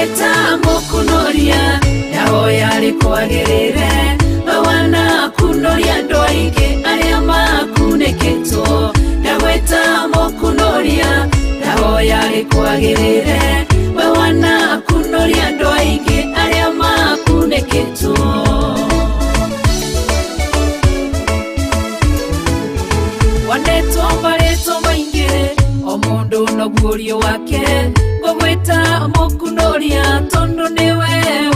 ndagweta mukunoria ndahoya rikwagirire wana kunoria ndoige aria makuneketwo ndagweta mukunoria ndahoya rikwagirire wana kunoria ndoige aria makuneketwo wanetwo baretwo maingi o mundu no guorio wake ngweta mukunoria tondu niwe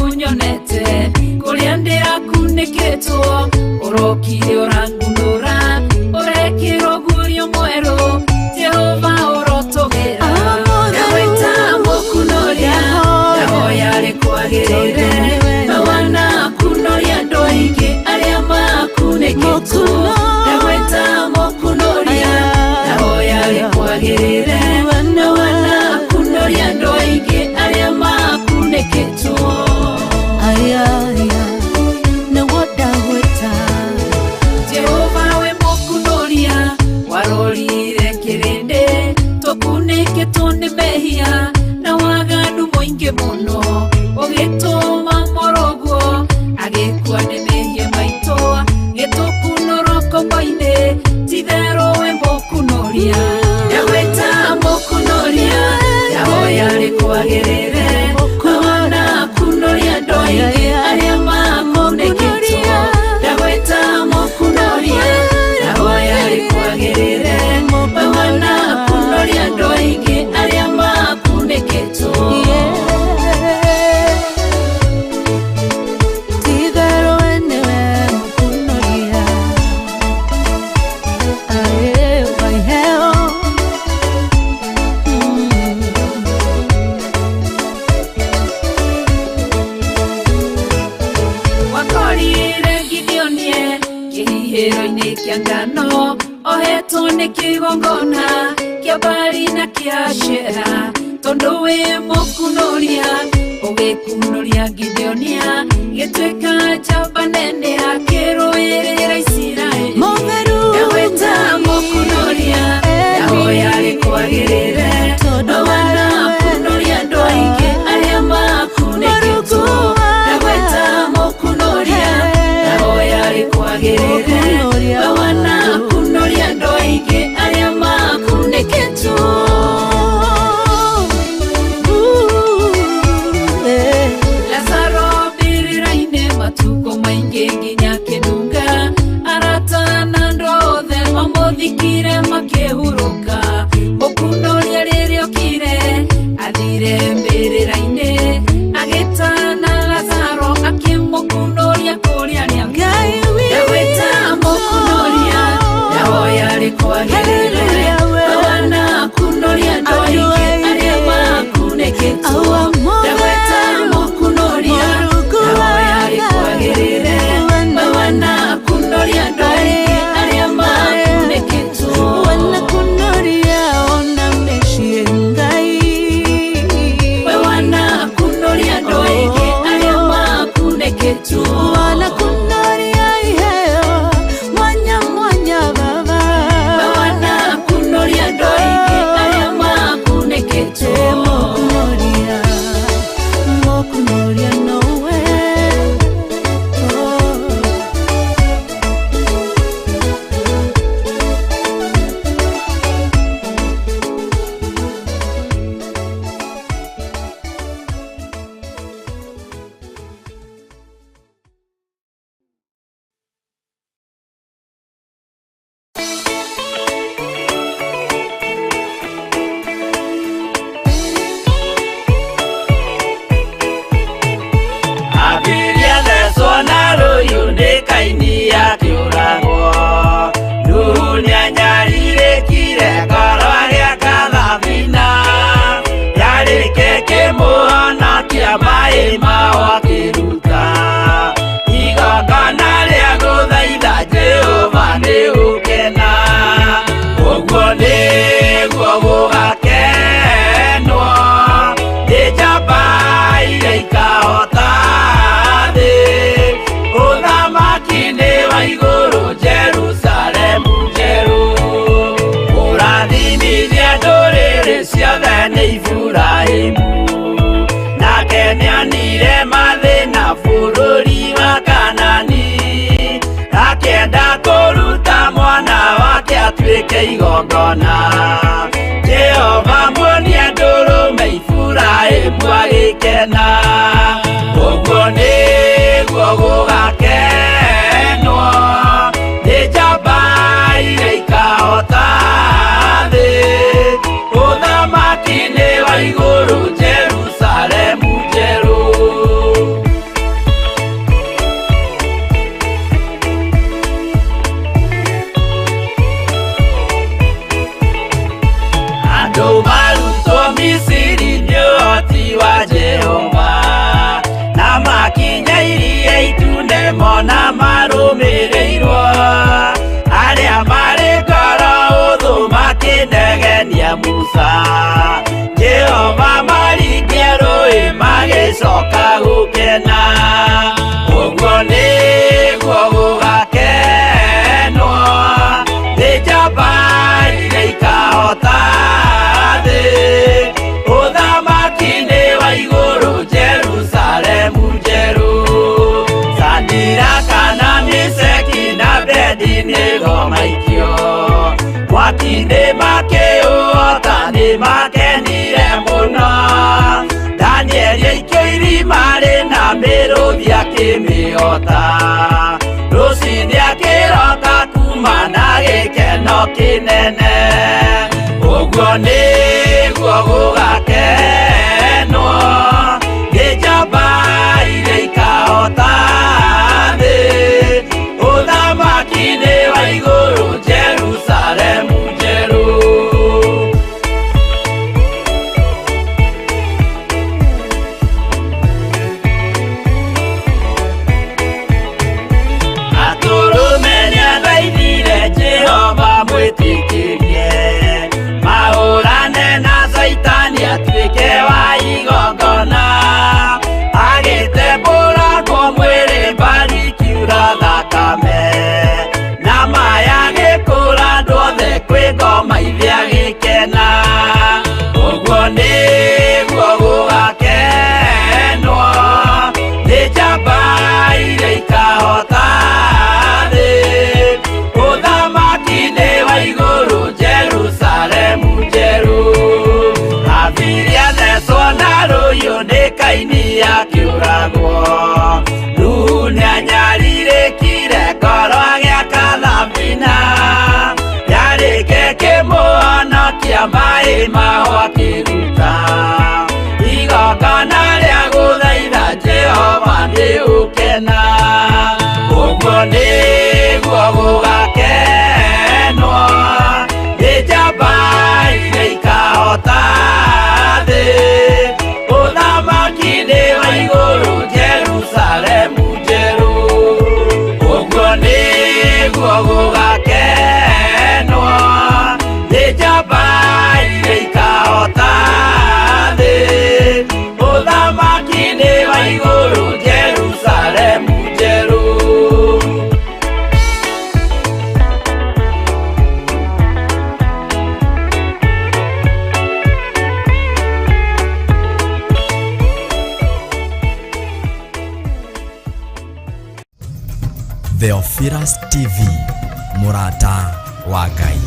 unyonete kuria ndirakuneketwo urokire urangunura urekiro guorio mweru Jehova urotogira ndagweta mukunoria ndahoya rikwagirire wana kunoria ndoige aria makuneketwo ndagweta mukunoria ndahoya rikwagirire wana kunoria ndoige aria makuneketwo Jehova we mukunoria warorire kirinde tukuneketwo ni mehia na waganu muingi muno ugituma morogo agikua ni mehia maito gitukunoroko maine tithero we mukunoria ndagweta mukunoria ndahoya rikwagirire wana kunoria ndoige aria makuneketwo ndagweta mukunoria ndahoya rikwagirire wana kunoria ndoige aria makuneketwo Kihihiro-ini kia ngano ohetwo ni kigongona kia bari na kia shera tondu wi mukunoria ugikunoria Gideonia gitwika njamba nene akiruirira Isiraeli ndagweta mukunoria ndahoya rikwagirire wana kunoria ndoige aria makuneketwo ndagweta mukunoria ndahoya rikwagirire wana kunoria ndoige aria makuneketwo Lazaro biriraine matuko maingi nginya kinunga arata na ndothe mamuthikire makihuruka mukunoria ririokire athire mbiriraine agitana Lazaro akimukunoria kuria ria ndagweta mukunoria ndahoya rikwagirire wana kunoria ndoige aria makuneketwo ndagweta mukunoria ndahoya rikwagirire wana kunoria ndoige aria makuneketwo wana kunoria ona meshie ngai wana kunoria ndoige aria makuneketwo wana kunoria iheo mwanya mwanya baba wana kunoria ndoige aria makuneketwo mukunoria nowe nĩonire mathĩna bũrũri wa Kanani, akĩenda kũruta mwana wake atuĩke igongona. Jehova muonie ndũrũme Iburahĩmu agĩkena, ũguo nĩguo gũgakenwo nĩ njamba iria ikahota thĩ, ũthamaki-inĩ wa igũrũ Jerusalemu njerũ. Andũ marutwo Misiri nĩ ũhoti wa Jehova, na makinya Iria Itune mona marũmĩrĩirwo, arĩa marĩ ngoro hũthũ makĩnegenia Musa. Jehova maringie rũĩ magĩcoka gũkena, ũguo nĩguo gũgakenwo nĩ njamba iria ikahota thĩ, ũthamaki-inĩ wa igũrũ Jerusalemu njerũ. Shadiraka na Meshaki na Abedinego maikio mwaki-inĩ makĩũhota, nĩ makenire mũno. Danieli aikio irima rĩna mĩrũthi akĩmĩhota, rũciinĩ akĩroka kuma na gĩkeno kĩnene, ũguo nĩguo gũgakenwo nĩ njamba iria ikahota thĩ, ũthamaki-inĩ wa igũrũ Jerusalemu njerũ. Atũrũme nĩathaithire Jehova mwĩtĩkĩrie, mahũrane na Saitani atuĩke wa igongona, agĩtembũrangwo mwĩrĩ mbari kiura thakame, na maya gĩkũra andũ othe kwĩ ngoma ithe agĩkena, ũguo nĩguo gũgakenwo nĩ njamba iria ikahota thĩ, ũthamaki-inĩ wa igũrũ Jerusalemu njerũ. Habili athecwo na rũhiũ nĩ Kaini akĩũragwo, Nuhu nĩanyarirĩkire ngoro agĩaka thabina, yarĩke kĩmũhonokia maĩ maho akĩruta, igongona rĩa gũthaitha Jehova nĩ ũkena, ũguo nĩguo gũgakenwo nĩ njamba iria ikahota thĩ, ũthamaki-inĩ wa igũrũ Jerusalemu njerũ, ũguo nĩguo gũgakenwo nĩ njamba iria ikahota thĩ, ũthamaki-inĩ wa igũrũ Jerusalemu njerũ. Theophilus TV, mũrata wa Ngai.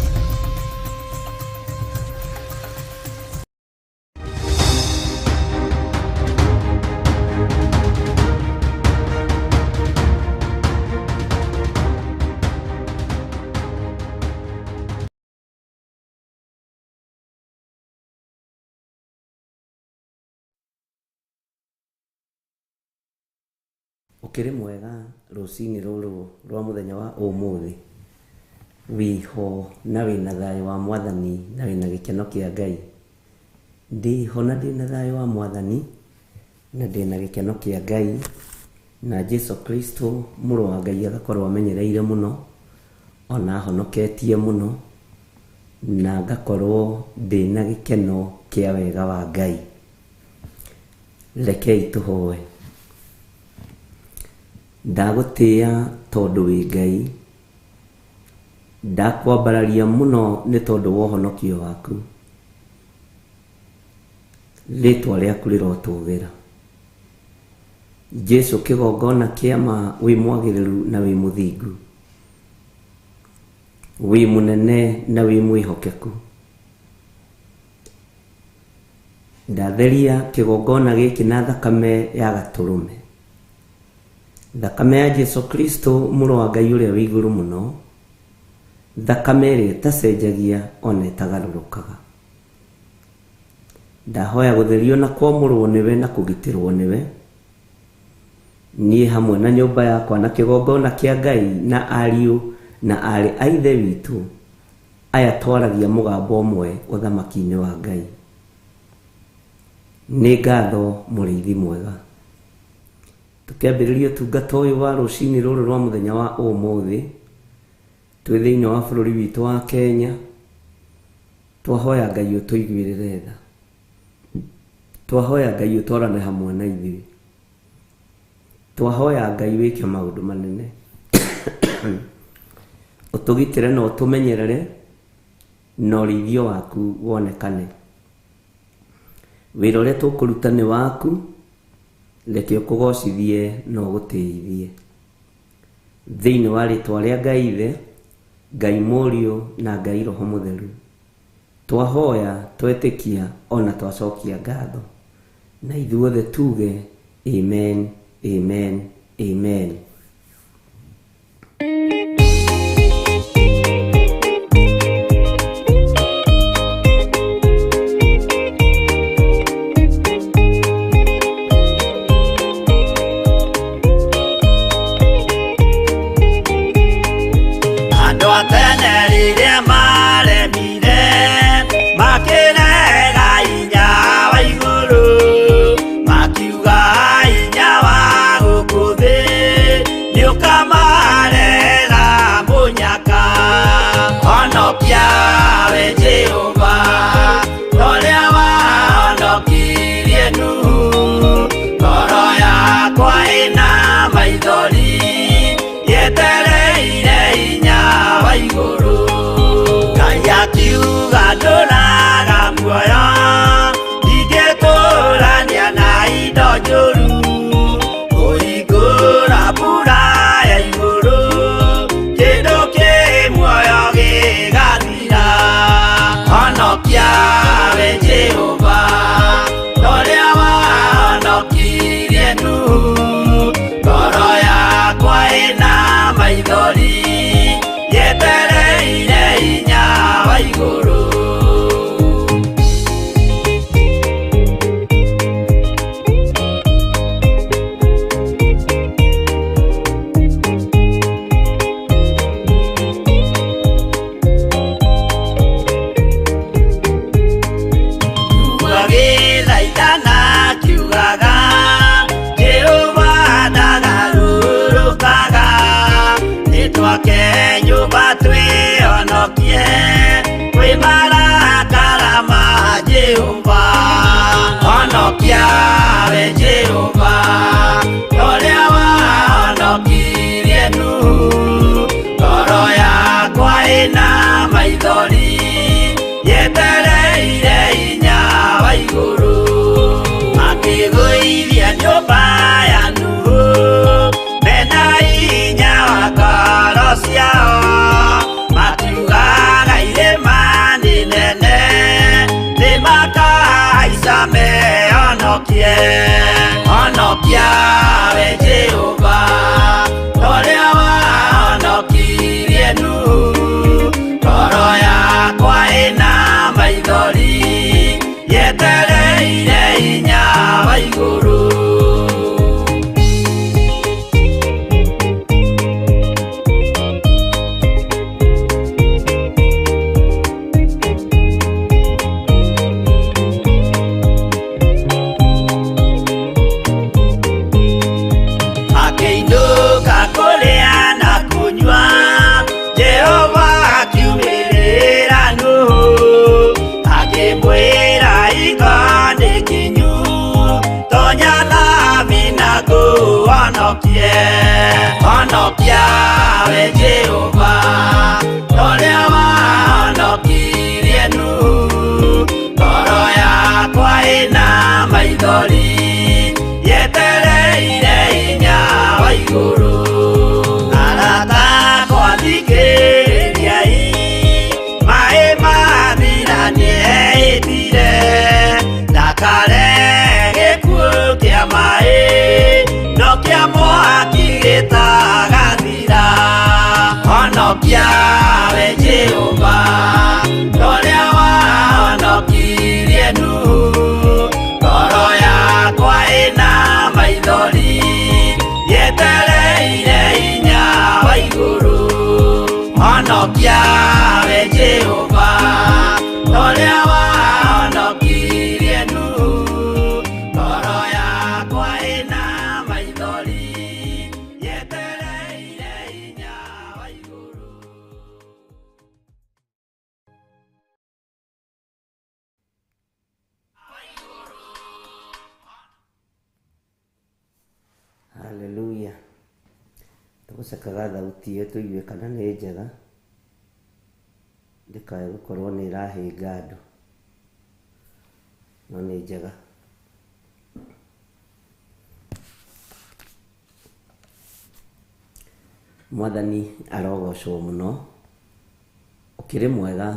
Ukiri mwega rucinĩ rũrũ rwa muthenya wa ũmũthĩ, wiho na wĩna thayũ wa Mwathani na wĩna gĩkeno kĩa Ngai. Ndiho na ndĩna thayũ wa Mwathani na ndĩna gĩkeno kĩa Ngai, na Jesu Kristo mũrũ wa Ngai agakorwo amenyereire mũno, ona ahonoketie mũno, na ngakorwo ndĩna gĩkeno kĩa wega wa Ngai. Rekei tũhoe. Ndagũtĩĩa tondũ wĩ Ngai, ndakwambararia mũno nĩ tondũ wa ũhonokio waku, rĩtwa rĩaku rĩrotũgĩra. Jesu kigongona kiama wi mwagiriru na wi muthingu, wi munene na wi mwihokeku. Ndatheria kigongona giki na thakame ya gaturume, thakame ya Jesu Kristo muru wa Ngai uria wi iguru muno, thakame ri tacenjagia ona itagarurukaga. Ndahoya gutherio na kwamurwo niwe na kugitirwo niwe, nie hamwe na nyumba yakwa na kigongona kia Ngai na ariu na ari a ithe witu aya twaragia mugambo umwe uthamaki-ini wa Ngai. Ni ngatho muriithi mwega. Tukiambiriria tungata uyu wa rucini ruru rwa muthenya wa umuthi, twi thiini wa bururi witu wa Kenya, twahoya Ngai utuiguirire tha, twahoya Ngai utwarane hamwe na ithuĩ, twahoya Ngai wike maundu manene utugitire na utumenyerere na urithio waku wonekane. Wira uria tukuruta ni waku, reke ukugocithie na ugutiithie thiini wa ritwa ria Ngai Ithe, Ngai Mũriũ na Ngai Roho Mũtheru. Twahoya, twetikia ona twacokia ngatho, na ithuothe tuge amen, amen, amen. Maithori yetereire igũrũ. Arata kwathikĩrĩriai, maĩ mathira nĩehĩtire, ndakare gĩkuũ kĩa maĩ, no kĩa mwaki gĩtagathira. Honokia we Jehova, ũrĩa wahonokirie Nuhu, ngoro yakwa ĩna maithori, yetereire hinya wa igũrũ. Honokia we Jehova, ũrĩa wahonokirie Nuhu, ngoro yakwa ĩna maithori, yetereire hinya wa igũrũ. Haleluya. Tũgũcakaga thauti ĩyo tũigue kana nĩ njega, ndĩkae gũkorwo nĩ ĩrahĩnga andũ, no nĩ njega. Mwathani arogocwo mũno, ũkĩrĩ mwega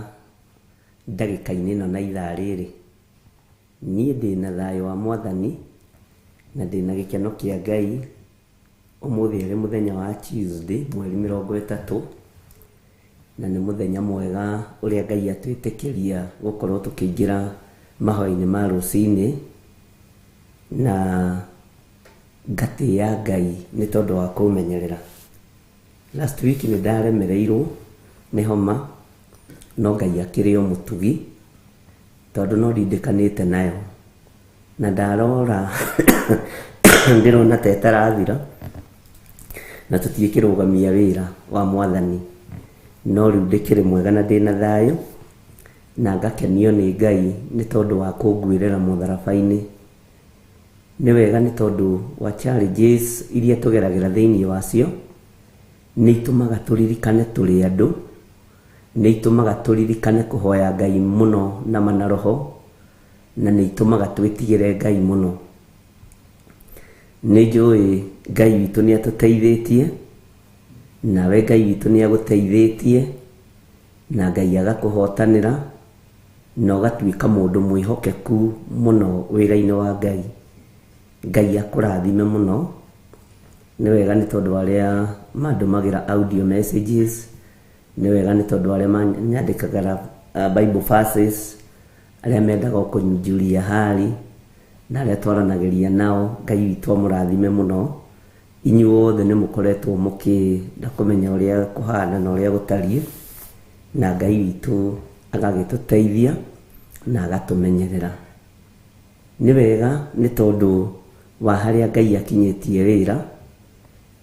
ndagĩka-inĩ ĩno na ithaa rĩrĩ. Niĩ ndĩna thayũ wa Mwathani na ndĩna gĩkeno kĩa Ngai. Ũmũthĩ arĩ mũthenya wa Tuesday, mweri 30, na nĩ mũthenya mwega ũrĩa Ngai atwĩtĩkĩria gũkorwo tũkĩingĩra mahoya-inĩ ma rũcinĩ, na ngatĩĩa Ngai nĩ tondũ wa kũmenyerera. Last week nĩ ndaremereirwo nĩ homa, no Ngai akĩrĩ o mũtugi, tondũ no ndindĩkanĩte nayo, na ndarora ndĩrona ta ĩtarathira, na tũtiĩkĩrũgamia wĩra wa Mwathani, no rĩu ndĩkĩrĩ mwega na ndĩna thayũ, na ngakenio nĩ Ngai nĩ tondũ wa kũnguĩrĩra mũtharaba-inĩ. Nĩ wega nĩ tondũ wa challenges iria tũgeragĩra thĩinĩ wacio, nĩ itũmaga tũririkane tũrĩ andũ, nĩ itũmaga tũririkane kũhoya Ngai mũno na manaroho, na nĩ itũmaga twĩtigĩre Ngai mũno. Nĩ njũĩ Ngai witũ nĩ atũteithĩtie, nawe Ngai witũ nĩ agũteithĩtie, na Ngai agakũhotanĩra, na ũgatuĩka mũndũ mwĩhokeku mũno wĩra-inĩ wa Ngai. Ngai akũrathime mũno. Nĩ wega nĩ tondũ arĩa mandũmagĩra audio messages, nĩ wega nĩ tondũ arĩa manyandĩkaga Bible verses, arĩa mendaga kũnjuria hali, na arĩa twaranagĩria nao. Ngai witũ amũrathime mũno. Inyuothe nĩ mũkoretwo mũkĩenda kũmenya ũrĩa kũhana na ũrĩa gũtariĩ, na Ngai witũ agagĩtũteithia na agatũmenyerera. Nĩ wega nĩ tondũ wa harĩa Ngai akinyĩtie wĩra,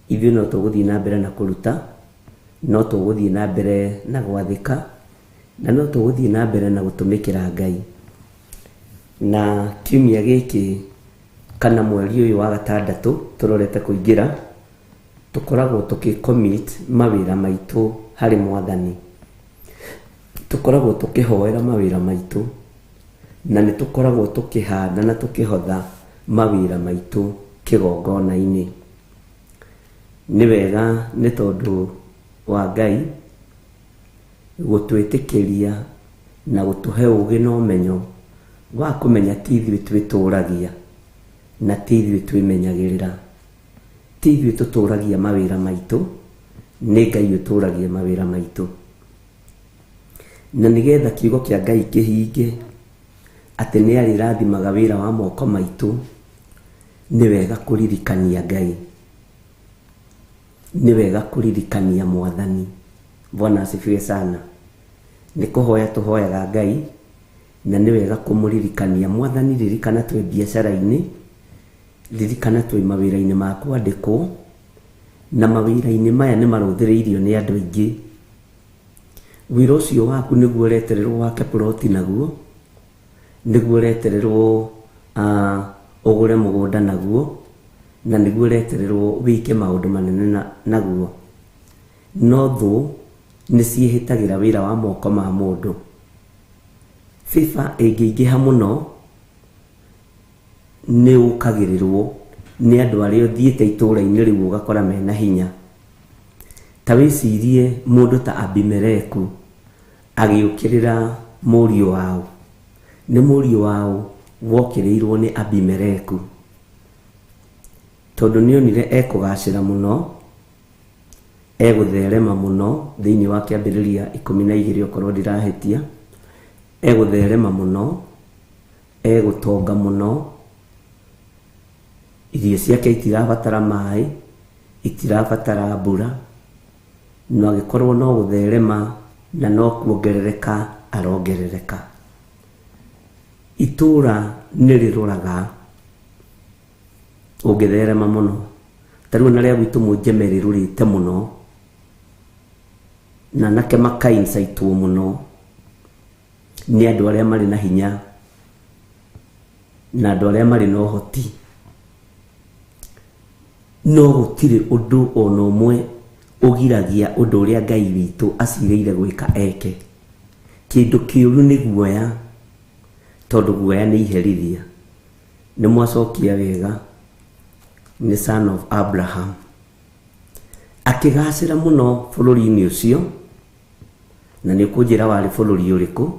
ithuĩ no tũgũthiĩ na mbere na kũruta, no tũgũthiĩ na mbere na gwathĩka, na no tũgũthiĩ na mbere na gũtũmĩkĩra Ngai. Na kiumia gĩkĩ kana mweri ũyũ wa 6 tũrorete kũingĩra, tũkoragwo tũkĩ-commit mawĩra maitũ harĩ Mwathani. Tũkoragwo tũkĩhoera mawĩra maitũ, na nĩ tũkoragwo tũkĩhanda na tũkĩhotha mawĩra maitũ kĩgongona-inĩ. Nĩ wega nĩ tondũ wa Ngai gũtwĩtĩkĩria na gũtũhe ũũgĩ na ũmenyo wa kũmenya ti ithuĩ twĩtũragia, na ti ithuĩ twĩmenyagĩrĩra, ti ithuĩ tũtũragia mawĩra maitũ, nĩ Ngai ũtũragia mawĩra maitũ. Na nĩgetha kiugo kĩa Ngai kĩhinge atĩ nĩ arĩrathimaga wĩra wa moko maitũ, nĩ wega kũririkania Ngai, nĩ wega kũririkania Mwathani. Bwana asifiwe sana. Nĩ kũhoya tũhoyaga Ngai, na nĩ wega kũmũririkania Mwathani. Ririkana twĩ biacara-inĩ, ririkana twĩ mawĩra-inĩ ma kwandĩkwo, na mawĩra-inĩ maya nĩ marũthĩrĩirio nĩ andũ aingĩ. Wĩra ũcio waku nĩguo ũretererwo wake ploti naguo, nĩguo ũretererwo ũgũre mũgũnda naguo, na nĩguo ũretererwo wĩke maũndũ manene naguo. No thũ nĩ ciĩhĩtagĩra wĩra wa moko ma mũndũ. FIFA ĩngĩingĩha mũno nĩ ũkagĩrĩrwo nĩ andũ arĩa ũthiĩte itũũra-inĩ rĩu ũgakora mena hinya. Ta wĩcirie mũndũ ta Abimeleku agĩũkĩrĩra mũriũ wao. Nĩ mũriũ wao wokĩrĩirwo nĩ Abimeleku, tondũ nĩonire ekũgacĩra mũno, egũtherema mũno thĩinĩ wa kĩambĩrĩria 12 okorwo ndirahĩtia, egũtherema mũno, egũtonga mũno, irio ciake itirabatara maĩ, itirabatara mbura, no agĩkorwo no gũtherema na no kuongerereka arongerereka. Itũũra nĩrĩroraga ũngĩtherema mũno. Tarĩu narĩa gwitũ Mũnjeme rĩrũrĩte mũno, na nake makainsaitwo mũno nĩ andũ arĩa marĩ na hinya na andũ arĩa marĩ na ũhoti. No gũtirĩ ũndũ ona ũmwe ũgiragia ũndũ ũrĩa Ngai witũ acirĩire gwĩka eke. Kĩndũ kĩũru nĩ guoya, tondũ guoya nĩ iherithia. Nĩ mwacokia wega, nĩ son of Abraham. Akĩgacĩra mũno bũrũri-inĩ ũcio, na nĩ kũnjĩra warĩ bũrũri ũrĩkũ,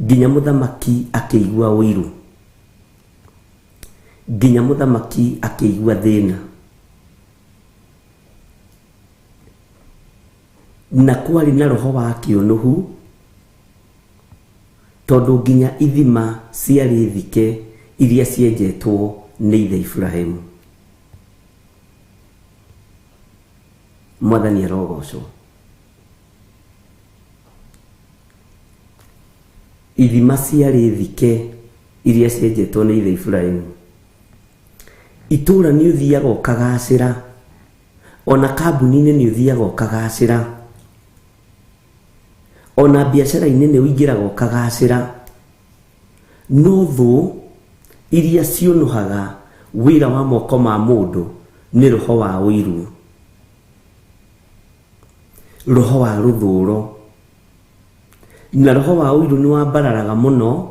nginya mũthamaki akĩigua ũiru, nginya mũthamaki akĩigua thĩna. Na kwarĩ na roho wa kĩũnũhu, tondũ nginya ithima ciarĩ thike iria cienjetwo nĩ ithe Ibrahimu. Mwathani arogocwo. Ithima ciarĩ thike iria cienjetwo nĩ ithe Ibrahimu. Itũũra nĩ ũthiaga ũkagacĩra, ona kambuni-inĩ nĩ ũthiaga ũkagacĩra, ona biacara-inĩ nĩ ũingĩraga ũkagacĩra, no thũ iria ciũnũhaga wĩra wa moko ma mũndũ nĩ roho wa ũiru, roho wa rũthũũro. Na roho wa ũiru nĩ wambararaga mũno,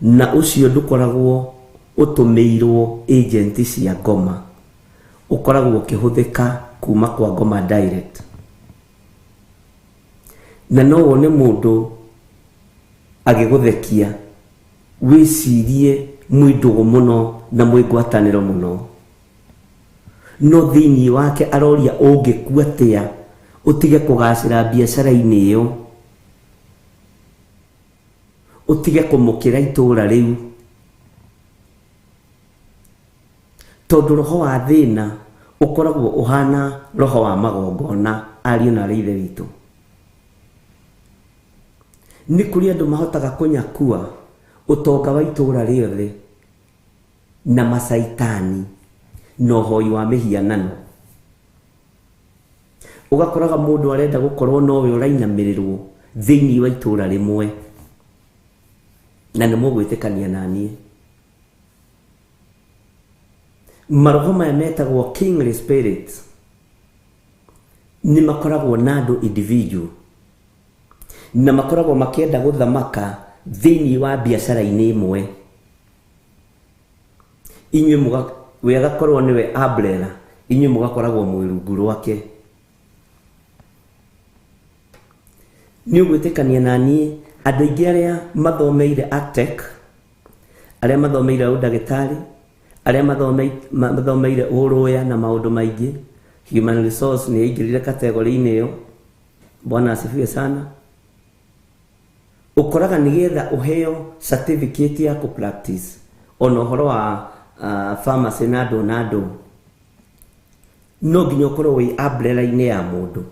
na ũcio ndũkoragwo ũtũmĩirwo agent cia ngoma, ũkoragwo ũkĩhũthĩka kuma kwa ngoma direct. Na no wone mũndũ agĩgũthekia, wĩcirie mwĩndũgũ mũno na mwĩngwatanĩro mũno, no thĩinĩ wake aroria ũngĩkua atĩa ũtige kũgacĩra biacara-inĩ ĩyo, ũtige kũmũkĩra itũũra rĩu, tondũ roho wa thĩna ũkoragwo ũhana roho wa magongona. Ariũ na arĩ ithe witũ, nĩ kũrĩ andũ mahotaga kũnyakua ũtonga wa itũũra rĩothe na macaitani na ũhoi wa mĩhianano. Ũgakoraga mũndũ arenda gũkorwo nowe ũrainamĩrĩrwo thĩinĩ wa itũũra rĩmwe, na nĩ mũgwĩtĩkania na niĩ. Maroho maya metagwo kingly spirits nĩ makoragwo na andũ individual, na makoragwo makĩenda gũthamaka thĩinĩ wa biacara-inĩ ĩmwe. Inyuĩ we agakorwo nĩwe umbrella, inyuĩ mũgakoragwo mwĩ rungu rwake. Nĩ ũgwĩtĩkania na niĩ, andũ aingĩ arĩa mathomeire ACTEC, arĩa mathomeire ũndagĩtarĩ, arĩa mathomeire ũrũya na maũndũ maingĩ, human resource nĩ yaingĩrire kategori-inĩ ĩyo, Bwana asifiwe sana. Ũkoraga nĩgetha ũheo certificate ya practice ona ũhoro wa pharmacy na andũ, no nginya ũkorwo wĩ umbrella-inĩ ya mũndũ.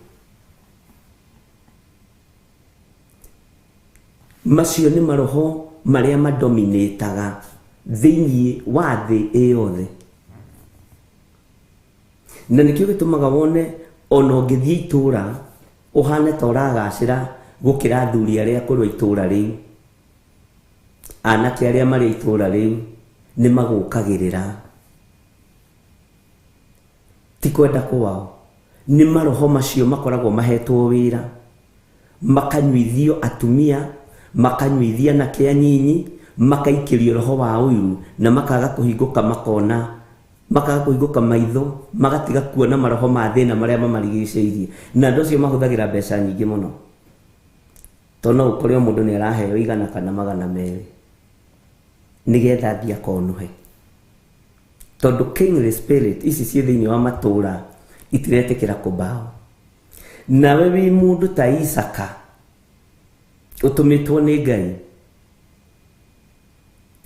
Macio nĩ maroho marĩa madominataga thĩinĩ wa thĩ ĩyothe, na nĩkĩo gĩtũmaga wone ona ũngĩthiĩ itũũra ũhane ta ũragacĩra gũkĩra athuri arĩa akũrũ itũũra rĩu. Anake arĩa marĩ itũũra rĩu nĩ magũkagĩrĩra, ti kwenda kwao. Nĩ maroho macio makoragwo mahetwo wĩra, makanyuithio atumia, makanyuithia anake anyinyi, makaikĩrio roho wa ũiru, na makaga kũhingũka makona makaga kuiguka maitho magatiga kuona maroho ma thina maria mamarigicĩirie na andũ acio mahũthagĩra mbeca nyingĩ mũno tono ũkorwo mũndũ nĩ araheo 100 kana 200 nigetha thia konuhe tondu kingly spirit ici cie thĩinĩ wa matũra itiretekera kubao nawe wi mundu ta Isaka utumitwo nĩ Ngai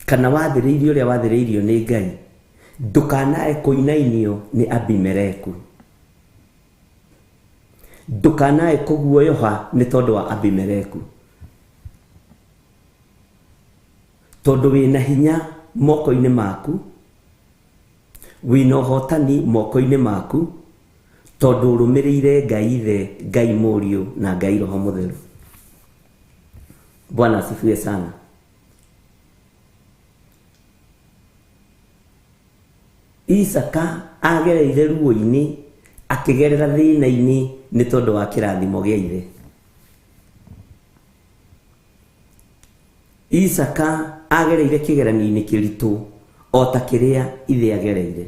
kana wathĩrĩirio ũrĩa wathĩrĩirio nĩ Ngai ndukanae kuinainio nĩ Abimeleku ndukanae kuguoyoha nĩ tondu wa Abimeleku tondu wina hinya moko-inĩ maku wina ũhotani moko-inĩ maku tondu ũrũmĩrĩire Ngai Ithe Ngai Mũriũ na Ngai Roho Mũtheru. Bwana asifiwe sana. Isaka agereire ruo-inĩ akigerera thĩna-inĩ nĩ tondu wa kĩrathimo gĩa ithe. Isaka agereire kĩgeranio-inĩ kĩritũ o ta kĩrĩa ithe agereire.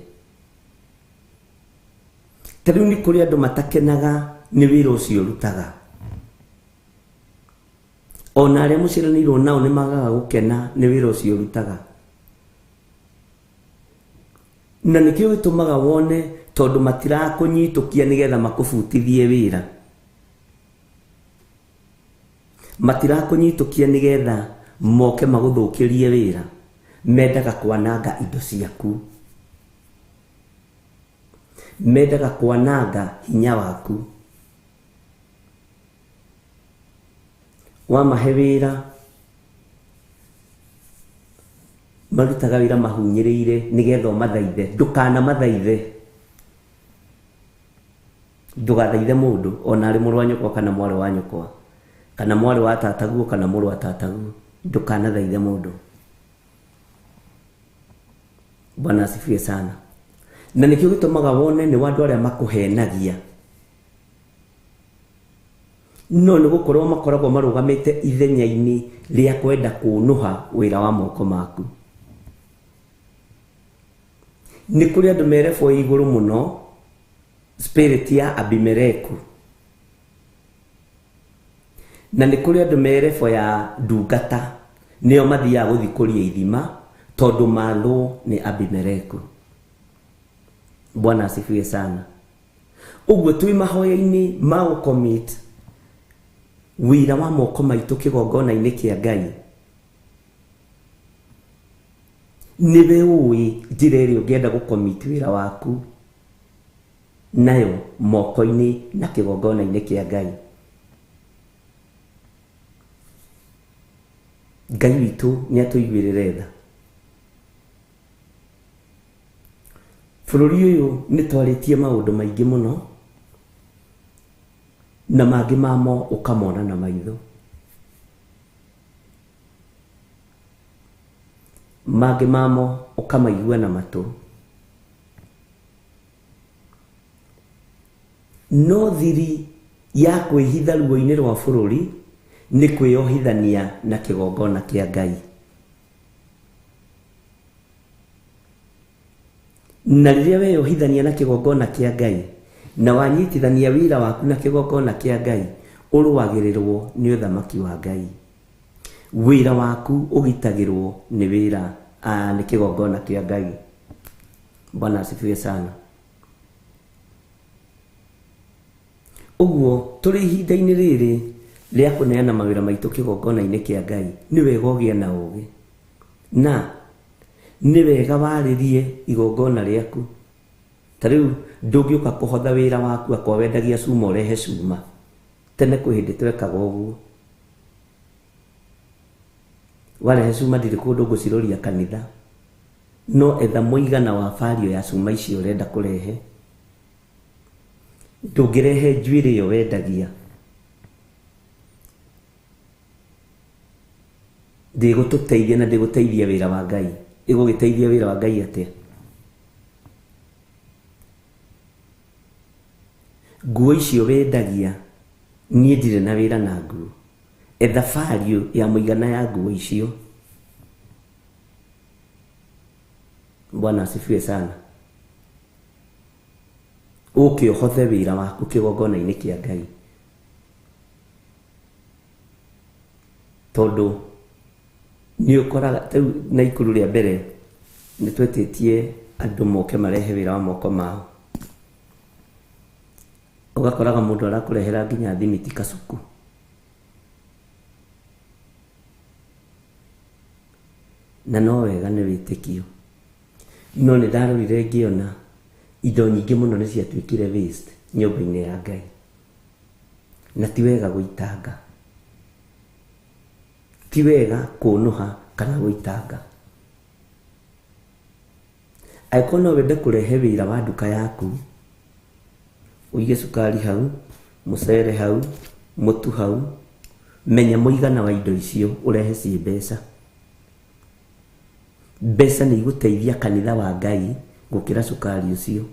Tarĩu nĩ kũrĩ andũ matakenaga nĩ wĩra ũcio ũrutaga. Ona arĩa mũciaranĩirwo nao nĩ magaga gũkena nĩ wĩra ũcio ũrutaga. Na nĩkĩo gĩtũmaga wone tondu matirakũnyitũkia nĩgetha makũbutithie wĩra. Matirakũnyitũkia nĩgetha moke magũthũkĩrie wĩra. Mendaga kwananga indo ciaku. Mendaga kwananga hinya waku. Wamahe wĩra marutaga wĩra mahunyĩrĩire nĩgetha ũmathaithe. Ndũkana mathaithe. Ndũgathaithe mũndũ ona arĩ mũrũ wa nyũkwa kana mwarĩ wa nyũkwa kana mwarĩ wa tataguo kana mũrũ wa tataguo. Ndũkanathaithe mũndũ. Bwana asifiwe sana. Na nĩkĩo gĩtũmaga wone nĩ andũ arĩa makũhenagia. No nĩ gũkorwo makoragwo marũgamĩte ithenya-inĩ rĩa kwenda kũnũha wĩra wa moko maku. Nĩ kũrĩ andũ merebwo igũrũ mũno spirit ya Abimeleku. Na nĩ kũrĩ andũ merebwo ya ndungata nĩo mathiaga gũthikũria ithima tondu mathwo nĩ Abimeleku. Bwana asifiwe sana. Ũguo twĩ mahoya-inĩ ma gũcommit wĩra wa moko maitũ kĩgongona-inĩ kĩa Ngai. Nĩwe ũĩ njĩra ĩrĩa ũngĩenda gũcommit wĩra waku nayo moko-inĩ na kĩgongona-inĩ kĩa Ngai. Ngai witũ nĩ atũiguĩrĩre tha. Bũrũri ũyũ nĩ twarĩtie maũndũ maingĩ mũno na mangĩ mamo ũkamona na maitho. Mangĩ mamo ũkamaigua na matũ. No thiri ya kwĩhitha ruo-inĩ rwa bũrũri nĩ kwĩyohithania na kĩgongona kĩa Ngai. Na rĩrĩa weyohithania na kĩgongona kĩa Ngai na wanyitithania wĩra waku na kĩgongona kĩa Ngai ũrũagĩrĩrwo nĩ ũthamaki wa Ngai. Wĩra waku ũgitagĩrwo nĩ wĩra nĩ kĩgongona kĩa Ngai. Bwana asifiwe sana. Ũguo tũrĩ ihinda-inĩ rĩrĩ rĩa kũneana mawĩra maitũ kĩgongona-inĩ kĩa Ngai nĩ wega ũgĩe na ũũgĩ na nĩ wega warĩrie igongona rĩaku. Tarĩu ndũngĩũka kũhotha wĩra waku akwa wendagia cuma ũrehe cuma. Tene kwĩ hĩndĩ twekaga ũguo. Warehe cuma ndirĩ kũndũ ngũciroria kanitha. No etha mũigana wa value ya cuma icio ũrenda kũrehe. Ndũngĩrehe njuĩrĩ ĩyo wendagia. Ndĩgũtũteithia na ndĩgũteithia wĩra wa Ngai. Ĩgũgĩteithia wĩra wa Ngai atĩa? Nguo icio wendagia niĩ ndirĩ na wĩra na nguo. Etha value ya mũigana ya nguo icio. Bwana asifiwe sana. ũkĩohothe wĩra waku kĩgongona-inĩ kĩa Ngai. Tondũ nĩ ũkoraga tau na ikuru rĩa mbere nĩ twetĩtie andũ moke marehe wĩra wa moko mao. Ũgakoraga mũndũ arakũrehera nginya thimiti kacuku. Na no wega nĩ wĩtĩkio. No nĩ ndarorire ngĩona indo nyingĩ mũno nĩ ciatuĩkire waste nyũmba-inĩ ya Ngai. Na ti wega gũitanga. Ti wega kũnũha kana gũitanga. Angĩkorwo no wende kũrehe wĩra wa nduka yaku, ũige cukari hau, mũcere hau, mũtu hau, menya mũigana wa indo icio ũrehe ciĩ mbeca. Mbeca nĩ igũteithia kanitha wa Ngai gũkĩra cukari ũcio,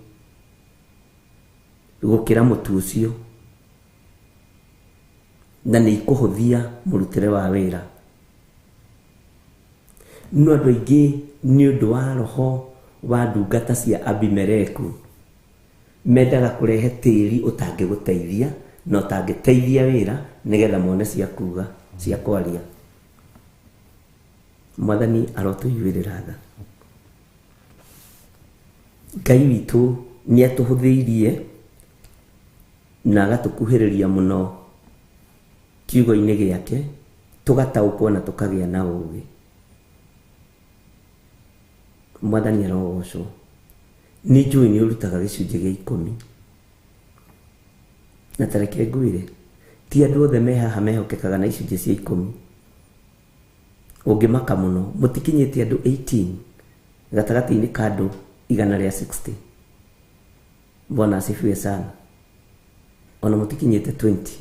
gũkĩra mũtu ũcio, na nĩ ikũhũthia mũrutĩre wa wĩra. No andũ aingĩ nĩ ũndũ wa roho wa ndungata cia Abimeleku mendaga kũrehe tĩri ũtangĩgũteithia na ũtangĩteithia wĩra nĩgetha mone cia kuga cia kwaria. Mwathani arotũiguĩrĩra tha. Ngai witũ nĩ atũhũthĩirie na agatũkuhĩrĩria mũno kiugo-inĩ gĩake, tũgataũkwo na tũkagĩa na ũũgĩ. Mwathani arogocwo. Nĩ njũĩ nĩ ũrutaga gĩcunjĩ gĩa 10. Na tareke ngwĩre, ti andũ othe me haha mehokekaga na icunjĩ cia 10. Ũngĩmaka mũno, mũtikinyĩtie andũ 18 gatagatĩ-inĩ ka andũ 160. Bwana asifiwe sana. Ona mũtikinyĩte 20.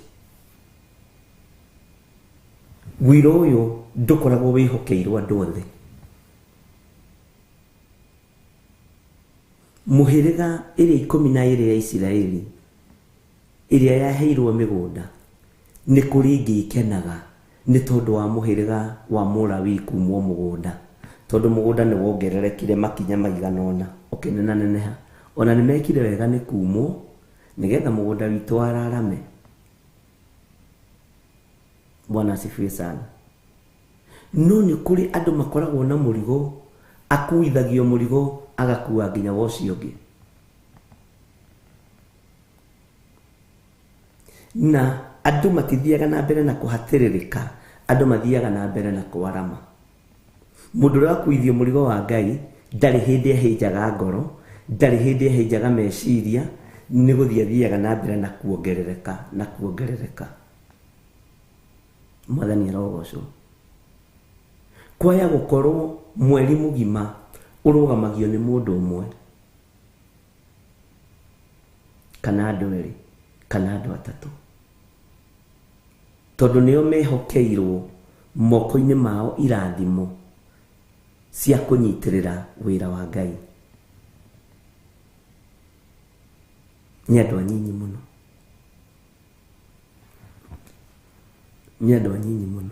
Wĩra ũyũ ndũkoragwo wĩhokeirwo andũ othe. Mũhĩrĩga ĩrĩa 12 ya Isiraeli ĩrĩa yaheirwo mĩgũnda nĩ kũrĩ ngĩkenaga nĩ tondũ wa mũhĩrĩga wa Mũlawi kumwo mũgũnda, tondũ mũgũnda nĩ wongererekire makinya maigana ũna ũkĩneneha. Ona nĩ mekire wega nĩ kumwo nĩgetha mũgũnda witũ wararame. Bwana asifiwe sana. No nĩ kũrĩ andũ makoragwo na mũrigo, akuithagio mũrigo agakua nginya wocio ũngĩ. Na andũ matithiaga na mbere na kũhatĩrĩrĩka, andũ mathiaga na mbere na kwarama. Mũndũ ũrĩa wakuithio mũrigo wa Ngai ndarĩ hĩndĩ ahĩnjaga ngoro, ndarĩ hĩndĩ ahĩnjaga meciria, nĩ gũthiĩ athiaga na mbere na kuongerereka na kuongerereka. Mwathani arogocwo. Kwaya gũkorwo mweri mũgima ũrũgamagio nĩ mũndũ ũmwe kana andũ erĩ kana andũ atatũ, tondũ nĩo mehokeirwo moko-inĩ mao irathimo cia kũnyitĩrĩra wĩra wa Ngai. Nĩ andũ anyinyi mũno, nĩ andũ anyinyi mũno.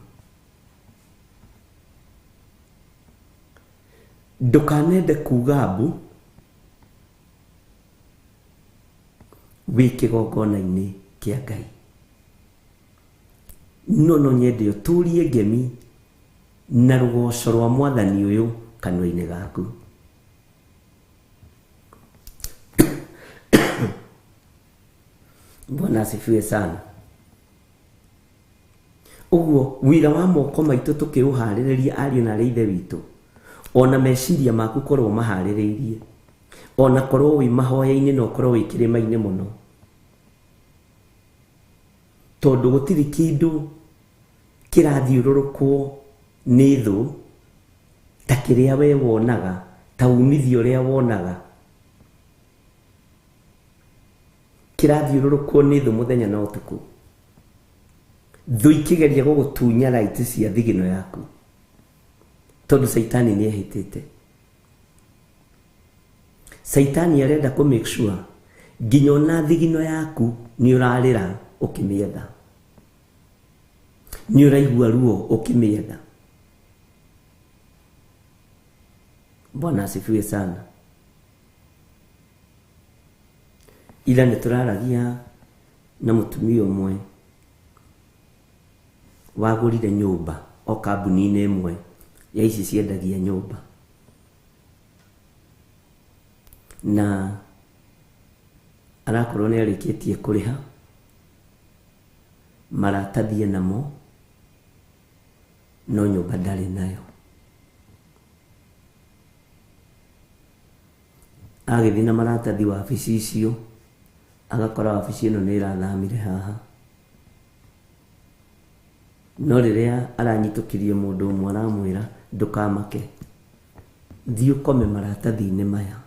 Ndũkanende kuga mbu wĩ kĩgongona-inĩ kĩa Ngai. No nyende ũtũrie ngemi na rũgoco rwa Mwathani ũyũ kanua-inĩ gaku. Bwana asifiwe sana. Ũguo wĩra wa moko maitũ tũkĩũharĩrĩria ariũ na ithe witũ, ona meciria maku korwo maharĩrĩirie, ona korwo wĩ mahoya-inĩ na korwo wĩ kĩrĩma-inĩ mũno, tondũ gũtirĩ kĩndũ kĩrathiũrũrũkwo nĩ thũ ta kĩrĩa we wonaga, ta umithio ũrĩa wonaga kĩrathiũrũrũkwo nĩ thũ mũthenya na ũtukũ. Thũ ikĩgeria gũgũtunya raiti cia thigino yaku, tondũ Saitani nĩ ehĩtĩte. Saitani arenda kũ make sure nginya ona thigino yaku nĩ ũrarĩra ũkĩmĩetha, nĩ ũraigua ruo ũkĩmĩetha. Bwana asifiwe sana. ila nĩ tũraragia na mũtumia ũmwe wagũrire nyũmba o kambuni-inĩ ĩmwe ya ici ciendagia nyũmba, na arakorwo nĩ arĩkĩtie kũrĩha maratathi namo, no nyũmba ndarĩ nayo. Agĩthiĩ na maratathi wabici icio, agakora wabici ĩno nĩ ĩrathamire haha, no rĩrĩa aranyitũkirie mũndũ ũmwe aramwĩra ndũkamake, thiĩ ũkome maratathi-inĩ maya,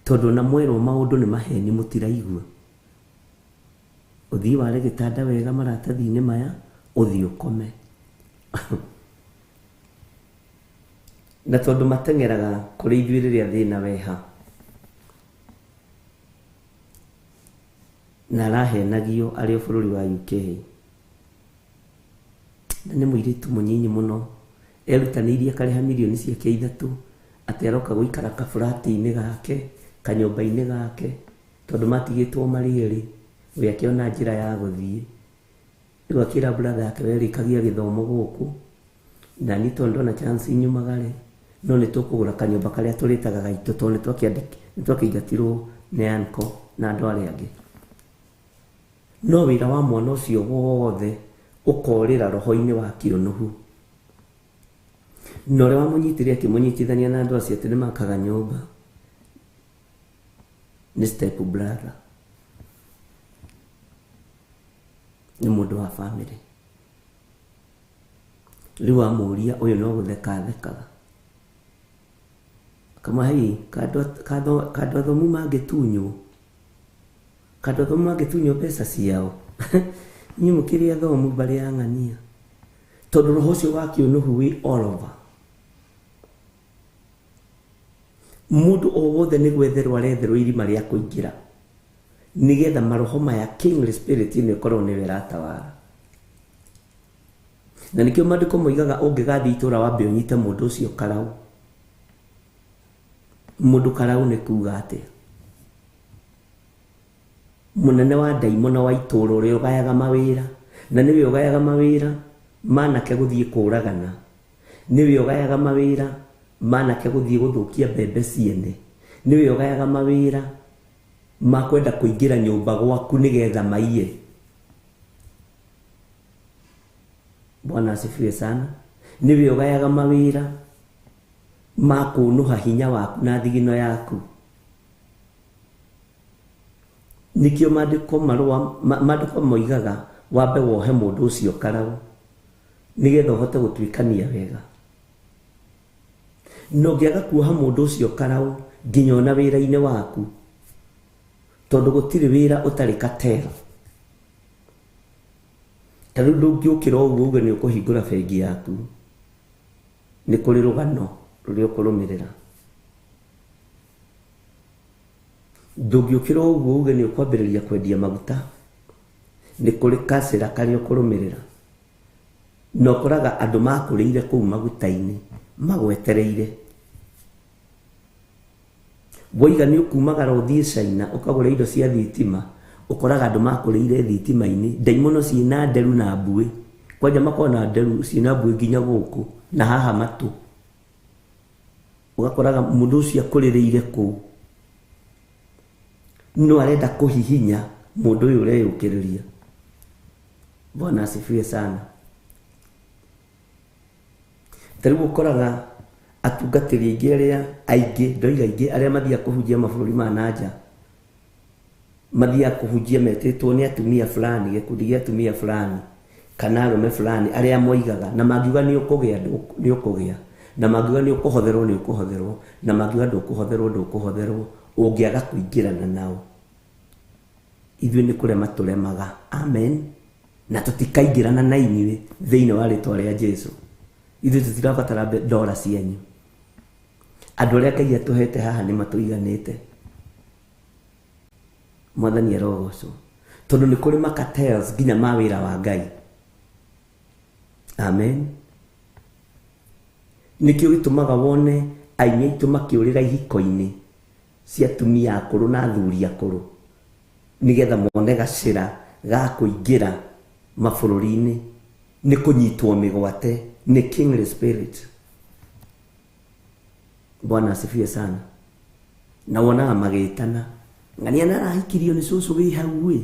tondũ na mwerwo maũndũ nĩ maheni mũtiraigua. Ũthiĩ ware gĩtanda wega maratathi-inĩ maya, ũthiĩ ũkome. Na tondũ mateng'eraga kũrĩ ithuĩ rĩrĩa thĩna weha, na arahenagio arĩ o bũrũri wa UK, na nĩ mũirĩtu mũnyinyi mũno, erutanĩirie akarĩha mirioni ciake 3 atĩ aroka gũikara kabũrati-inĩ gake, kanyũmba-inĩ gake, tondũ matigĩtwo marĩ erĩ, we akĩona njĩra ya gũthiĩ. Rĩu akĩra brother yake, werĩkagia gĩthomo gũkũ, na nĩ tondũ ndona chance nyumagare, no nĩ tũkũgũra kanyũmba karĩa tũrĩtaga gaitũ, tondũ nĩ twakĩingatirwo nĩ anko na andũ arĩa angĩ. No wĩra wa mwana ũcio wothe ũkorĩra roho-inĩ wa kĩonuhu, na ũrĩa wamũnyitire akĩmũnyitithania na andũ acio atĩ nĩ makaga nyũmba nĩ step brother, nĩ mũndũ wa family. Rĩu amũria ũyũ no gũtheka thekaga, kama hei kando athomu mangĩtunywo, kando athomu mangĩtunywo mbeca ciao, niĩ mũkĩrĩ athomu mbarĩ ya ng'ania, tondũ roho ũcio wa kĩonuhu wĩ all over. Mũndũ o wothe nĩ gwetherwo aretherwo irima rĩa kũingĩra, nĩgetha maroho maya kingly spirit ĩno ĩkorwo nĩwe ĩratawara. Na nĩkĩo maandĩko moigaga ũngĩgathiĩ itũũra wambe ũnyite mũndũ ũcio karau. Mũndũ karau nĩ kuuga atĩa? Mũnene wa ndaimono wa itũũra ũrĩa ũgayaga mawĩra, na nĩwe ũgayaga mawĩra manake gũthiĩ kũũragana, nĩwe ũgayaga mawĩra manake gũthiĩ gũthũkia mbembe ciene, nĩwe ũgayaga mawĩra ma kwenda kũingĩra nyũmba gwaku nĩgetha maiye. Bwana asifiwe sana. Nĩwe ũgayaga mawĩra ma kũnũha hinya waku na thigino yaku. Nikĩo maandĩko moigaga wambe wohe mũndũ ũcio karau, nĩgetha ũhote gũtuĩkania wega. No ũngĩaga kuoha mũndũ ũcio karau nginya ona wĩra-inĩ waku, tondũ gũtirĩ wĩra ũtarĩ katero. Tarĩu ndũngĩũkĩra ũguo uge nĩ ũkũhingũra bengi yaku, nĩ kũrĩ rũgano rũrĩa ũkũrũmĩrĩra. Ndũngĩũkĩra ũguo uge nĩ ũkwambĩrĩria kwendia maguta, nĩ kũrĩ kacĩra karĩa ũkũrũmĩrĩra. Na ũkoraga andũ makũrĩire kũu maguta-inĩ magwetereire. Woiga nĩ ũkumagara ũthiĩ China ũkagũra indo cia thitima, ũkoraga andũ makũrĩire thitima-inĩ, ndaimono ciĩna nderu na mbuĩ, kwanja makorwo na nderu ciĩna mbuĩ nginya gũkũ na haha matũ. Ũgakoraga mũndũ ũcio akũrĩrĩire kũu, no arenda kũhihinya mũndũ ũyũ ũreyũkĩrĩria. Bwana asifiwe sana. Tarĩu ũkoraga atungatĩri aingĩ ndoiga aingĩ arĩa mathiaga kũhunjia mabũrũri ma nanja, mathiaga kũhunjia metĩtwo nĩ atumia fulani, gĩkundi gĩa atumia fulani kana arũme fulani arĩa moigaga, na mangiuga nĩ ũkũgĩa, na mangiuga nĩ ũkũhotherwo nĩ ũkũhotherwo, na mangiuga ndũkũhotherwo ũngĩaga kũingĩrana nao. Ithuĩ nĩ kũrema tũremaga. Amen. Na tũtikaingĩrana na inyuĩ thĩinĩ wa rĩĩtwa rĩa Jesũ. Ithuĩ tũtirabatara ndora cianyu. Andũ arĩa Ngai atũhete haha nĩ matũiganĩte. Mwathani arogocwo. Tondũ nĩ kũrĩ makatels nginya ma wĩra wa Ngai. Amen. Nĩkĩo gĩtũmaga wone aini aitũ makĩũrĩra ihiko-inĩ cia atumia akũrũ na athuri akũrũ nigetha mone gacĩra ga kũingĩra mabũrũri-inĩ nĩ kũnyitwo mĩgwate nĩ kingly spirit. Bwana asifiwe sana. Na wonaga magĩtana ng'ania narahikirio nĩ cũcũ wĩ hau ĩ,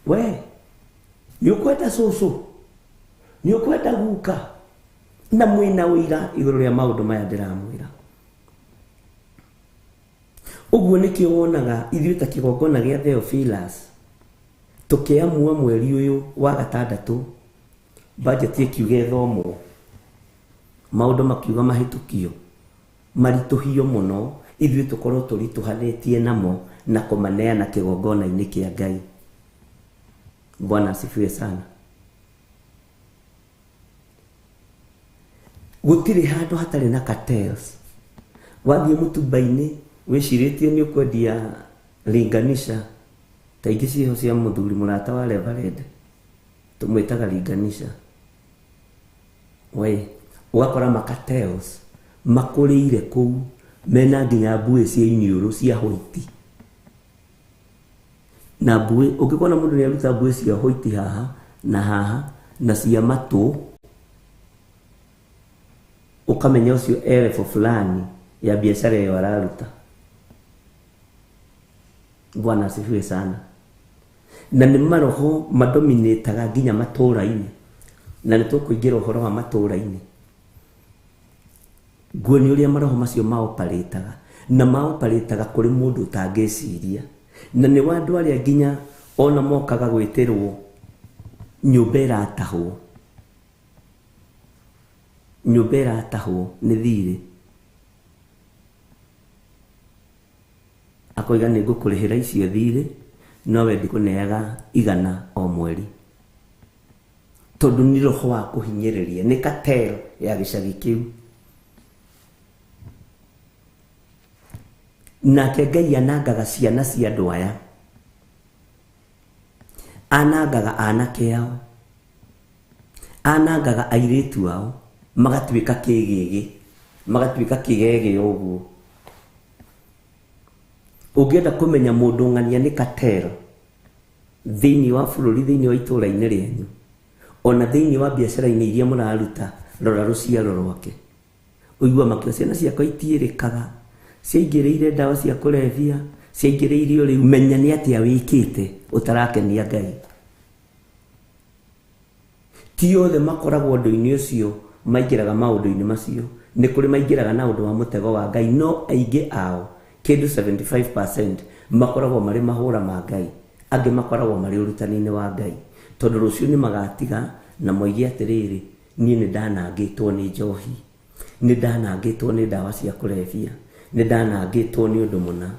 we nĩ ũkwenda cũcũ, nĩ ũkwenda guka, na mwĩna ũira igũrũ rĩa maũndũ maya ndĩramwĩra. Ũguo nĩkĩo wonaga ithuĩ ta kĩgongona gĩa Theophilus tũkĩamua mweri ũyũ wa gatandatũ budget ĩkiuga ĩthomwo, maũndũ makiuga mahĩtũkio maritũhio mũno, ithuĩ tũkorwo tũritũhanĩtie namo na kũmaneana kĩgongona-inĩ kĩa Ngai. Bwana asifiwe sana. Gũtirĩ handũ hatarĩ na cartels. Wathiĩ mũtumba-inĩ wĩcirĩtie nĩ ũkwendia linganisha, ta ingĩ ciho cia mũthuri mũrata wa Reverend tũmwĩtaga linganisha, we ũgakora ma-cartels makũrĩire kũu mena nginya mbuĩ cia iniũrũ cia white. Na mbuĩ ũngĩkona mũndũ nĩ aruta mbuĩ cia white haha na cia matũ, ukamenya ucio elefo fulani ya biashara ĩyo araruta. Bwana asifiwe sana. Na nĩ maroho madominataga nginya matũra-inĩ, na nĩ tũkũingĩra ũhoro wa matũra-inĩ. Nguoni ũrĩa maroho macio maoparĩtaga, na maoparĩtaga kũrĩ mũndũ ũtangĩciria, na nĩ wa andũ arĩa nginya ona mokaga gwĩtĩrwo nyũmba ĩratahwo, nyũmba ĩratahwo nĩ thirĩ, akoiga nĩ ngũkũrĩhĩra icio thirĩ, no we ndikũneaga 100 o mweri, tondũ nĩ roho wa kũhinyĩrĩria, nĩ cartel ya gĩcagi kĩu. Nake Ngai anangaga ciana cia andũ aya, anangaga anake ao, anangaga airĩtu ao, magatuĩka kĩgĩgĩ, magatuĩka kĩgege ũguo. Ũngĩenda kũmenya mũndũ ng'ania nĩ cartel thĩinĩ wa bũrũri, thĩinĩ wa itũũra-inĩ rĩanyu, ona thĩinĩ wa biacara-inĩ iria mũraruta, rora rũciaro rwake. Ũigua makĩo ciana ciakwa itiĩrĩkaga, ciaingĩrĩire ndawa cia kũrebia, ciaingĩrĩire rĩu, menya nĩ atĩa wĩkĩte ũtarakenia Ngai. Ti othe makoragwo ũndũ-inĩ ũcio maingĩraga maũndũ-inĩ macio, nĩ kũrĩ maingĩraga na ũndũ wa mũtego wa Ngai, no aingĩ ao kĩndũ 75% makoragwo marĩ mahũra ma Ngai, angĩ makoragwo marĩ ũrutani-inĩ wa Ngai, tondũ rũciũ nĩ magatiga na moige atĩrĩrĩ, niĩ nĩ ndanangĩtwo nĩ njohi, nĩ ndanangĩtwo nĩ ndawa cia kũrebia, nĩ ndanangĩtwo nĩ ũndũ mũna.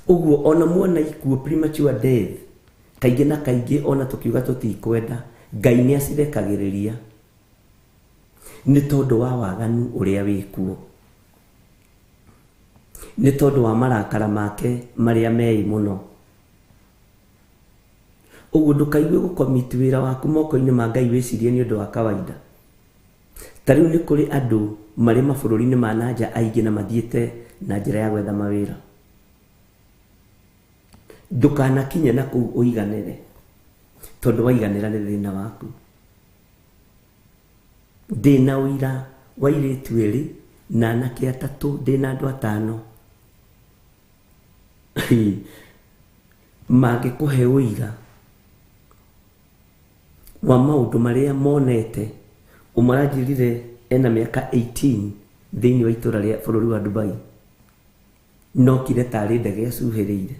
Ũguo ona muona ikuũ, premature death, kaingĩ na kaingĩ ona tũkiuga tũtikwenda, Ngai nĩ acirekagĩrĩria nĩ tondũ wa waganu ũrĩa wĩkuo, nĩ tondũ wa marakara make marĩa mei mũno. Ũguo ndũkaigue gũkomiti wĩra waku moko-inĩ ma Ngai wĩcirie nĩ ũndũ wa kawaida. Ta rĩu nĩ kũrĩ andũ marĩ mabũrũri-inĩ ma nanja aingĩ na mathiĩte na njĩra ya gwetha mawĩra. Ndũkanakinye na kũu ũiganĩre, tondũ waiganĩra nĩ thĩna waku. Ndĩna ũira wa airĩtu 2 na anake 3, ndĩna andũ 5. Mangĩkũhe ũira wa maũndũ marĩa monete, ũmaranjĩrire ena mĩaka 18 thĩinĩ wa itũra rĩa bũrũri wa Dubai, nokire tarĩ ndege acuhĩrĩire,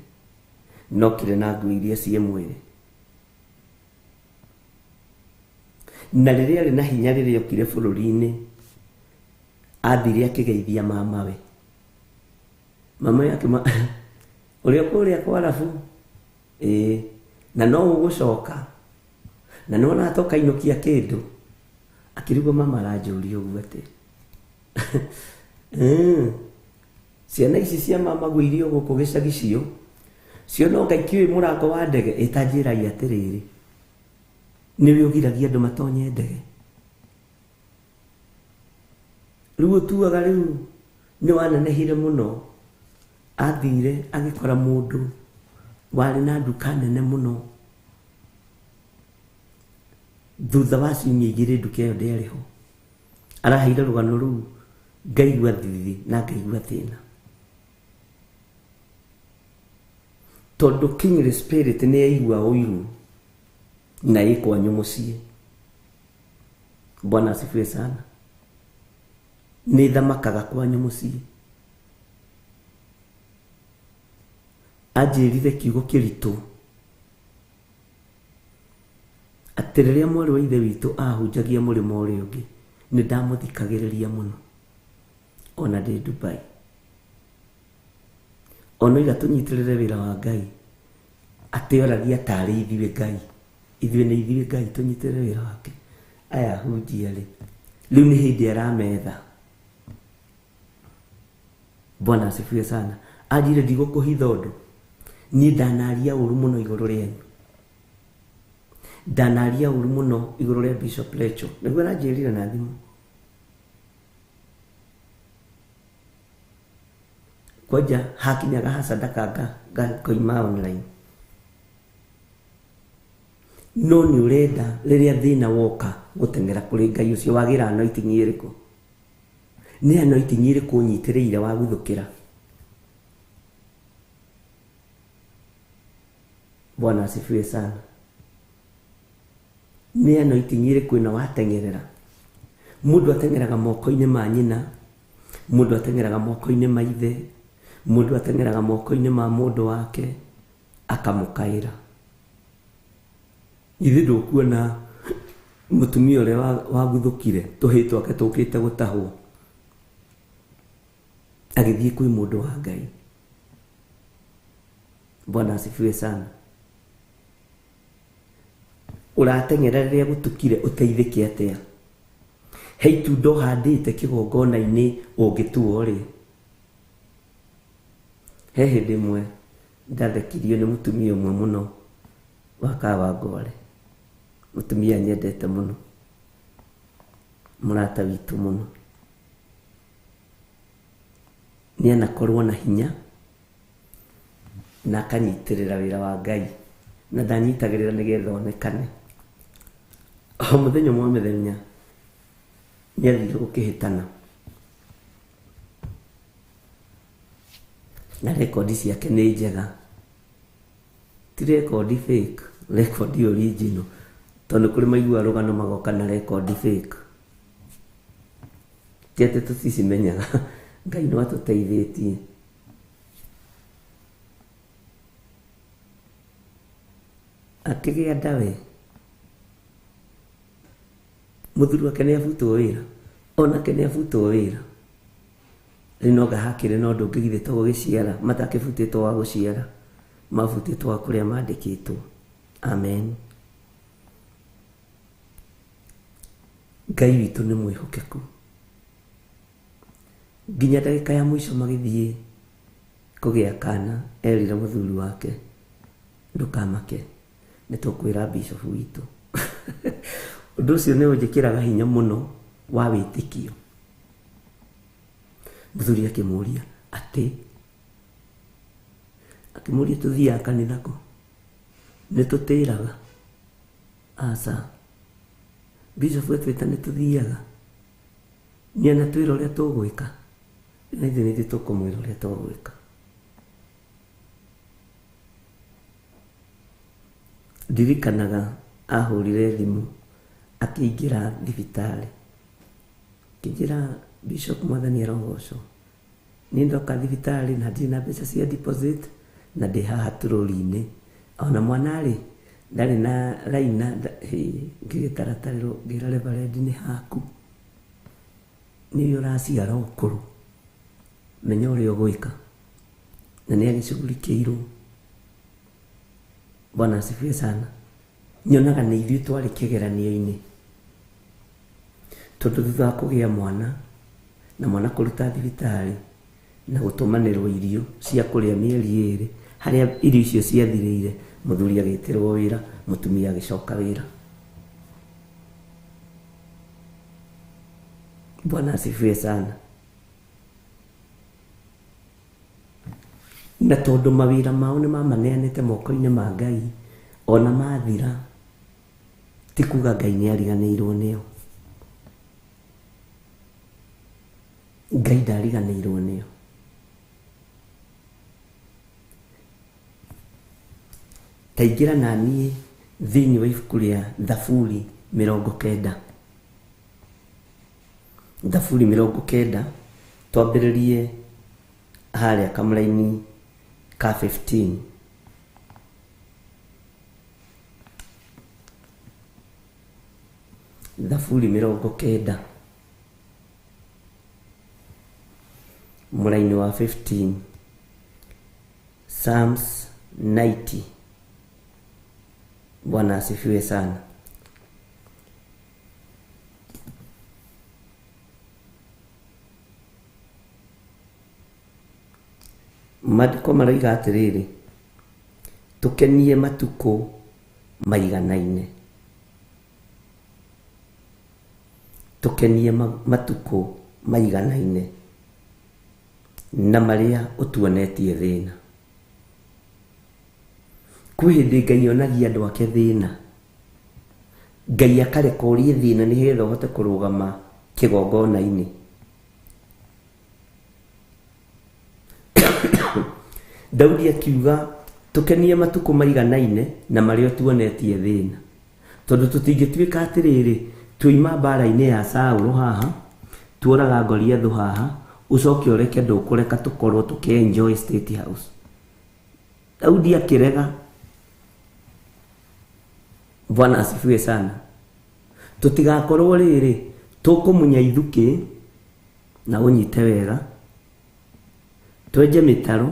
nokire na nguo iria ciĩ mwĩrĩ, na rĩrĩa arĩ na hinya, rĩrĩa okire bũrũri-inĩ athire akĩgeithia mamawe, mama yake ũrĩa kũrĩa kwa Arabu, na no ũgũcoka, na nona atoka inokia kĩndũ, akĩrigwo mama aranjũria ũguo atĩ ciana ici cia mama gwĩirio gũkũ gĩcagi cio no Ngai kĩũĩ mũrango wa ndege, ĩtanjĩrai atĩrĩrĩ, nĩwe ũgiragia andũ matonye ndege. Rĩu ũtuaga rĩu nĩ wanenehire mũno. Athire agĩkora mũndũ warĩ na nduka nene mũno. Thutha wa ciumia igĩrĩ nduka ĩyo ndĩarĩ ho. Araheire rũgano rũu, ngaigua thithi na ngaigua thĩna. Tondũ King Spirit nĩ yaigua ũiru na ĩkwanyu mũciĩ. Bwana asifiwe sana. Nĩ thamakaga kwanyu mũciĩ. Anjĩrire kiugo kĩritũ atĩ rĩrĩa mwarĩ wa ithe witũ ahunjagia mũrĩmo ũrĩa ũngĩ, nĩ ndamũthikagĩrĩria mũno ona ndĩ Dubai. Ona iga tũnyitĩrĩre wĩra wa Ngai atĩ oragia tarĩ ithuĩ Ngai. Ithuĩ nĩ ithuĩ Ngai tũnyitĩrĩre wĩra wake. Aya hunjia rĩ, rĩu nĩ hĩndĩ arametha. Bwana asifiwe sana. Anjĩrire ndigũkũhitha ũndũ, niĩ ndanaria ũru mũno igũrũ rĩanyu. Ndanaria ũru mũno igũrũ rĩa Bishop Lecho. Nĩguo aranjĩrire na thimũ. Kwanja hakinyaga hasadaka ngoima online. No nĩ ũrenda rĩrĩa thĩna woka gũtengera kũrĩ Ngai ũcio wagĩra anointing ĩrĩkũ? Nĩ anointing ĩrĩkũ ũnyitĩrĩire wa guthũkĩra? Bwana asifiwe sana. Nĩ anointing ĩrĩkũ ĩno watengerera? Mũndũ atengeraga moko-inĩ ma nyina, mũndũ atengeraga moko-inĩ ma ithe, mũndũ atengeraga moko-inĩ ma mũndũ wake akamũkaĩra. Ithe ndũkuona mũtumia ũrĩa waguthũkire tũhĩĩ twake tũkĩte gũtahwo agĩthiĩ kwĩ mũndũ wa Ngai. Bwana asifiwe sana. Ũratengera rĩrĩa gũtukire ũteithĩke atĩa? He itunda ũhandĩte kĩgongona-inĩ ũngĩtuo rĩ. He hĩndĩ ĩmwe ndathekirio nĩ mũtumia ũmwe mũno wa Kawangware. Mũtumia nyendete mũno, mũrata witũ mũno. Nĩ anakorwo na hinya na akanyitĩrĩra wĩra wa Ngai, na ndanyitagĩrĩra nĩgetha onekane. O mũthenya ũmwe mĩthenya nĩ athire gũkĩhĩtana na rekondi ciake nĩ njega, ti rekondi fake, rekondi original. Tondũ kũrĩ maigua rũgano magoka na rekondi fake. Ti atĩ tũticimenyaga, Ngai no atũteithĩtie. Akĩgĩa nda we, mũthuri wake nĩ abutwo wĩra, onake nĩ abutwo wĩra. Rĩu noga hakĩrĩ na ũndũ ũngĩ githĩ to gũgĩciara, matakĩbutĩtwo wa gũciara, mabutĩtwo wa kũrĩa mandĩkĩtwo. Amen. Ngai witũ nĩ mwĩhokeku. Nginya ndagĩka ya mũico magĩthiĩ kũgĩa kana, erire mũthuri wake, ndũkamake, nĩ tũkwĩra Bishop witũ. Ũndũ ũcio nĩ ũnjĩkĩraga hinya mũno wa wĩtĩkio. Mũthuri akĩmũria atĩ, akĩmũria tũthiaga kanitha kũ? Nĩ tũtĩraga? Aca, Bishop etwĩta nĩ tũthiaga. Nĩ anatwĩra ũrĩa tũgwĩka, na ithuĩ nĩ tũkũmwĩra ũrĩa tũgwĩka. Ndirikanaga ahũrire thimũ akĩingĩra thibitarĩ, akĩnjĩra Bishop Mwathani arogocwo, nĩ ndoka thibitarĩ na ndirĩ na mbeca cia deposit na ndĩ haha tũrũri-inĩ. Ona mwana-rĩ ndarĩ na raina, ngĩgĩtaratarĩrwo ngĩra Reverend nĩ haku, nĩ ũraciara ũkũrũ, menya ũrĩa ũgwĩka. Na nĩ agĩcugurikĩirwo. Bwana asifiwe sana. Nyonaga nĩ ithuĩ twarĩ kĩgeranio-inĩ, tondũ thutha wa kũgĩa mwana na mwana kũruta thibitarĩ na gũtũmanĩrwo irio cia kũrĩa mĩeri 2, harĩa irio icio ciathirĩire, mũthuri agĩtĩrwo wĩra, mũtumia agĩcoka wĩra. Bwana asifiwe sana. na tondu mawira mao ni mamaneanite moko-ini ma Ngai ona mathira ti kuga Ngai ni ariganĩirwo nĩo. Ngai ndariganĩirwo nĩo. Taingĩra na niĩ thĩinĩ wa ibuku rĩa Thaburi 90. Thaburi 90 twambĩrĩrie harĩa kamũra-inĩ ka 15. Thaburi 90 mũra-inĩ wa 15. Psalms 90. Bwana asifiwe sana. Maandĩko maraiga atĩrĩrĩ, tũkenie matukũ maiganaine. Tũkenie matukũ maiganaine na marĩa ũtuonetie thĩna. Kwĩ hĩndĩ Ngai onagia andũ ake thĩna, Ngai akareka ũrĩe thĩna nĩgetha ũhote kũrũgama kĩgongona-inĩ. Daudi akiuga tũkenie matukũ maiganaine na marĩa ũtuonetie thĩna, tondũ tũtingĩtuĩka atĩrĩrĩ tuima mbara-inĩ ya Saũlũ haha, tuoraga Goliath haha, ucoke ũreke ndũkũreka tũkorwo tũkĩenjoy State House. Daudi akĩrega. Bwana asifiwe sana. Tũtigakorwo rĩrĩ tũkũmunya ithuki na ũnyite wega, twenje mĩtaro,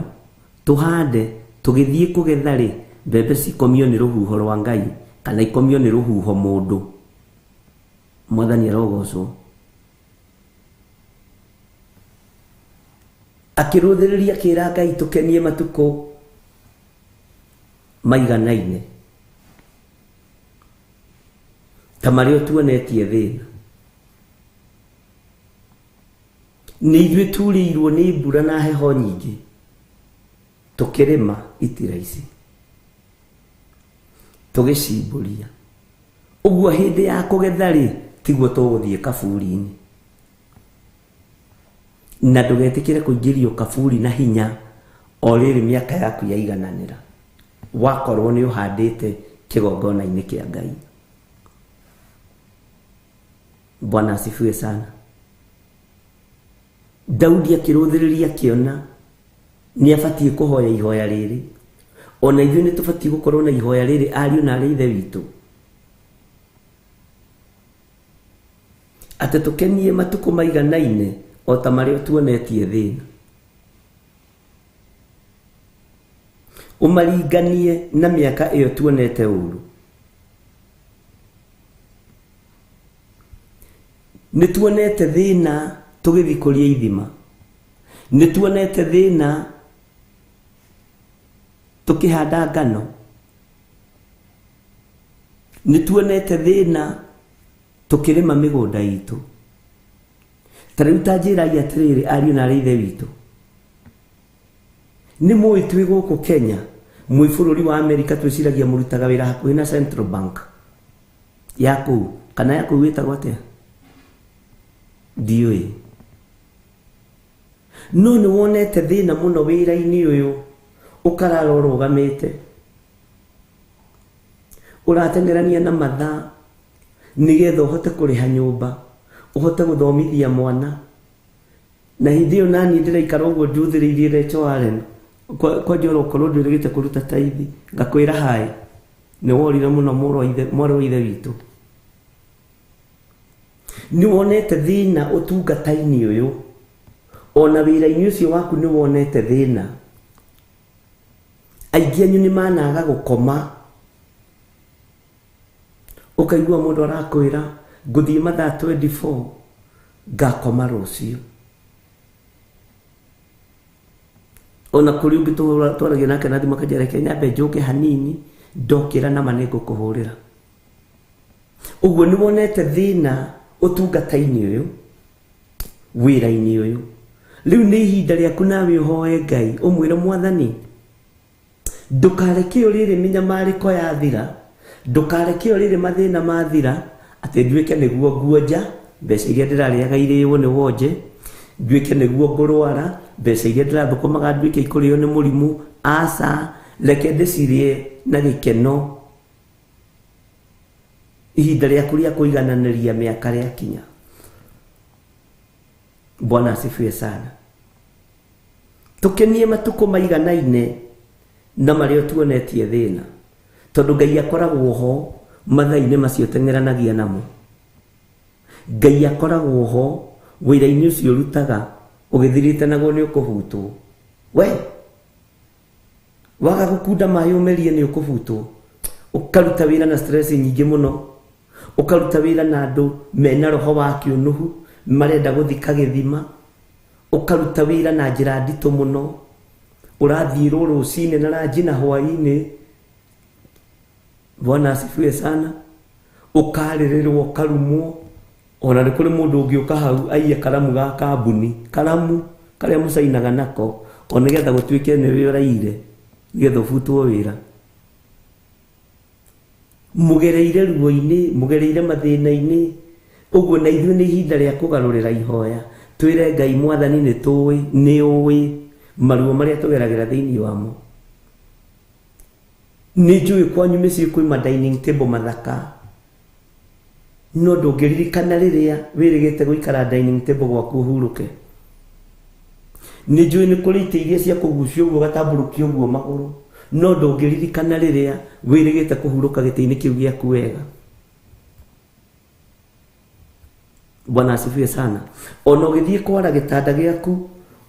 tuhande, tũgĩthiĩ kũgetha rĩ, mbembe cikomio nĩ rũhuho rwa Ngai kana ikomio nĩ rũhuho mũndũ. Mwathani arogocwo. Akĩrũthĩrĩria kĩra Ngai tũkenie matukũ maiganaine ta marĩa ũtuonetie thĩna. Nĩ ithuĩ turĩirwo nĩ mbura na heho nyingĩ, tũkĩrĩma itira ici, tũgĩcimbũria. Ũguo hĩndĩ ya kũgetha rĩ, tiguo tũgũthiĩ kaburi-inĩ. Na ndũgetĩkĩre kũingĩrio kaburi na hinya o rĩrĩ mĩaka yaku yaigananĩra, wakorwo nĩ ũhandĩte kĩgongona-inĩ kĩa Ngai. Bwana asifiwe sana. Daudi akĩrũthĩrĩria akĩona nĩ abatiĩ kũhoya ihoya rĩrĩ, ona ithuĩ nĩ tũbatiĩ gũkorwo na ihoya rĩrĩ ariũ na arĩ ithe witũ, atĩ tũkenie matukũ maiganaine o ta marĩa ũtuonetie thĩna. Ũmaringanie na mĩaka ĩyo tuonete ũru. Nĩ tuonete thĩna tũgĩthikũria ithima, nĩ tuonete thĩna tũkĩhanda ngano, nĩ tuonete thĩna tũkĩrĩma mĩgũnda itũ. Ta rĩu ta njĩrai atĩrĩrĩ ariũ na arĩ ithe witũ, nĩ mũĩ twĩ gũkũ Kenya, mwĩ bũrũri wa Amerika twĩciragia mũrutaga wĩra hakuhĩ na Central Bank ya kũu, kana ya kũu wĩtagwo atĩa ndiũĩ. No nĩ wonete thĩna mũno wĩra-inĩ ũyũ, ũkarara ũrũgamĩte, ũratengerania na mathaa nĩgetha ũhote kũrĩha nyũmba, ũhote gũthomithia mwana. Na hĩndĩ ĩyo naniĩ ndĩraikara ũguo njuthĩrĩirie Rachel Allen kwa njora ũkorwo ndwĩrĩgĩte kũruta taithi, ngakwĩra haĩ, nĩ worire mũno mwarĩ wa ithe witũ. Nĩ wonete thĩna ũtungata-inĩ ũyũ, ona wĩra-inĩ ũcio waku nĩ wonete thĩna. Aingĩ anyu nĩ managa gũkoma, ũkaigua mũndũ arakwĩra ngũthiĩ mathaa 24 ngakoma rũciũ. Ona kũrĩ ũngĩ twaragia nake na thimũ akanjĩra reke nyambe njũke hanini, ndokĩra nama nĩ ngũkũhũrĩra. Ũguo nĩ wonete thĩna ũtungata-inĩ ũyũ, wĩra-inĩ ũyũ, riu ni ihinda riaku nawe uhoe Ngai umwire Mwathani ndukareke urire minyamariko yathira ndukareke urire mathina mathira ati nduike niguo guonja mbeca iria ndirariaga iriwo ni wonje nduike niguo ngurwara mbeca iria ndirathukumaga nduike ikurio ni murimu aca reke ndicirie na gikeno ihinda riaku ria kuigananiria miaka riakinya. Bwana asifiwe sana. Tukenie matuko maiganaine na mario tuonetie thina tondu Ngai akoragwo ho mathaine macio tengeranagia namo. Ngai akoragwo ho wira-ini ucio rutaga ugithirite naguo ni ukubutwo we waga gukunda mayo merie ni ukubutwo ukaruta wira na stress nyingi muno ukaruta wira na andu mena roho wa kiunuhu marenda guthika githima ukaruta wira na njira ndito muno urathirwo rucine na ranji na hwaini. Bwana asifiwe sana. Ukaririrwo karumwo ona ni kuri mundu ungiuka hau aiye karamu ga kambuni karamu karia mucainaga nako ona getha gutuike ni wiraire getha ubutwo wira mugereire ruo-ini mugereire mathina-ini uguo na ithuĩ ni ihinda ria kugarurira ihoya twire Ngai Mwathani ni uwi maruo maria tugeragira thiini wamo. Ni njui kwanyu micii kwĩ dining table mathaka no ndũngĩririkana rĩrĩa wĩrĩgĩte gũikara dining table gwaku uhuruke. Ni njui nĩ kũrĩ itĩ iria cia kũgucio ũguo gatambũrũkia ũguo magũrũ no ndũngĩririkana rĩrĩa wĩrĩgĩte kũhurũka gĩtĩ-inĩ kĩu gĩaku wega. Bwana asifiwe sana. Ona ũgĩthiĩ kwara gĩtanda gĩaku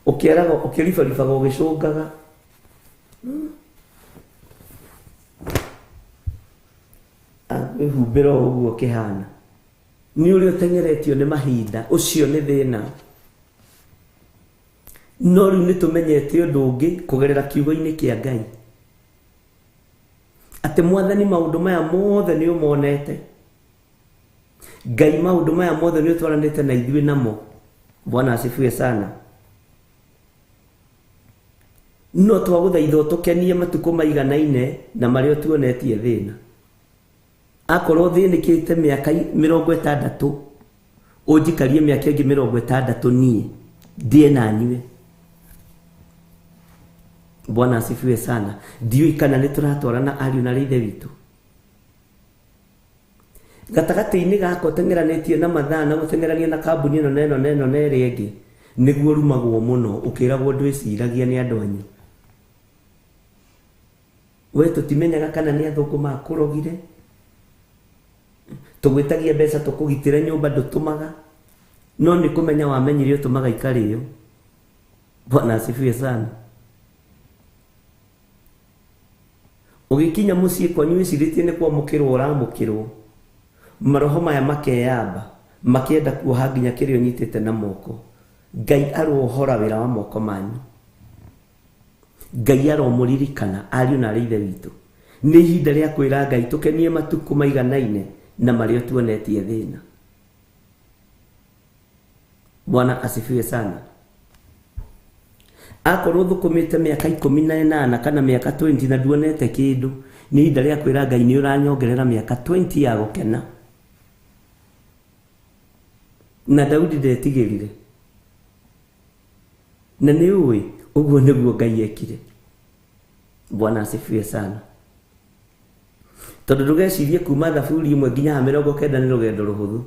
ũkĩaraga ũkĩribaribaga ũgĩcũngaga humbĩra ũguo kĩhana ni uri utengeretio ni mahinda ucio ni thina. No riu ni tumenyete undu ungi kugerera kiugo-ini kia Ngai ati Mwathani maundu maya mothe ni umonete Ngai maundu maya mothe ni utwaranite na ithuĩ namo. Bwana asifiwe sana. No twaguthaitha tukenie matuko maiganaine na mario tuonetie thina. Akorwo thinikite miaka 60 unjikarie miaka ingi 60 nie ndie na nyue. Bwana asifiwe sana. Ndiu kana ni turatwarana ariu na rithe witu gatagati-ini gako tengeranitie na mathaa na gutengerania na kambuni ino neno na iri ingi niguo rumagwo muno ukiragwo ndwiciragia ni andu anyu. We tutimenyaga kana ni athuku makurogire tugwitagia mbeca tukugitira nyumba ndutumaga no ni kumenya wamenyire utumaga ikariyo. Bwana asifiwe sana. Ugikinya mucii kwanyu wiciritie ni kwamukirwo uramukirwo maroho maya makeyamba makienda kuoha nginya kirio nyitite na moko. Ngai arohora wira wa moko manyu. Ngai aromuririkana ariu na rithe witu. Ni ihinda ria kwira Ngai tukenie matuko maiganaine na mario tuonetie thina. Bwana asifiwe sana. Akorwo thukumite miaka 18 kana miaka 20 na duonete kindu ni ihinda ria kwira Ngai ni uranyongerera miaka 20 ya gukena. Na Daudi ndetigirire na ni uwi uguo niguo Ngai ekire. Bwana asifiwe sana. Tondu ndugecirie kuma thaburi imwe nginya 90 ni rugendo ruhuthu.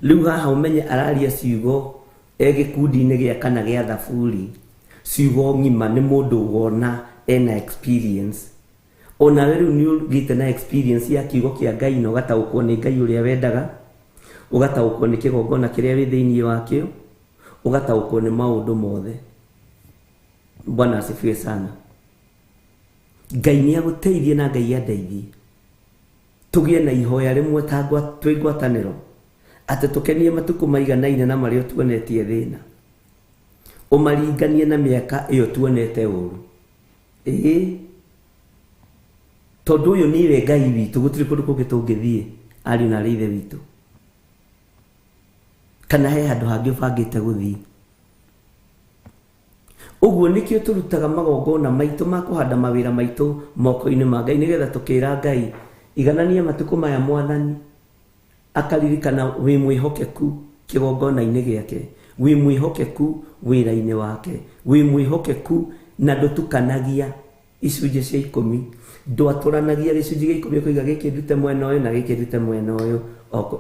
Riu haha umenye araria ciugo egikundi-ini gia kana gia thaburi ciugo ngima ni mundu wona ena experience. Ona we riu ni ugite na experience ya kiugo kia Ngai no gataukwo ni Ngai uria wendaga ugataukwo ni kigongona kiria wi thiini wakio ugataukwo ni maundu mothe. Bwana asifiwe sana. Ngai ni aguteithie na Ngai andeithie tugie na ihoya rimwe tagwa twigwataniro ati tukenie matuko maiganaine na mario tuonetie thina umaringanie na miaka iyo tuonete uru. Tondu uyu niwe Ngai witu gutiri kundu kungi tungithie ariu na rithe witu kana he handu hangi ubangite guthii Uguo nikio turutaga magongona maitu ma kuhanda mawira maitu moko-ini ma Ngai nigetha tukira Ngai iganania matuko maya Mwathani akaririkana wi mwihokeku kigongona-ini giake, wi mwihokeku wira-ini wake, wi mwihokeku na ndutukanagia icunjĩ cia 10 ndwaturanagia gĩcunjĩ gĩa 10 koiga gĩkĩ ndute mwena ũyũ na gĩkĩ ndute mwena ũyũ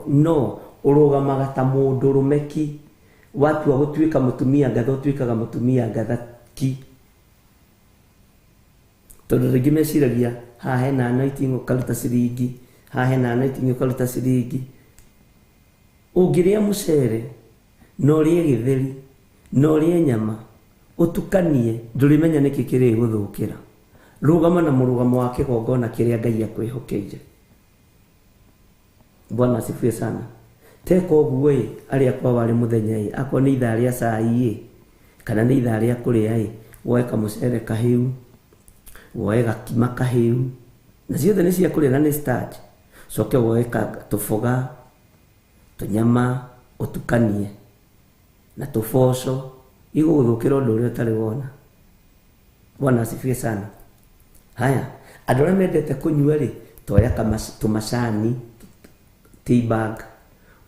no urugamaga ta mũndũ rumeki watua gũtuĩka mũtumia ngatho tuĩkaga mũtumia ngathaki tondũ rĩngĩ meciragia haha hena anointing ũkaruta ciringi, haha hena anointing ũkaruta ciringi. Ũngĩrĩa mũcere na ũrĩe gĩtheri na ũrĩe nyama ũtukanie ndũrĩmenya nĩkĩ kĩrĩ gũthũkĩra. Rugama na mũrugamo wa kĩgongona kĩrĩa Ngai akwĩhokeire. Bwana asifiwe sana. Teka ũguo arĩ akwa warĩ mũthenya akwa nĩ ithaa rĩa cai kana nĩ ithaa rĩa kũrĩa woe kamũcere kahĩu, woe gakima kahĩu, na ciothe nĩ cia kũrĩa na nĩ starch. Coke woe tũboga tũnyama ũtukanie na tũboco igũgũthũkĩra ũndũ ũrĩa ũtarĩ wona. Bwana asifiwe sana. Haya, andũ arĩa mendete kũnyua toya tũmacani tea bag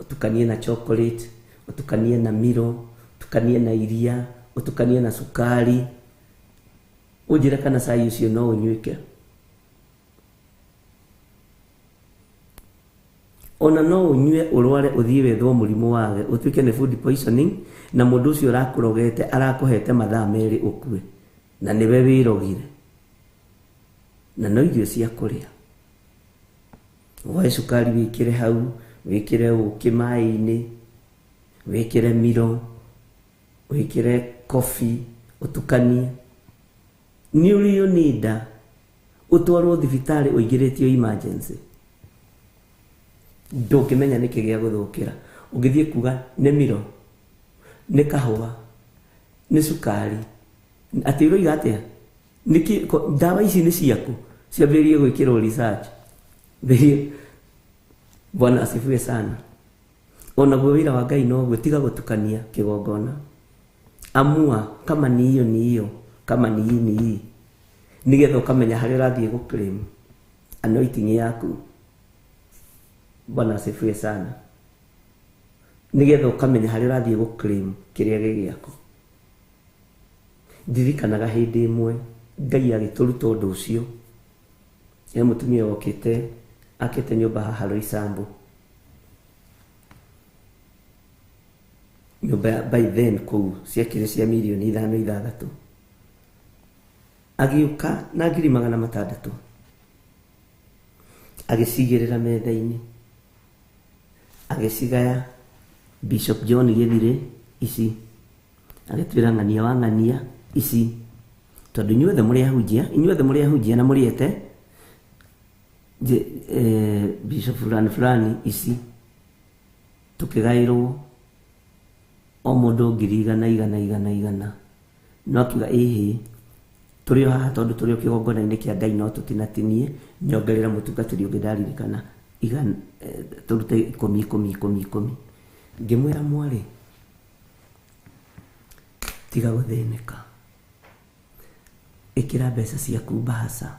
utukanie na chocolate, utukanie na milo, utukanie na iria, utukanie na sukari. Ujira kana cai ucio no unyuike. Ona no unyue urware uthie wethwo murimu wage utuike ni food poisoning na mundu ucio arakurogete arakuhete mathaa meri ukue na niwe wirogire na no irio cia kuria. Woe sukari wikire hau, wikire uki mai-ini, wikire milo, wikire coffee, utukanie. Ni urio ni nda utwarwo thibitari uigiritio emergency. Ndũngĩmenya nĩkĩ gĩa gũthũkĩra. Ũngĩthiĩ kuga nĩ milo, nĩ kahũa, nĩ sukari. Atĩ ũroiga atĩa? Niki dawa ici nĩ ciaku ciambĩrĩrie gwĩkĩrwo research. Bwana asifiwe sana. Ona guo wira wa Ngai no gwĩtiga gũtukania kĩgongona. Amua kama ni hiyo, kama ni hii. Nigetha ukamenya harĩa ũrathiĩ gũclaim anointing yaku. Bwana asifiwe sana. Nigetha ukamenya harĩa ũrathiĩ gũclaim kĩrĩa gĩgĩaku. Ndirikanaga hĩndĩ ĩmwe Ngai agĩtũruta ũndũ ũcio. Mũtumia wokĩte akĩte nyũmba haha Roysambu. Nyũmba by then kũu ciakire cia mirioni 5-6. Agiuka na 600,000 agĩcigĩrĩra metha-inĩ, agĩcigaya Bishop John Gĩthire ici, agĩtwĩra ng'ania wa ng'ania ici, tondũ inyuothe mũrĩ ahunjia na mũrĩete Bishop fulani ici, tukigairwo o mũndũ 100,100. No akiuga tũrĩ haha tondũ tũrĩ kĩgongona-inĩ kĩa Ngai no tũtinatinie nyongerera mũtungatĩri ũngĩ ndaririkana tũrute 10. Ngĩmwĩra mwarĩ tiga gũthĩnĩka, ĩkĩra mbeca ciaku bahasha,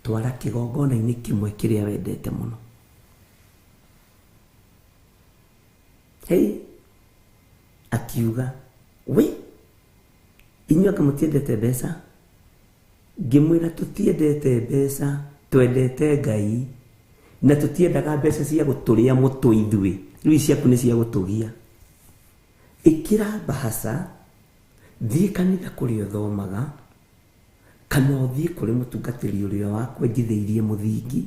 twara kĩgongona-inĩ kĩmwe kĩrĩa wendete mũno. Akiuga inyuĩ mũtiendete mbeca? Ngĩmwĩra tũtiendete mbeca, twendete Ngai na tũtiendaga mbeca cia gũtũrĩa mũtwe ithuĩ. Rĩu ciaku nĩ cia gũtũgia. Ĩkĩra bahasha, thiĩ kanitha kũrĩa ũthomaga kana ũthiĩ kũrĩ mũtungatĩri ũrĩa wakwenjithĩirie mũthingi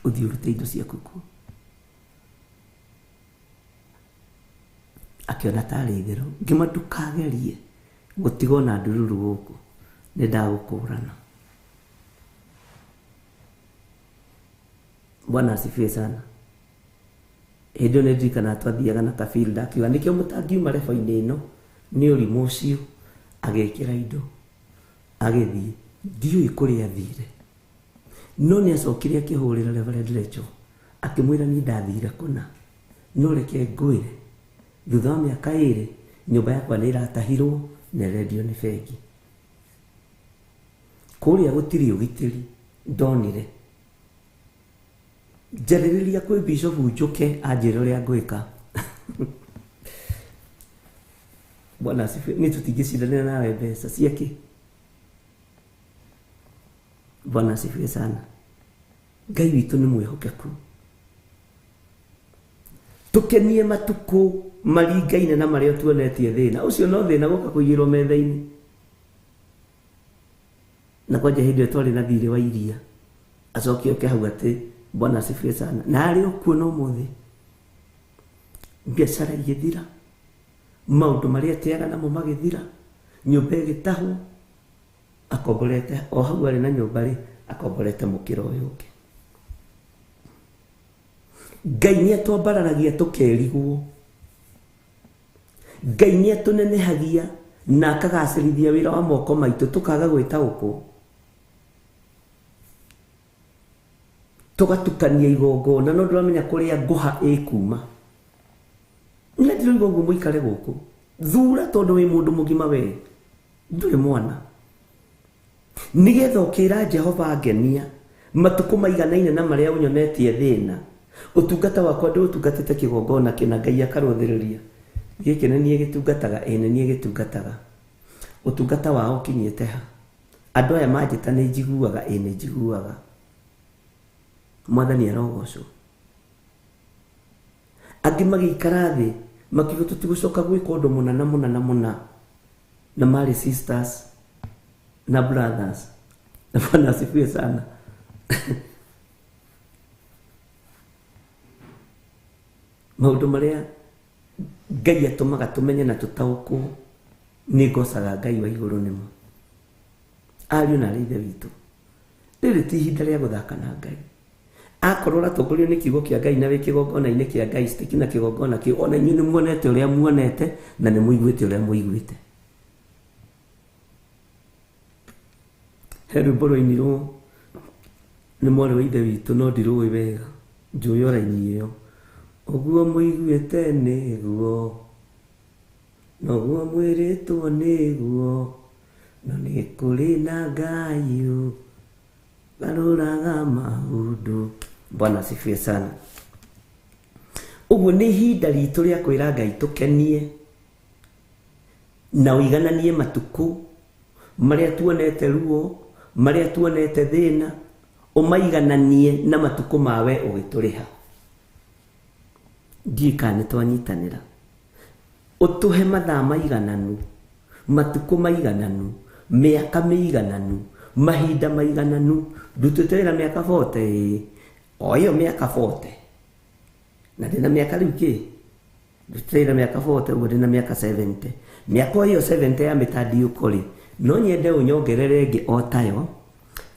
ũthiĩ ũrute indo ciaku kuo. Akiona tarĩ itherũ. Ngĩmwĩra ndũkagerie gũtigwo na ndururu gũkũ, nĩ ndagũkũrana. Bwana asifiwe sana. Hĩndĩ ĩyo nĩ ndirikana twathiaga na kafield, akiuga nĩkĩo mũtangiuma reba-inĩ ĩno nĩ ũrimũ ũcio. Agĩkĩra indo agĩthiĩ, ndiũĩ kũrĩa athire, no nĩ acokire akĩhũrĩra Reverend Rachel akĩmwĩra niĩ ndathire kũna, no reke ngwĩre thutha wa mĩaka 2 nyũmba yakwa nĩ iratahirwo nerendio nĩ bengi. Kũrĩa gũtirĩ ũgitĩri ndonire. Njarĩrĩria kwĩ Bishop Njoke anjĩra ũrĩa ngwĩka. Bwana asifiwe. Nĩ tũtingĩcindana nawe mbeca ciake. Bwana asifiwe sana. Ngai witũ nĩ mwĩhokeku. Tukenie matuko maringaine na marĩa tuonetie thĩna. Ũcio no thĩna gũka kũigĩrwo metha-inĩ. Na kwanja hĩndĩ ĩyo twarĩ na thirĩ wa iria. Acoke oke hau atĩ Bwana asifiwe sana. Na arĩ ũkuona ũmũthĩ. Biacara igĩthira. Maũndũ marĩa teaga namo magĩthira. Nyũmba ĩgĩtahwo. Akomborete o hau arĩ na nyũmba rĩ akomborete mũkĩra ũyũ ũngĩ. Ngai nĩ atwambararagia tũkerigwo. Ngai nĩ atũnenehagia na akagacĩrithia wĩra wa moko maitũ tũkaga gwĩtaũkwo. Tũgatukania igongona no ndũramenya kũrĩa ngũha ĩkuma. Nĩ ndĩroiga ũguo mũikare gũkũ. Thura tondũ wĩ mũndũ mũgima we. Ndũrĩ mwana. Nigetha ũkĩra Jehova ngenia matukũ maiganaine na marĩa ũnyonetie thĩna. Ũtungata wakwa ndũtungatĩte kĩgongona kĩna Ngai akarũthĩrĩria. Gĩkĩ nĩ niĩ gĩtungataga, nĩ niĩ gĩtungataga. Ũtungata wao kinyĩte ha. Andũ aya manjĩta nĩ njiguaga, nĩ njiguaga. Mwathani arogocwo. Angĩ magĩikara thĩ makiuga tũtigũcoka gwĩka ũndũ mũna na marĩ sisters na brothers. Na Bwana asifiwe sana. Maũndũ marĩa Ngai atũmaga tũmenye na tũtaũkwo nĩ ngocaga Ngai wa igũrũ nĩmo. Ariũ na ithe witũ. Rĩrĩ ti ihinda rĩa gũthaka na Ngai. Akorwo ratongorio nĩ kiugo kĩa Ngai na wĩ kĩgongona-inĩ kĩa Ngai sitiki na kĩgongona kĩu ona inyuĩ nĩ muonete ũrĩa muonete na nĩ mũiguĩte ũrĩa mũiguĩte. He rwĩmbo rwainirwo nĩ mwarĩ wa ithe witũ no ndirũĩ wega. Njũĩ oraini ĩyo. Ũguo mũiguĩte nĩguo. Noguo mwĩrĩtwo nĩguo. No nĩ kũrĩ na Ngai garũraga maũndũ. Bwana asifiwe sana. Ũguo nĩ ihinda ritũ rĩa kwĩra Ngai tũkenie na ũigananie matukũ marĩa tuonete ruo, marĩa tuonete thĩna, ũmaigananie na matukũ mawe ũgĩtũrĩha. Ndika nĩ twanyitanĩra. Ũtũhe mathaa maigananu, matukũ maigananu, mĩaka mĩigananu, mahinda maigananu. Ndutĩte wĩra mĩaka 40. O ĩyo mĩaka 40. Na ndĩna mĩaka rĩu kĩ? Ndutĩte wĩra mĩaka 40, ũguo ndĩna mĩaka 70. Mĩaka ĩyo 70 ya mĩtandiũko rĩ, no nyende ũnyongerere ĩngĩ o tayo,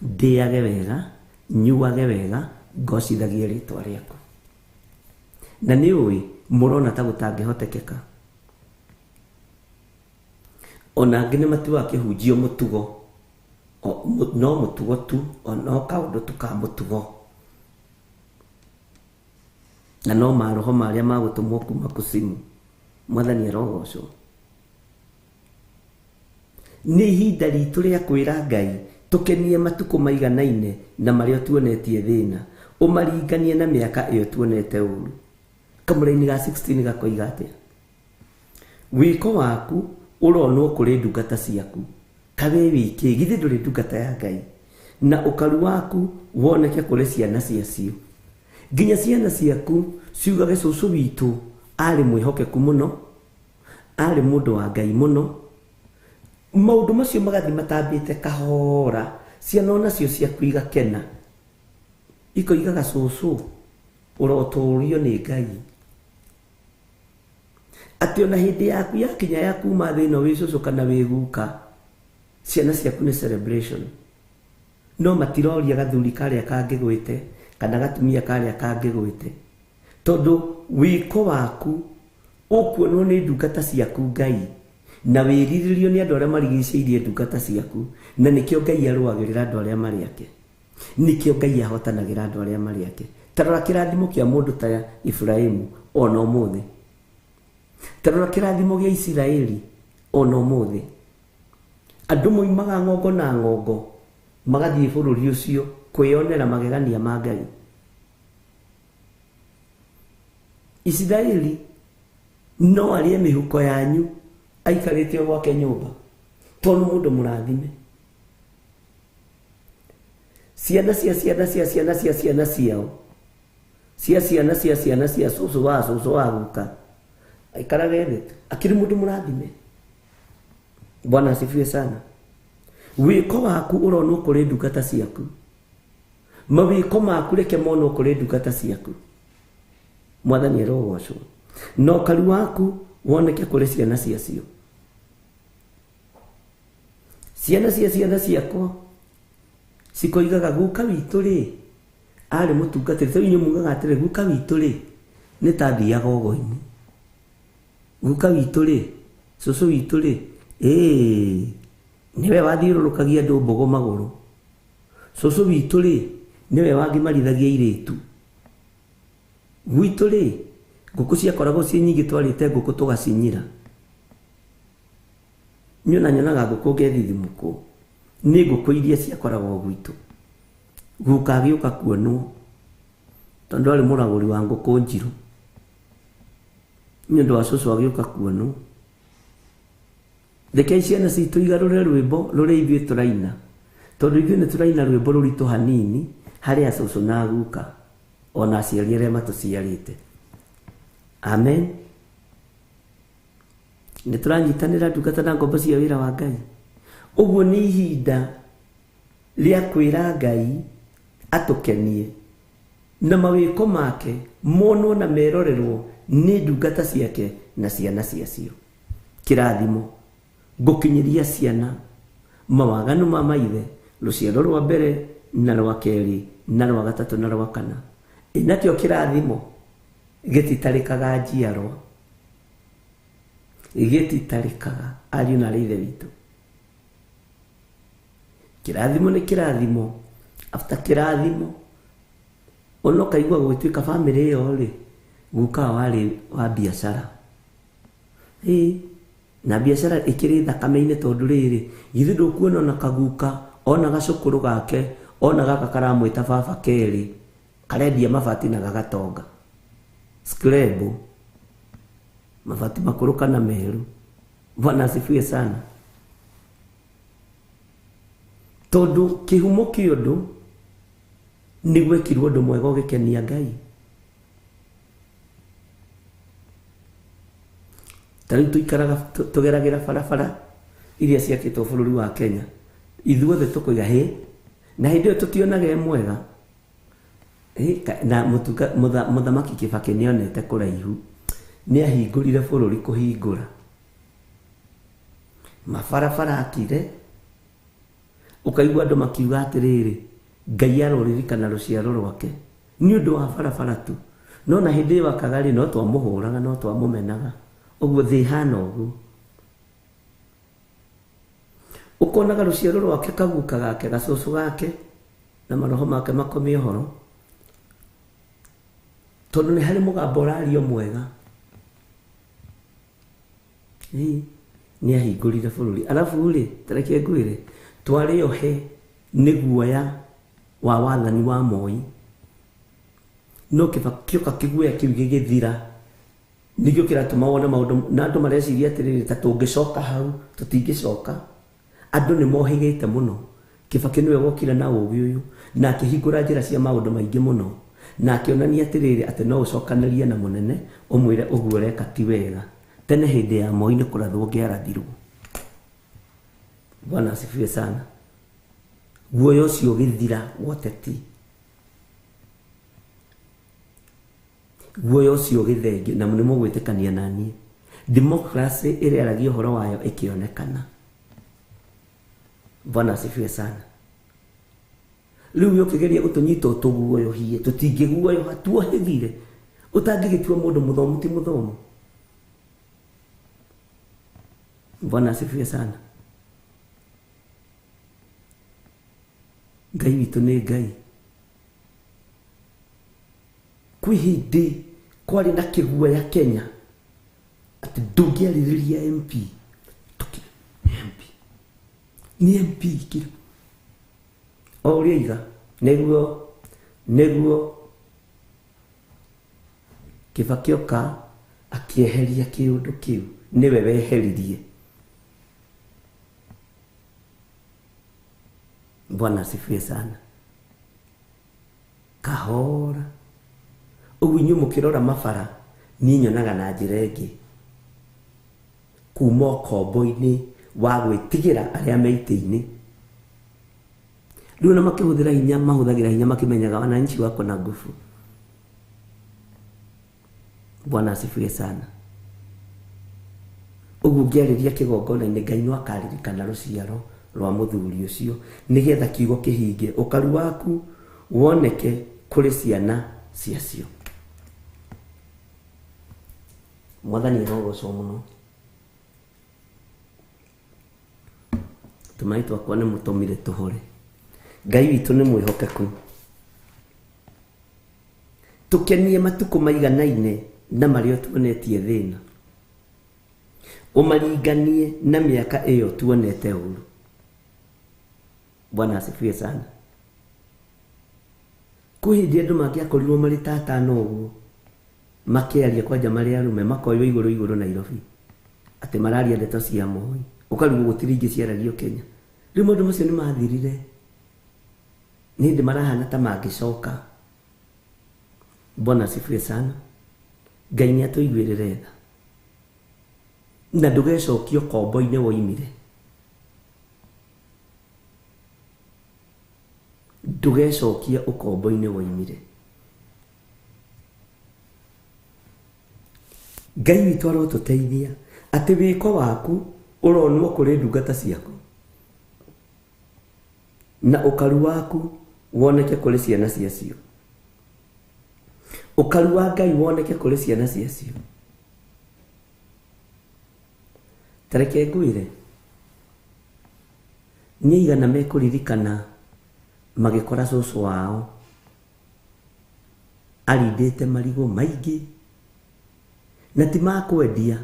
ndĩage wega, nyuage wega, ngocithagie rĩtwa rĩaku. Na nĩ ũĩ mũrona ta gũtangĩhotekeka. Ona angĩ nĩ matuaga kĩhunjio mũtugo. No mũtugo tu, no kaũndũ tu ka mũtugo. Na no maroho marĩa magũtũmwo kuma kusimu. Mwathani arogocwo. Nĩ ihinda ritũ rĩa kwĩra Ngai tũkenie matukũ maiganaine na marĩa tuonetie thĩna. Ũmaringanie na mĩaka ĩyo tuonete ũru. Kamũra-inĩ ga 16 gakoiga atĩa? Wĩko waku ũronwo kũrĩ ndungata ciaku. Kawe wiki githĩ ndũrĩ ndungata ya Ngai. Na ũkaru waku woneke kũrĩ ciana ciacio. Nginya ciana ciaku ciugage cũcũ witũ arĩ mwĩhokeku mũno, arĩ mũndũ wa Ngai mũno. Maũndũ macio magathi matambĩte kahora. Ciana onacio ciaku igakena. Ikoigaga cũcũ ũrotũũrio nĩ Ngai. Atĩ ona hĩndĩ yaku yakinya ya kuma thĩna wĩ cũcũ kana wĩ guka, ciana ciaku nĩ celebration. No matiroria gathuri karĩa kangĩgwĩte kana gatumia karĩa kangĩgwĩte. Tondũ wĩko waku ũkuonwo nĩ ndungata ciaku Ngai na wĩrirĩrio nĩ andũ arĩa marigicĩirie ndungata ciaku. Na nĩkĩo Ngai arũagĩrĩra andũ arĩa marĩ ake. Nĩkĩo Ngai ahotanagĩra andũ arĩa marĩ ake. Tarora kĩrathimo kĩa mũndũ ta Ibrahimu ona ũmũthĩ. Tarora kĩrathimo gĩa Isiraeli ona ũmũthĩ. Andũ moimaga ngongo na ngongo magathiĩ bũrũri ũcio kwĩyonera magegania ma Ngai. Isiraeli no arĩe mĩhuko yanyu aikarĩte gwake nyũmba tondũ mũndũ mũrathime. Ciana cia ciana cia ciana cia ciana ciao cia ciana cia ciana cia cũcũ wa guka aikaraga thĩ akĩrĩ mũndũ mũrathime. Bwana asifiwe sana. Wĩko waku ũrona kũrĩ ndungata ciaku, mawĩko maku reke mono kũrĩ ndungata ciaku. Mwathani arogocwo. No karu waku woneke kũrĩ ciana ciacio. Ciana cia ciana ciakwa cikoigaga guka witũ rĩ arĩ mũtungatĩri. Rĩu inyuĩ mugaga atĩrĩ guka witũ rĩ nĩ ta thiaga ũgo-inĩ. Guka witũ rĩ, cũcũ witũ rĩ, niwe wathiũrũrũkagia andũ mbogo magũrũ. Cũcũ witũ rĩ niwe wangimarithagia irĩtu. Gwitũ rĩ ngũkũ ciakoragwo ciĩ nyingĩ twarĩte ngũkũ tũgacinyira. Nyonaga ngũkũ ngethithimũkũ nĩ ngũkũ iria ciakoragwo gwitũ. Guka agĩũka kuonwo tondũ arĩ mũragũri wa ngũkũ njirũ. Nĩ ũndũ wa cũcũ agĩũka kuonwo. Reke ciana citũ igarũre rwĩmbo rũrĩa ithuĩ tũraina, tondũ ithuĩ nĩ tũraina rwĩmbo rũritũ hanini harĩa cũcũ na guka ona aciari arĩa matũciarĩte. Amen. Nĩ tũranyitanĩra ndungata na ngombo cia wĩra wa Ngai. Ũguo nĩ ihinda rĩa kwĩra Ngai atũkenie na mawĩko make monwo na merorerwo nĩ ndungata ciake na ciana ciacio. Kĩrathimo gũkinyĩria ciana mawaganu ma maithe, rũciaro rwa mbere na rwa kerĩ na rwa gatatũ na rwa kana. Nakĩo kĩrathimo gĩtitarĩkaga njiarwa, gĩtitarĩkaga ariũ na ithe witũ. Kĩrathimo nĩ kĩrathimo after kĩrathimo ono kaigua gwĩtuĩka bamĩrĩ ĩyo rĩ guka warĩ wa biacara. Na biacara ĩkĩrĩ thakame-inĩ tondũ rĩrĩ githĩ ndũkuona ona kaguka ona gacũkũrũ gake ona gaka karamwĩta baba kerĩ karendia mabati na gagatonga. Skrebo mabati makũrũ kana meru. Bwana asifiwe sana. Tondũ kĩhumo kĩũndũ nĩ gwĩkirwo ũndũ mwega ũgĩkenia Ngai. Tarĩu tũikaraga tũgeragĩra barabara iria ciakĩtwo bũrũri wa Kenya, ithuothe tũkoiga na hĩndĩ ĩyo tũtionaga mwega. Na mũthamaki Kĩbakĩ nĩonete kũraihu nĩ ahingũrire bũrũri kũhingũra mabarabara akire. Ũkaigua andũ makiuga atĩrĩrĩ Ngai aroririkana rũciaro rwake nĩ ũndũ wa barabara tu. No na hĩndĩ ĩyo akagarĩ no twamũhũraga no twamũmenaga. Ũguo thĩ hana ũguo. Ũkonaga rũciaro rwake kaguka gake gacũcũ gake na maroho make makomie ũhoro tondũ nĩ harĩ mũgambo ũrario mwega. Nĩ ahingũrire bũrũri. Alafu rĩ tareke ngwĩre twarĩo he nĩ guoya wa wathani wa Moi. No kĩoka kĩguoya kĩu gĩgĩthira nĩkĩo kĩratũma wone maũndũ na andũ mareciria atĩrĩrĩ ta tũngĩcoka hau tũtingĩcoka. Andũ nĩ mohĩgĩte mũno. Kĩbakĩ nĩwe wokire na ũũgĩ ũyũ na akĩhingũra njĩra cia maũndũ maingĩ mũno na akĩonania atĩrĩrĩ atĩ no ũcokanĩrie na mũnene ũmwĩre ũguo ũreka ti wega. Tene hĩndĩ ya Moi nĩ kũrathwo ngĩarathirwo. Bwana asifiwe sana. Guoya ũcio ũgĩthira woteti. Guoya ũcio ũgĩthengio na nĩ mũgwĩtĩkania na niĩ. Democracy ĩrĩa aragio ũhoro wayo ĩkĩonekana. Bwana asifiwe sana. Rĩu ũkĩgeria gũtũnyita ũtũguoyohie tũtingĩguoyoha tuohĩthire. Ũtangĩgĩtua mũndũ mũthomu ti mũthomu. Bwana asifiwe sana. Ngai witũ nĩ Ngai. Kwĩ hĩndĩ kwarĩ na kĩguoya Kenya atĩ ndũngĩarĩrĩria MP. MP ni MP kira origa neguo Kibaki oka akieheria kiundu kiu niwe weheririe. Bwana asifiwe sana. Kahora ugunyu mukirora mafara ni nyonaga na njira ingi kuma kombo-ini wa gwitigira aria meite-ini riu na makihuthira hinya mahuthagira hinya makimenyaga wananchi wako na nguvu. Bwana asifiwe sana. Ugu ngiariria kigongona-ini Ngai no akaririkana ruciaro rwa muthuri ucio nigetha kiugo kihinge ukaru waku woneke kuri ciana ciacio. Mwathani arogocwo muno. Tumai twakwa ni mutumire tuhore. Ngai witu ni mwihokeku. Tukenie matuko maiganaine na mario tuonetie thina. Umaringanie na miaka iyo tuonete uru. Bwana asifiwe sana. Kuhindi andu mangiakorirwo mari tatano uguo makiaria kwanja mari arume makoyo iguru Nairobi ati mararia ndeto cia Moi ukarugo gutiringi ciaragio Kenya. Riu mundu macio ni mathirire ni ndi marahana ta mangicoka. Bwana asifiwe sana. Ngai ni atuiguirire tha na ndugecokio kombo-ini woimire. Ndugecokia ukombo-ini woimire. Ngai witu arotuteithia ati wiko waku uronwo kuri ndungata ciaku na ukaru waku woneke kuri ciana ciacio. Ukaru wa Ngai woneke kuri ciana ciacio. Tareke ngwire ni igana mekuririkana magikora cucu wao arindite marigo maingi na ti makwendia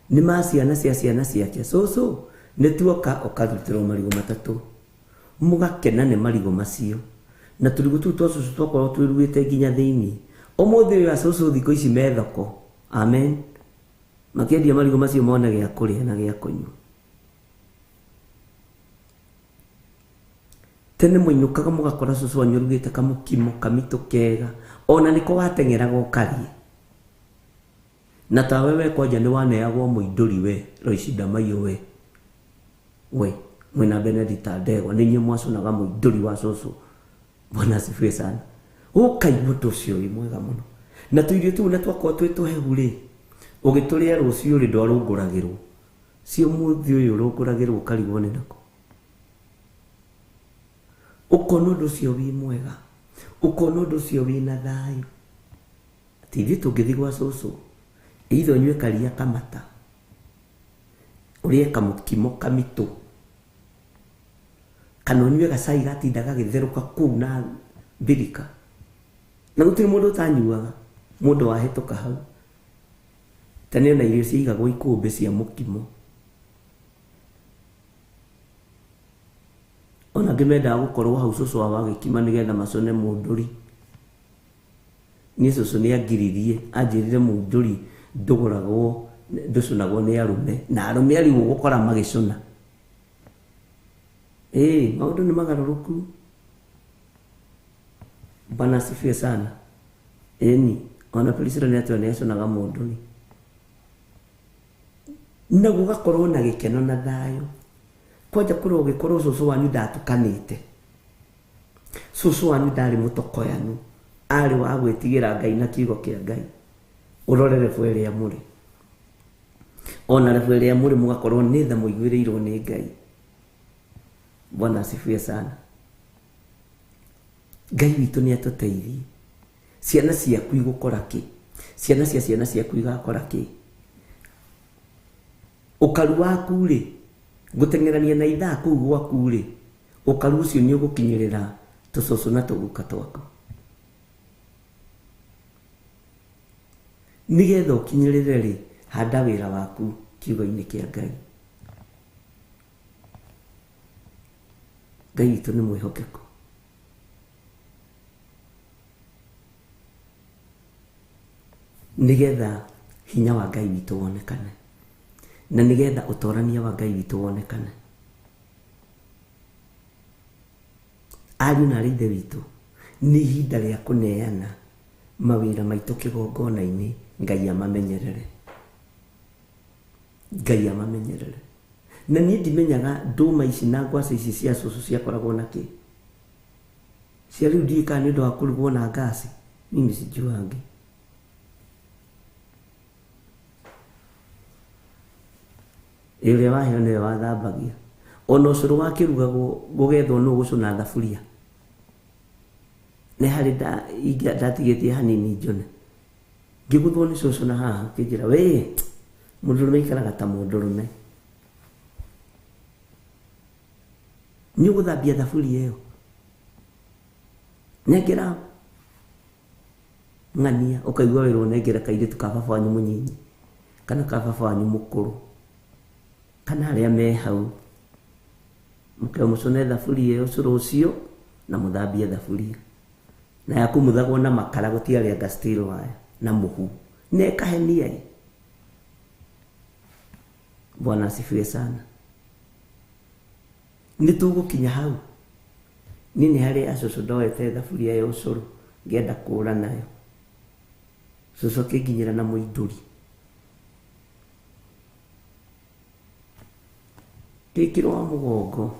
ni ma ciana ciake. Cucu ni tuoka ukarutirwo marigo matatu mugakena ni marigo macio na turigu tu cucu twakorwo twiruite nginya thiini. Umuthi wa cucu thiko ici me thoko. Amen. Makiendia marigo macio mona gia kuria na gia kunywa. Tene muinukaga mugakora cucu wanyu rugite kamukimo kamito kega ona niko watengeraga ukarie na ta wewe kwanja ni waneagwo muinduri we Roicinda Maiyo we mwina Benedict Ndegwa ninyi mwacunaga muinduri wa cucu. Bwana asifiwe sana. Ukaigua tucio wi mwega muno na tuirio tu na twakwa twituhehu ri ugituria rucio ri ndwarunguragirwo cio muthi uyu runguragirwo ukarigwo ni nako. Ukono nducio wi mwega, ukono nducio wi na thayu. Tithi tungithi gwa cucu itho nywe karia kamata urie kamukimo kamito kana nywe gacai gatindaga githeruka kuu na mbirika na gutiri mundu tanyuaga mundu wahituka hau. Tene na irio ciigagwo ikumbi cia mukimo ona ngimenda gukorwo hau cucu wa gikima nigetha macone munduri. Ni cucu ni angiririe anjirire munduri nduguragwo nducunagwo ni arume na arume ari gukora magicuna. Maundu ni magaruruku. Bwana asifiwe sana. Ona Priscilla ni atwa ni acunaga munduri na gugakorwo na gikeno na thayu. Kwanja kuro gikorwo cucu wanyu ndatukanite. Cucu wanyu ndari mutokoyanu ari wa gwitigira Ngai na kiugo kia Ngai. Urore refu iria muri ona refu iria muri mugakorwo ni tha muiguirirwo ni Ngai. Bwana asifiwe sana. Ngai witu ni atuteithie. Ciana ciaku igukora ki? Ciana ciaku igakora ki? Ukaru waku ri gutengerania na ithaa kuu gwaku ri ukaru ucio ni ugukinyirira tucucu na tuguka twaku nigetha ukinyirire ri handa wira waku kiugo-inĩ kĩa Ngai. Ngai witũ nĩ mwĩhokeku. Nĩgetha hinya wa Ngai witũ wonekane, na nĩgetha ũtorania wa Ngai witũ wonekane, ariũ na ithe witũ, nĩ ihinda rĩa kũneana mawĩra maitũ kĩgongona-inĩ. Ngai amamenyerere, Ngai amamenyerere. Na niĩ ndimenyaga ndũma ici na ngwacĩ ici cia cũcũ ciakoragwo na kĩ. Cia rĩu ndiĩ kana nĩ ũndũ wa kũrugwo na ngasi, mimi sijuangi. Ĩrĩa waheo nĩwe wathambagia. Ona ũcũrũ wakĩrugagwo gũgethwo nũ gũcũna thaburia. Nĩ harĩ ndatigĩtie hanini njone. Ngĩgũthwo nĩ cũcũ na haha kĩnjĩra, we mũndũrũme ikaraga ta mũndũrũme. Nĩ ũgũthambia thaburia ĩyo. Nengera ng'ania ũkaigua wĩra ũnengera kairĩtu ka baba wanyu mũnyinyi kana ka baba wanyu mũkũrũ kana arĩa me hau. Mũkeo mũcone thaburia ĩyo ũcũrũ ũcio na mũthambie thaburia. Na yakumuthagwo na makara gũtiarĩ anga steel wire na mũhu. Nekahenia. Bwana asifiwe sana. Nĩtũgũkinya hau. Nini harĩ acũcũ ndoete thaburia ya ũcũrũ ngĩenda kũra nayo. Cũcũ akĩnginyĩra na mũithũri. Gĩkĩro wa mũgongo.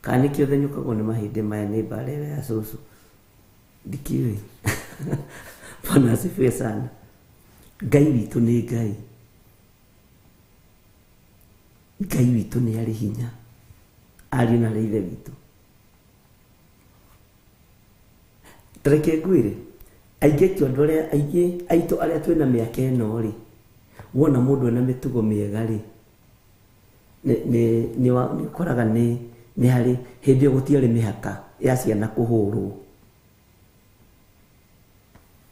Kana nĩkĩo thenyũkagwo nĩ mahĩndĩ maya nĩ mbara ĩyo ya cũcũ. Ndikiũĩ. Bwana asifiwe sana. Ngai witũ nĩ Ngai. Ngai witũ nĩ arĩ hinya. Ariũ na ithe witũ. Tareke ngwĩre, aingĩ kĩondo arĩa aingĩ aitũ arĩa twĩna mĩaka ĩno rĩ, wona mũndũ ena mĩtugo mĩega rĩ, nĩ ũkoraga nĩ harĩ hĩndĩ ĩyo gũtiarĩ mĩhaka ya ciana kũhũrwo.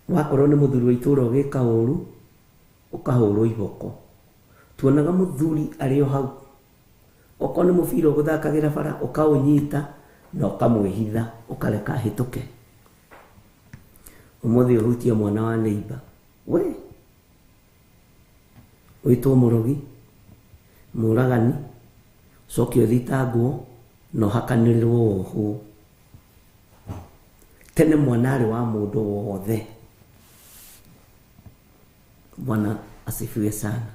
Wakorwo nĩ mũthuri wa itũũra ũgĩka ũũru, ũkahũrwo iboko. Tuonaga mũthuri arĩ o hau. Okorwo nĩ mũbira ũgũthakagĩra bara, ũkaũnyita na ũkamwĩhitha, ũkareka ahĩtũke. Ũmũthĩ ũhutia mwana wa neighbor, we wĩtwo mũrogi, mũragani, coke ũthitangwo na ũhakanĩrĩrwo wohwo. Tene mwana arĩ wa mũndũ wothe. Bwana asifiwe sana.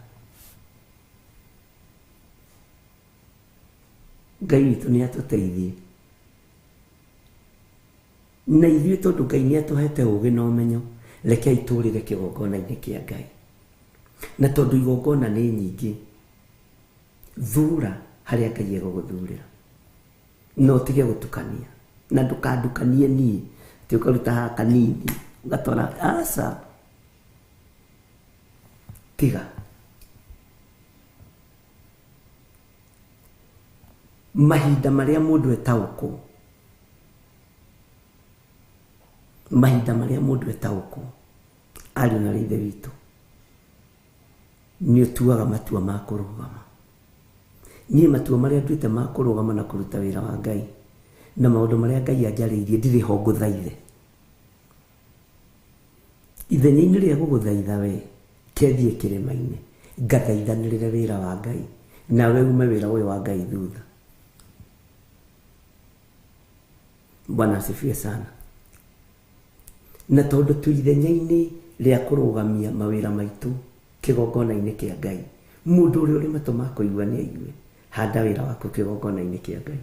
Ngai witũ nĩ atũteithie. Na ithuĩ tondũ Ngai nĩ atũhete ũũgĩ na ũmenyo, rekei tũũrĩre kĩgongona-inĩ kĩa Ngai. Na tondũ igongona nĩ nyingĩ, thura harĩa Ngai egũgũthurĩra. No tige gũtukania. Na ndũkandukanie niĩ. Atĩ ũkaruta haha kanini, ũgatwara aca. Tiga. Mahinda marĩa mũndũ etaũkwo. Mahinda marĩa mũndũ etaũkwo. Ariũ na ithe witũ. Nĩ ũtuaga matua ma kũrũgama. Niĩ matua marĩa nduĩte ma kũrũgama na kũruta wĩra wa Ngai. Na maũndũ marĩa Ngai anjarĩirie ndirĩ ho ngũthaithe. Ithenya-inĩ rĩa gũgũthaitha we, kethiĩ kĩrĩma-inĩ. Ngathaithanĩrĩre wĩra wa Ngai. Nawe ume wĩra ũyũ wa Ngai thutha. Bwana asifiwe sana. Na tondũ tu ithenya-inĩ rĩa kũrũgamia mawĩra maitũ kĩgongona-inĩ kĩa Ngai, mũndũ ũrĩa ũrĩ matũ ma kũigua nĩ aigue. Handa wĩra waku kĩgongona-inĩ kĩa Ngai.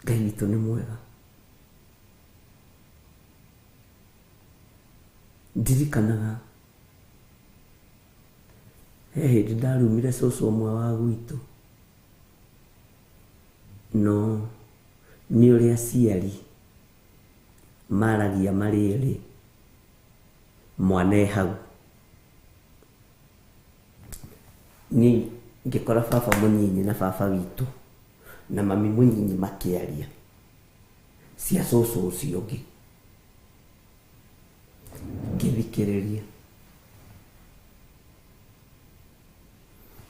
Ngai witũ nĩ mwega. Ndirikanaga he hĩndĩ ndarumire cũcũ ũmwe wa gwitũ. No nĩ ũrĩa aciari maragia marĩ erĩ, mwana e hau. Ni ngĩkora baba mũnyinyi na baba witũ na mami mũnyinyi makĩaria cia cũcũ ũcio ũngĩ. ngithikiriria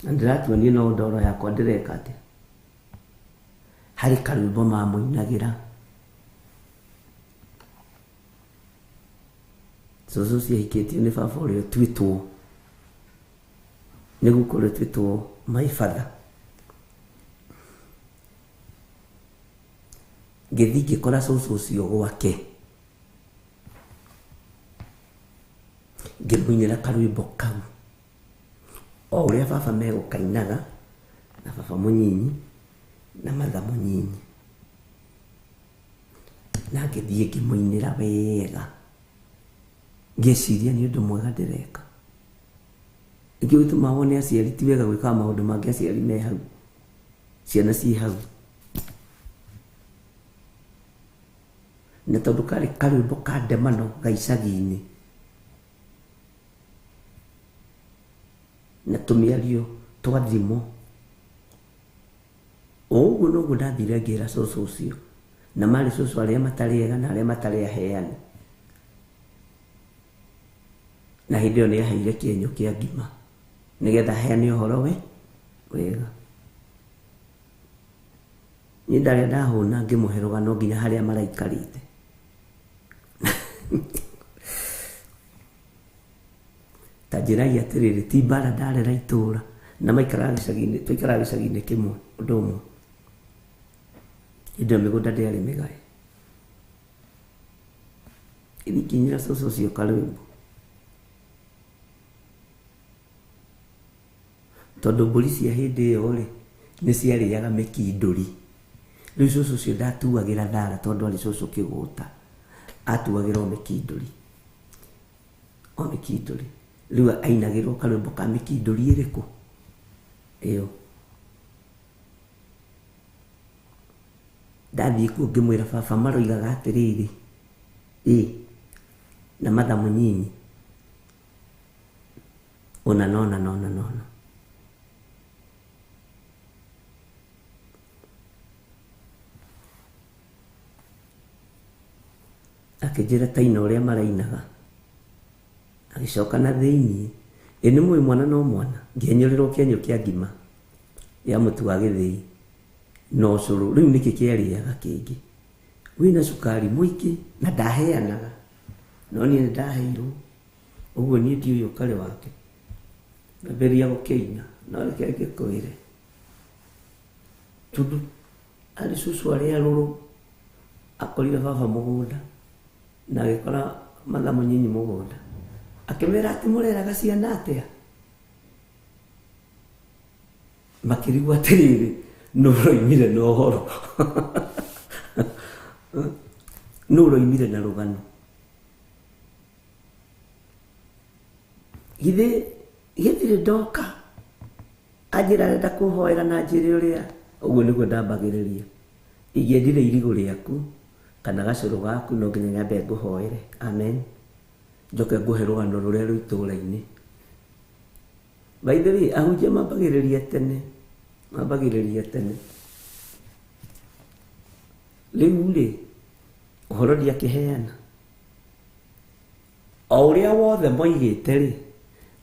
na ndĩratuonie no ndoro yakwa ndĩreka atĩ harĩ karwĩmbo mamũinagĩra cũcũ ciahikĩtio nĩ baba ũrĩa ũtuĩtwo nĩguo kũrĩa ũtuĩtwo my father. Ngĩthiĩ ngĩkora cũcũ ũcio gwake ngĩmũinĩra karwĩmbo kau o ũrĩa baba megũkainaga na baba mũnyinyi na matha mũnyinyi, na ngĩthiĩ ngĩmũinĩra wega ngĩciria nĩ ũndũ mwega ndĩreka. Ingĩgĩtũma wone aciari ti wega gwĩkaga maũndũ mangĩ aciari me hau, ciana ciĩ hau, na tondũ karĩ karwĩmbo ka ndemano ga icagi-inĩ na tũmĩario twa thimo, o ũguo noguo ndathire ngĩra cũcũ ũcio, na marĩ cũcũ arĩa matarĩ ega na arĩa matarĩ aheani, na hĩndĩ ĩyo nĩ aheire kĩenyũ kĩa ngima nĩgetha aheane ũhoro wega. Niĩ ndarĩa ndahũna ngĩmũhe rũgano nginya harĩa maraikarĩte ta njĩragia atĩrĩrĩ, ti mbara ndarera itũũra na maikaraga gĩcagi-inĩ, tũikaraga gĩcagi-inĩ kĩmwe ũndũ ũmwe. Hĩndĩ ĩyo mĩgũnda ndĩarĩ mĩgae, ĩthikinyĩra cũcũ ũcio karwĩmbo tondũ mbũri cia hĩndĩ ĩyo rĩ nĩ ciarĩaga mĩkindũri. Rĩu cũcũ ũcio ndatuagĩra thara tondũ arĩ cũcũ kĩgũta, atuagĩra o mĩkindũri o mĩkindũri. Rĩu ainagĩrwo karwĩmbo ka mĩkindũri ĩrĩkũ ĩyo. Ndathiĩ kuo ngĩmwĩra baba maroigaga atĩrĩrĩ, na matha mũnyinyi ona nona akĩnjĩra taina ũrĩa marainaga, agĩcoka na thĩiniĩ, nĩ mũĩ mwana no mwana, ngĩenyũrĩrwo kĩenyũ kĩa ngima ya mũtu wa gĩthĩi na ũcũrũ. Rĩu nĩkĩ kĩarĩaga kĩngĩ, wĩna cukari mũingĩ na ndaheanaga, no niĩ nĩndaheirwo, ũguo niĩ ndiũĩ ũkarĩ wake. Ngambĩrĩria gũkĩina, no reke ngĩkwĩre tondũ arĩ cũcũ arĩa rũrũ akorire baba mũgũnda na agĩkora matha mũnyinyi mũgũnda, akĩmera atĩ mũreraga ciana atĩa. Makĩrigwo atĩrĩrĩ, nũ ũroimire na ũhoro nũ ũroimire na rũgano. Githirĩ ndoka anjĩra arenda kũhoera na njĩra ũrĩa, ũguo nĩguo ndambagĩrĩria. Ingĩendire irigũ rĩaku kana gacũrũ gaku no nginya nyambe ngũhoere, amen, njoke ngũhe rũgano rũrĩa rwĩ itũũra-inĩ. By the way, ahunjia mambagĩrĩria tene. Rĩu rĩ ũhoro ndiakĩheana, o ũrĩa wothe moigĩte rĩ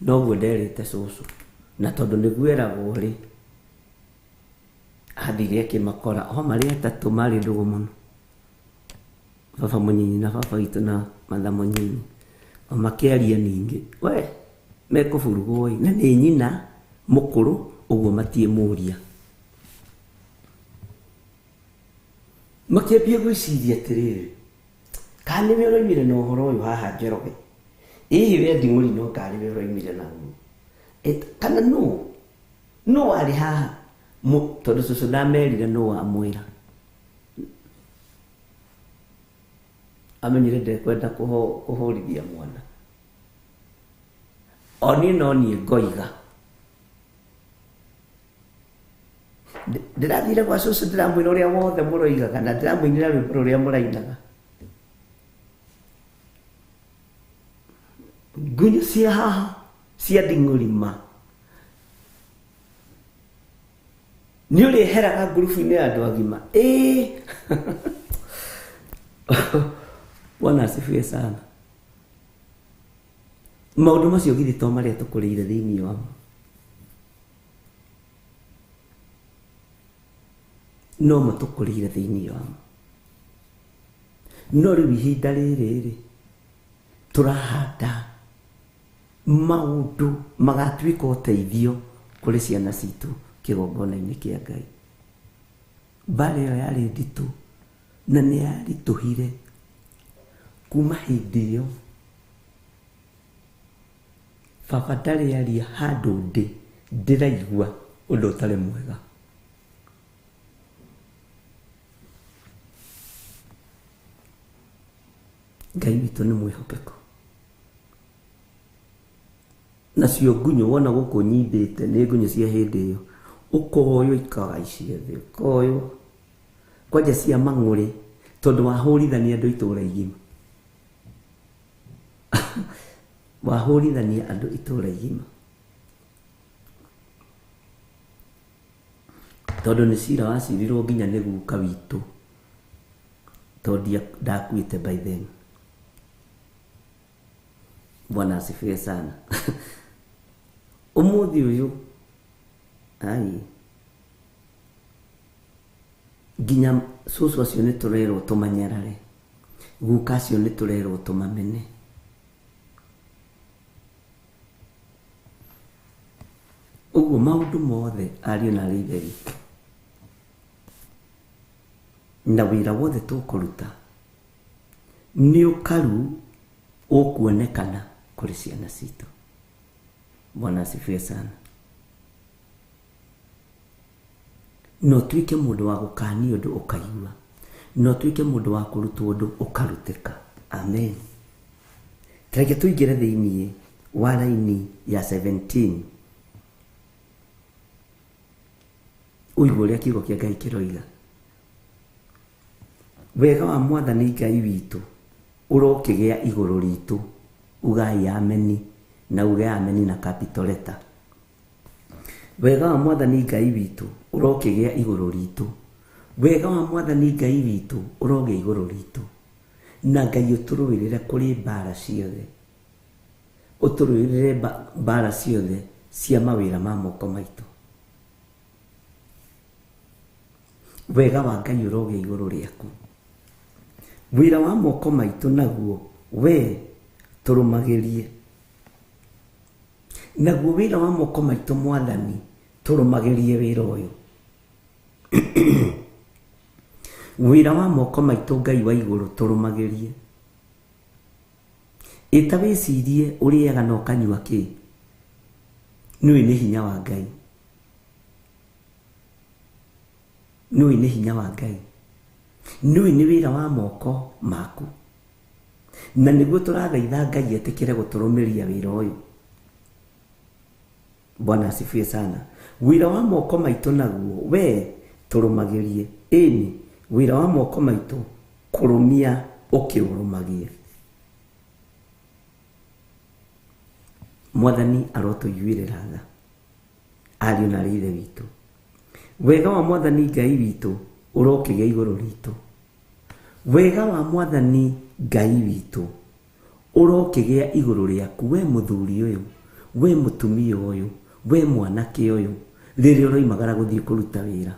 noguo nderĩte cũcũ, na tondũ nĩguo eragwo rĩ athire akĩmakora o marĩ atatũ marĩ ndũgũ mũno, baba mũnyinyi na baba witũ na matha mũnyinyi, o makĩaria ningĩ we mekũburugwo na nĩ nyina mũkũrũ, ũguo matiĩmũria. Makĩambia gwĩciria atĩrĩrĩ, kana nĩwe ũroimire na ũhoro ũyũ haha Njoroge, ĩĩ we Nding'ũri no karĩ we ũroimire naguo, kana nũ warĩ haha, tondũ cũcũ ndamerire nũ wamwĩra. Amenyire ndekwenda kũhũrithia mwana, o niĩ no niĩ ngoiga. Ndĩrathire gwa cũcũ ndĩramwĩra ũrĩa wothe mũroigaga na ndĩramwĩnĩra rwĩmbo rũrĩa mũrainaga. Ngunyũ cia haha cia Nding'ũri ma nĩ ũrĩheraga ngurubu-inĩ ya andũ agima. Bwana asifiwe sana. maundu macio githi to maria tukurire thiini wamo no matukurire thiini wamo no riu ihinda riri turahanda maundu magatuika uteithio kuri ciana citu kigongona-ini kia Ngai. Mbara ĩyo yarĩ nditũ na nĩ yaritũhire. Kuma hĩndĩ ĩyo baba ndarĩ aria handũ ndĩraigua ũndũ ũtarĩ mwega. Ngai witũ nĩ mwĩhokeku. Nacio ngunyo wona gũkũ nyindĩte nĩ ngunyo cia hĩndĩ ĩyo. Ũkoywo ikaga ciothe, ũkoywo kwanja cia mang'ũrĩ tondũ wahũrithania andũ itũũra igima. Wahũrithania andũ itũũra igima. Tondũ nĩ cira wacirirwo nginya nĩ guka witũ tondũ ndakuĩte by then. Bwana asifiwe sana. Ũmũthĩ ũyũ ai nginya cũcũ acio nĩ tũrerwo tũmanyarare, guka acio nĩ tũrerwo tũmamene. Ũguo maũndũ mothe ariũ na aarĩ a Ithe witũ na wĩra wothe tũkũruta nĩ ũkaru ũkuonekana kũrĩ ciana citũ. Bwana asifiwe sana. No tuike mũndũ wa gũkania ũndũ ũkaigua, no tuike mũndũ wa kũrutwo ũndũ ũkarutĩka. Amen. Reke tũingĩre thĩinĩ wa raini ya 17 ũigua ũrĩa kiugo kĩa Ngai kĩroiga. Wega wa Mwathani Ngai witũ ũrokĩgĩa igũrũ ritũ. Ugai ameni na uge ameni na capital letter. Wega wa Mwathani Ngai witũ ũrokĩgĩa igũrũ ritũ. Wega wa Mwathani Ngai witũ ũrogĩa igũrũ ritũ. Na Ngai ũtũrũĩrĩre kũrĩ mbara ciothe. Ũtũrũĩrĩre mbara ciothe cia mawĩra ma moko maitũ. Wega wa Ngai ũrogĩa igũrũ rĩaku. Wĩra wa moko maitũ naguo we tũrũmagĩrie. Naguo wĩra wa moko maitũ Mwathani tũrũmagĩrie wĩra ũyũ. Wĩra wa moko maitũ Ngai wa igũrũ tũrũmagĩrie. Ĩta wĩcirie ũrĩaga na ũkanyua kĩ? Nĩũĩ nĩ hinya wa Ngai. Nĩũĩ nĩ hinya wa Ngai. Nĩũĩ nĩ wĩra wa moko maku. Na nĩguo tũrathaitha Ngai etĩkĩre gũtũrũmĩria wĩra ũyũ. Bwana asifiwe sana. Wĩra wa moko maitũ naguo we tũrũmagĩrie. Ĩni wĩra wa moko maitũ kũrũmia ũkĩũrũmagia. Mwathani arotũiguĩrĩra tha. Ariũ na aarĩ a Ithe witũ. Wega wa Mwathani Ngai witũ ũrokĩgĩa igũrũ ritũ. Wega wa Mwathani Ngai witũ ũrokĩgĩa igũrũ rĩaku we mũthuri ũyũ, we mũtumia ũyũ, we mwanake ũyũ rĩrĩa ũroimagara gũthiĩ kũruta wĩra.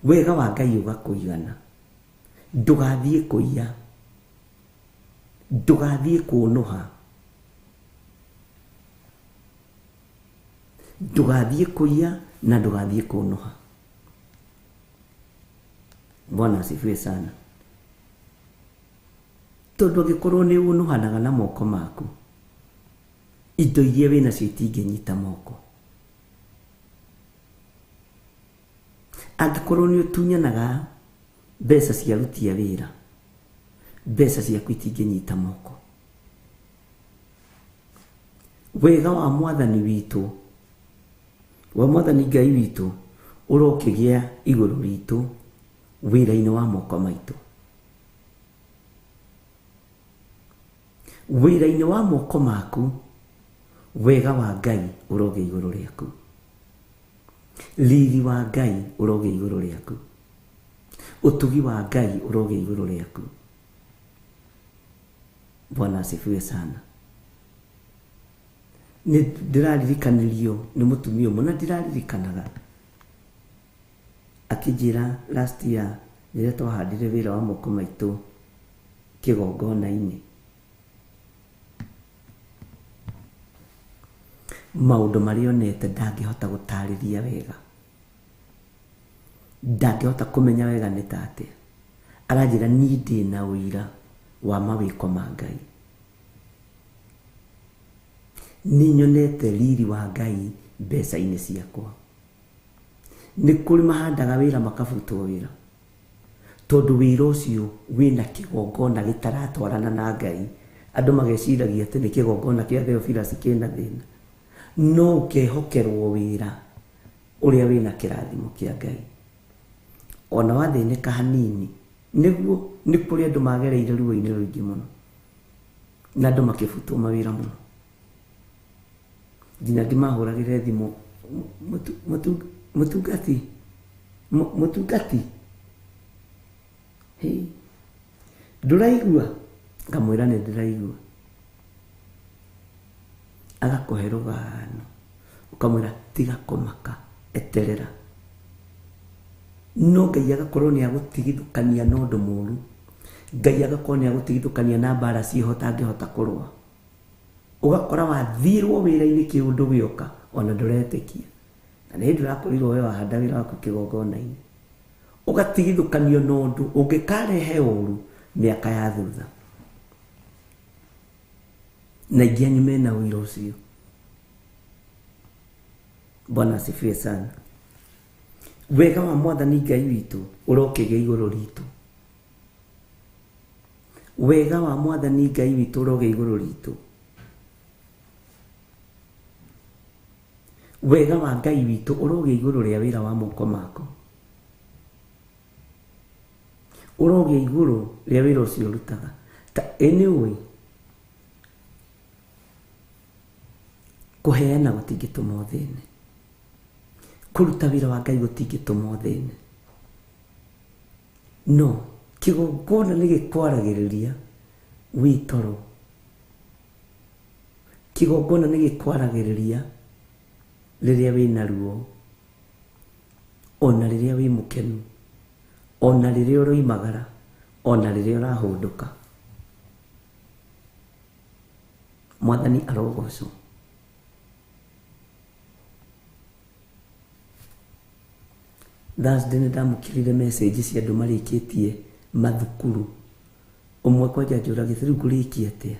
Wega wa Ngai ũgakũigana. Ndũgathiĩ kũiya, ndũgathiĩ kũnũha, ndũgathiĩ kũiya na ndũgathiĩ kũnũha. Bwana asifiwe sana. Tondũ angĩkorwo nĩ ũnũhanaga na moko maku, indo iria wĩna cio itingĩnyita moko. Angĩkorwo nĩ ũtunyanaga mbeca cia aruti a wĩra, mbeca ciaku itingĩnyita moko. Wega wa Mwathani witũ, wa Mwathani Ngai witũ ũrokĩgĩa igũrũ ritũ wĩra-inĩ wa moko maitũ. Wĩra-inĩ wa moko maku wega wa Ngai ũrogĩa igũrũ rĩaku. Riri wa Ngai ũrogĩa igũrũ rĩaku. Ũtugi wa Ngai ũrogĩa igũrũ rĩaku. Bwana asifiwe sana. nĩ ndĩraririkanirio nĩ mũtumia ũmwe na ndĩraririkanaga akĩnjĩra last year rĩrĩa twahandire wĩra wa moko maitũ kĩgongona-inĩ, maũndũ marĩa onete ndangĩhota gũtarĩria wega, ndangĩhota kũmenya wega nĩ ta atĩa. Aranjĩra niĩ ndĩ na ũira wa mawĩko ma Ngai, nĩ nyonete riri wa Ngai mbeca-inĩ ciakwa. Nĩ kũrĩ mahandaga wĩra makabutwo wĩra tondũ wĩra ũcio wĩna kĩgongona gĩtaratwarana na Ngai. Andũ mageciragia atĩ nĩ kĩgongona kĩa Theophilus kĩna thĩna, no ũkehokerwo wĩra ũrĩa wĩna kĩrathimo kĩa Ngai. Ona wathĩnĩka hanini, nĩguo nĩ kũrĩ andũ magereire ruo-inĩ rũingĩ mũno na andũ makĩbutwo mawĩra mũno, nginya ngĩmahũragĩre thimũ, mũtungati ndũraigua? Ngamwĩra nĩ ndĩraigua. Agakũhe rũgano, ũkamwĩra tiga kũmaka, eterera. No Ngai agakorwo nĩ agũtigithũkania na ũndũ mũru, Ngai agakorwo nĩ agũtigithũkania na mbara ciĩho ũtangĩhota kũrũa. Ũgakora wathirwo wĩra-inĩ kĩũndũ gĩoka ona ndũretĩkia, na nĩ hĩndĩ ũrakorirwo we wahanda wĩra waku kĩgongona-inĩ, ũgatigithũkanio na ũndũ ũngĩkarehe ũru mĩaka ya thutha. Na aingĩ anyu mena ũira ũcio. Bwana asifiwe sana. Wega wa Mwathani Ngai witũ ũrokĩgĩa igũrũ ritũ. Wega wa Mwathani Ngai witũ ũrogĩa igũrũ ritũ. Wega wa Ngai witũ ũrogĩa igũrũ rĩa wĩra wa moko mako. Ũrogĩa igũrũ rĩa wĩra ũcio ũrutaga. Ta anyway, kũheana gũtingĩtũma ũthĩne, kũruta wĩra wa Ngai gũtingĩtũma ũthĩne. No kĩgongona nĩ gĩkwaragĩrĩria wĩ toro, kĩgongona nĩ gĩkwaragĩrĩria rĩrĩa wĩna ruo, ona rĩrĩa wĩ mũkenu, ona rĩrĩa ũroimagara, ona rĩrĩa ũrahũndũka. Mwathani arogocwo. Thursday nĩ ndamũkĩrire message cia andũ marĩkĩtie mathukuru. Ũmwe kwanja njũragĩte rĩu kũrĩkia atĩa,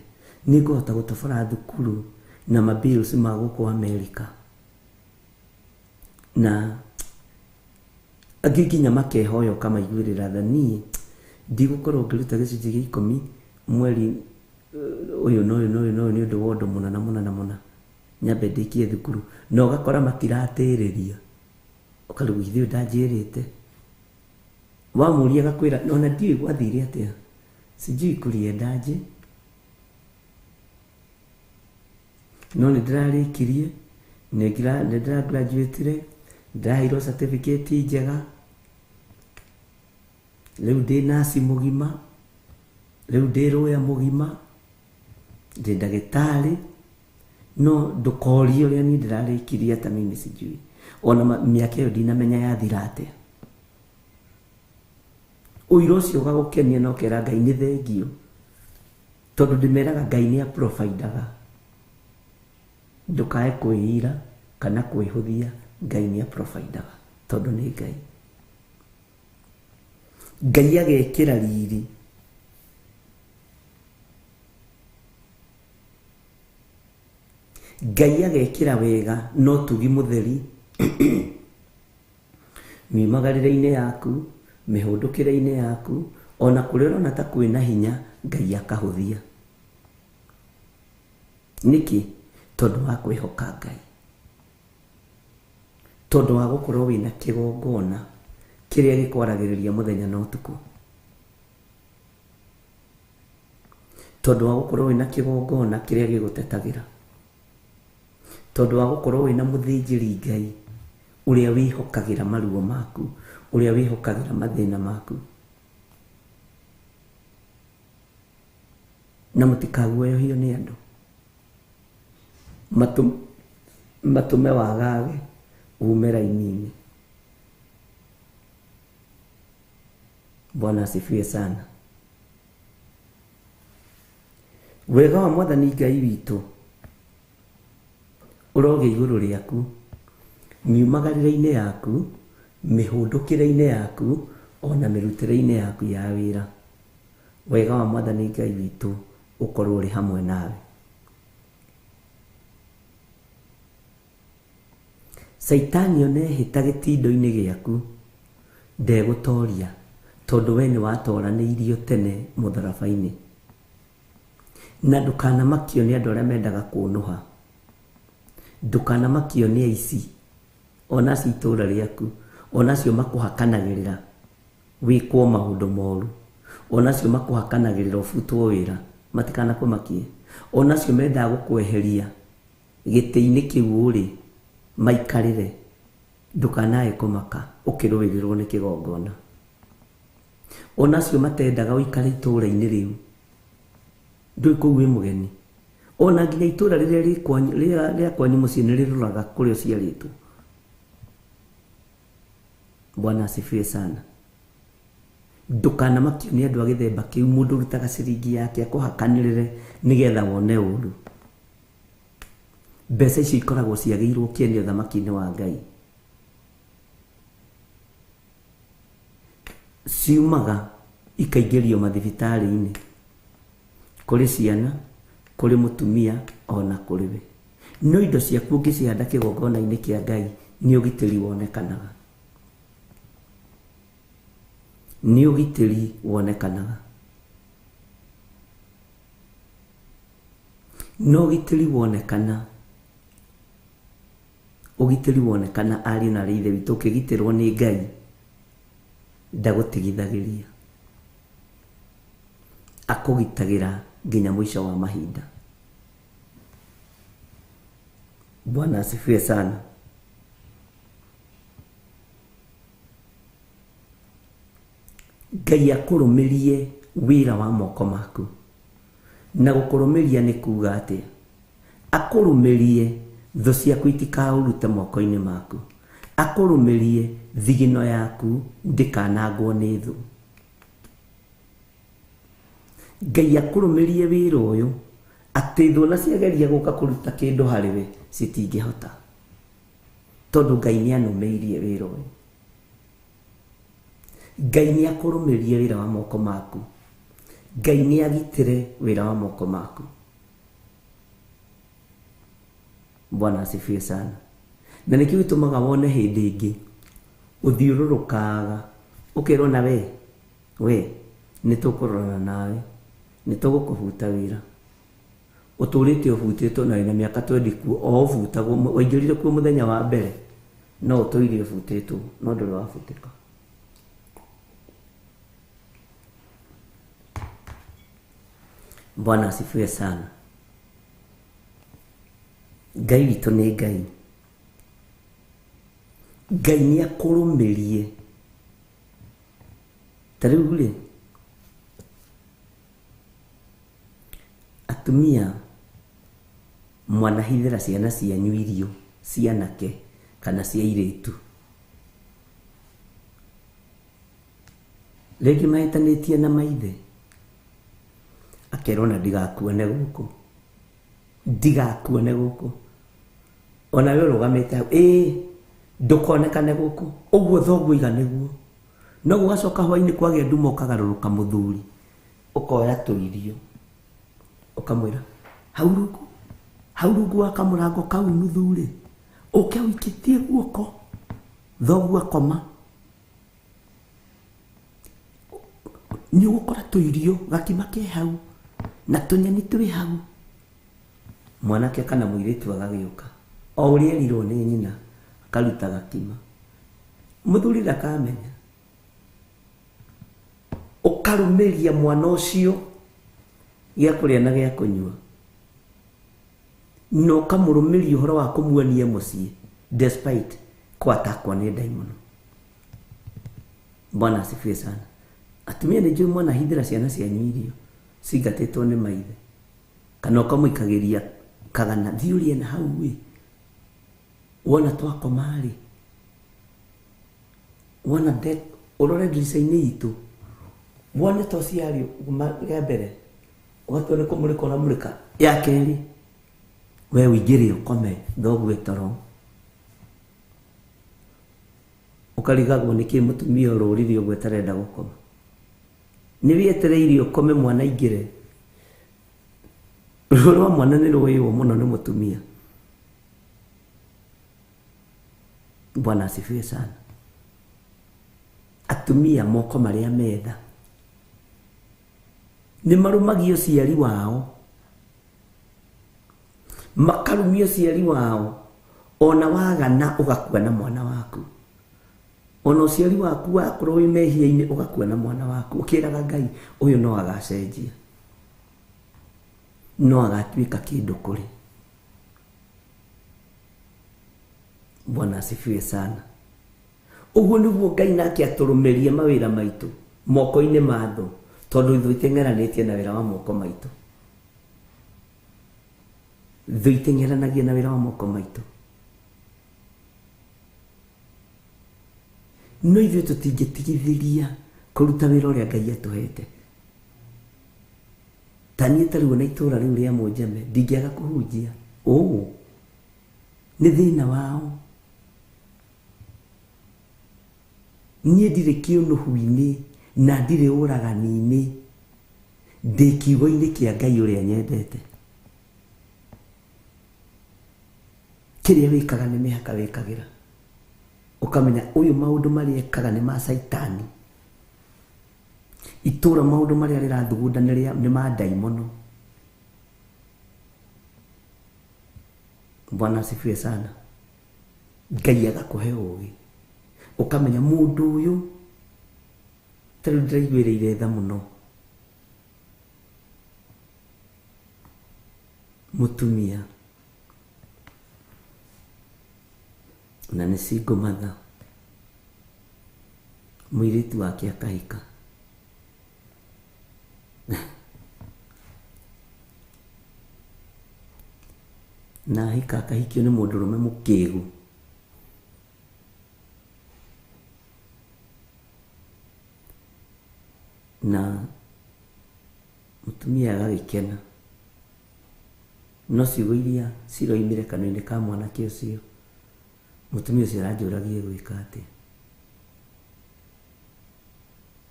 nĩ ngũhota gũtobora thukuru na mabills ma gũkũ Amerika. Na angĩ nginya makehoya ũkamaiguĩrĩra tha niĩ ndigũkorwo ngĩruta gĩcunjĩ gĩa 10 mweri ũyũ na ũyũ na ũyũ na ũyũ nĩ ũndũ wa ũndũ mũna nyambe ndĩkie thukuru, na ũgakora matiratĩrĩria. Ũkarigwo ithuĩ ndanjĩrĩte. Wamũria agakwĩra ona ndiũĩ gwathire atĩa, sijui kũriendaje, no nĩ ndĩrarĩkirie, nĩ ndĩragraduatire, ndĩraheirwo certificate njega, rĩu ndĩ nasi mũgima, rĩu ndĩ rũya mũgima, ndĩ ndagĩtarĩ, no ndũkorie ũrĩa niĩ ndĩrarĩkirie ata mimi sijui. Ona mĩaka ĩyo ndinamenya yathira atĩa. Ũira ũcio ũgagũkenia na ũkera Ngai nĩ thengio, tondũ ndĩmeraga Ngai nĩ aprovidaga. Ndũkae kwĩira kana kwĩhũthia, Ngai nĩ aprovidaga tondũ nĩ Ngai. Ngai agekĩra riri. Ngai agekĩra wega no tugi mũtheri miumagarĩre-inĩ yaku, mĩhũndũkĩre-inĩ yaku, ona kũrĩa ũrona ta kwĩna hinya, Ngai akahũthia. Nĩkĩ? Tondũ wa kwĩhoka Ngai, tondũ wa gũkorwo wĩna kĩgongona kĩrĩa gĩkwaragĩrĩria mũthenya na ũtukũ, tondũ wa gũkorwo wĩna kĩgongona kĩrĩa gĩgũtetagĩra, tondũ wa gũkorwo wĩna mũthĩnjĩri Ngai ũrĩa wĩhokagĩra maruo maku, ũrĩa wĩhokagĩra mathĩna maku. Na mũtikaguoyohio nĩ andũ, matume wagage ume raini-inĩ. Bwana asifiwe sana. Wega wa Mwathani Ngai witũ ũroge igũrũ rĩaku, miumagarĩre-inĩ yaku, mĩhũndũkĩre-inĩ yaku, ona mĩrutĩre-inĩ yaku ya wĩra. Wega wa Mwathani Ngai witũ ũkorwo ũrĩ hamwe nawe. Saitani onehĩta gĩtindo-inĩ gĩaku ndegũtoria, tondũ we nĩ watoranĩirio tene mũtharaba-inĩ. Na ndũkanamakio nĩ andũ arĩa mendaga kũnũha, ndũkanamakio nĩ aici, onacio itũũra rĩaku, onacio makũhakanagĩrĩra wĩkwo maũndũ moru, onacio makũhakanagĩrĩra ũbutwo wĩra, matikanakũmakie, onacio mendaga gũkweheria gĩtĩ-inĩ kĩu ũrĩ maikarĩre, ndũkanae kũmaka ũkĩrũĩrĩrwo nĩ kĩgongona. Onacio matendaga ũikare itũũra-inĩ rĩu, ndũĩ kũu wĩ mũgeni, ona nginya itũũra rĩrĩa rĩa kwanyu mũciĩ nĩ rĩroraga kũrĩa ũciarĩtwo. Bwana asifiwe sana. Ndũkanamakio nĩ andũ a gĩthemba kĩu, mũndũ ũrutaga ciringi yake akũhakanĩrĩre nĩgetha wone ũũru. Mbeca icio ikoragwo ciagĩirwo kĩene ũthamaki-inĩ wa Ngai. Ciumaga ikaingĩrio mathibitarĩ-inĩ, kũrĩ ciana, kũrĩ mũtumia, ona kũrĩ we. No indo ciaku ũngĩcihanda kĩgongona-inĩ kĩa Ngai, nĩ ũgitĩri wonekanaga. Nĩ ũgitĩri wonekanaga. No ũgitĩri wonekana, ũgitĩri wonekana ariũ na aarĩ a Ithe witũ, ũkĩgitĩrwo nĩ Ngai ndagũtigithagĩria, akũgitagĩra nginya mũico wa mahinda. Bwana asifiwe sana. Ngai akũrũmĩrie wĩra wa moko maku. Na gũkũrũmĩria nĩ kuuga atĩa? Akũrũmĩrie thũ ciaku itikaũrute moko-inĩ maku. Akũrũmĩrie thigino yaku ndĩkanangwo nĩ thũ. Ngai akũrũmĩrie wĩra ũyũ atĩ thũ na ciageria gũka kũruta kĩndũ harĩ we citingĩhota, tondũ Ngai nĩ anũmĩirie wĩra ũyũ. Ngai nĩ akũrũmĩrie wĩra wa moko maku. Ngai nĩ agitĩre wĩra wa moko maku. Bwana asifiwe sana. Na nĩkĩo gĩtũmaga wone hĩndĩ ĩngĩ ũthiũrũrũkaga ũkerwo na we nĩ tũkũrorana nawe, nĩ tũgũkũbuta wĩra. Ũtũrĩte ũbutĩtwo na wĩna mĩaka 20 kuo, o ũbutagwo, waingĩrire kuo mũthenya wa mbere, no ũtũire ũbutĩtwo, no ndũrĩ wabutĩka. Bwana asifiwe sana. Ngai witũ nĩ Ngai. Ngai nĩ akũrũmĩrie. Ta rĩu rĩ, atumia mwanahithĩra ciana cianyu irio, cianake kana cia airĩtu, rĩngĩ mahĩtanĩtie na maithe, akerwo na ndigakuone gũkũ, ndigakuone gũkũ. Ona we ũrũgamĩte hau, ndũkonekane gũkũ, ũguo thoguo iga nĩguo. No gũgacoka hwainĩ kwagĩa nduma ũkagarũrũka mũthuri, ũkoya tũirio, ũkamwĩra hau rungu wa kamũrango kau mũthuri, ũke ũikĩtie guoko, thoguo akoma. Nĩ ũgũkora tũirio gakima ke hau na tũnyeni tũrĩ hau. Mwanake kana mũirĩtu agagĩũka, o ũrĩa erirwo nĩ nyina, akaruta gakima. Mũthuri ndakamenya. Ũkarũmĩria mwana ũcio gĩa kũrĩa na gĩa kũnyua, no ũkamũrũmĩria ũhoro wa kũmuonia mũciĩ despite kwatakwo nĩ ndaimono. Bwana asifiwe sana. Atumia nĩ njũĩ mwanahithĩra ciana cianyu irio cingatĩtwo nĩ maithe, kana ũkamũikagĩria kagana thiurie na hau wi wona twako mali wona dek urore ndirica-inĩ itũ wone to ciario ya mbere ũgatwone kũmũrĩka ũramũrĩka ya kerĩ we wĩingĩre ũkome thoguo toro ũkarigagwo nĩkĩ mũtumia ũrũrire ũguo etarenda gũkoma nĩ wietereire ũkome mwana ingĩre rwa mwana nĩ rũĩywo mũno nĩ mũtumia. Bwana asifiwe sana. Atumia moko marĩa metha nĩ marumagio ciari wao makarumio ciari wao ona wagana ũgakua na mwana waku ona ciari waku wakorwo wĩ mehia-inĩ ũgakua na mwana waku ũkĩraga Ngai ũyũ no agacenjia no agatuĩka kĩndũ kũrĩ. Bwana asifiwe sana. Ũguo nĩguo Ngai nake atũrũmĩrie mawĩra maitũ moko-inĩ ma thũ tondũ ithuĩ iteng'eranĩtie na wĩra wa moko maitũ. Thũ iteng'eranagia na wĩra wa moko maitũ. No ithuĩ tũtingĩtigithĩria kũruta wĩra ũrĩa Ngai atũhete. Ta niĩ tarĩu na itũũra rĩu rĩa Mũnjeme ndingĩaga kũhunjia. Nĩ thĩna wao. Niĩ ndirĩ kĩũnũhu-inĩ na ndirĩ ũragani-inĩ ndĩ kiugo-inĩ kĩa Ngai ũrĩa nyendete. Kĩrĩa wĩkaga nĩ mĩhaka wĩkagĩra ũkamenya ũyũ maũndũ marĩa ekaga nĩ ma Saitani. Itũũra maũndũ marĩa rĩrathugunda nĩ ma ndaimono. Bwana asifiwe sana. Ngai agakũhe ũũgĩ ukamenya mũndũ ũyũ tarĩu ndĩraiguĩrĩire tha mũno mũtumia na nĩ single mother mũirĩtu wake akahika na ahika akahikio nĩ mũndũrũme mũkĩgu na mũtumia agagĩkena no ciugo iria ciroimire kanua-inĩ ka mwanake ũcio mũtumia ũcio aranjũragia gwĩka atĩa.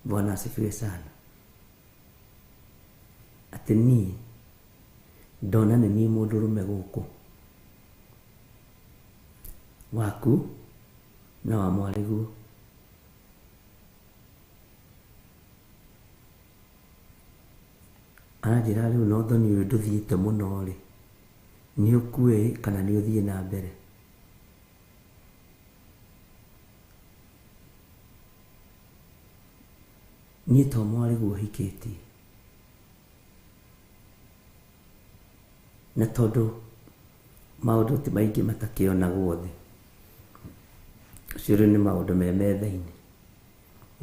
Bwana asifiwe sana. Atĩ niĩ ndona nĩ niĩ mũndũrũme gũkũ waku na wa mwarĩguo anjĩra rĩu no thoni ũyũ ndũthiĩte mũno rĩ nĩ ũkuĩ kana nĩ ũthiĩ na mbere. Niĩ to mwarĩguo hikĩtie na tondũ maũndũ ti maingĩ matakĩonagwo thĩ ũcio rĩu nĩ maũndũ me metha-inĩ.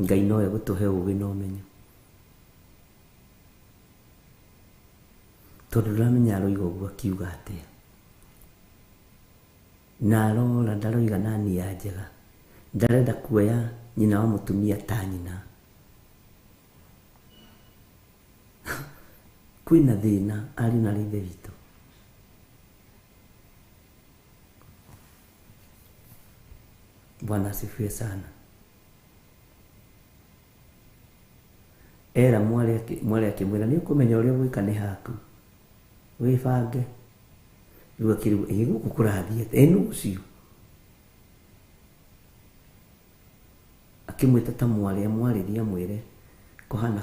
Ngai nowe gũtũhe ũũgĩ na ũmenyo tondũ ndũramenya aroiga ũguo akiuga atĩa na arora ndaroiga nani ya njega ndarenda kuoya nyina wa mũtumia ta nyina. Kwĩna thĩna ariũ na ithe witũ. Bwana asifiwe sana. Era mwari akĩmwĩra nĩ ũkũmenya ũrĩa ũgwĩka nĩ haku wĩbange rĩu akĩrigwo gũkũ kũrathiĩ nũ ũcio akĩmwĩta ta mwarĩ amwarĩria mwĩre kũhana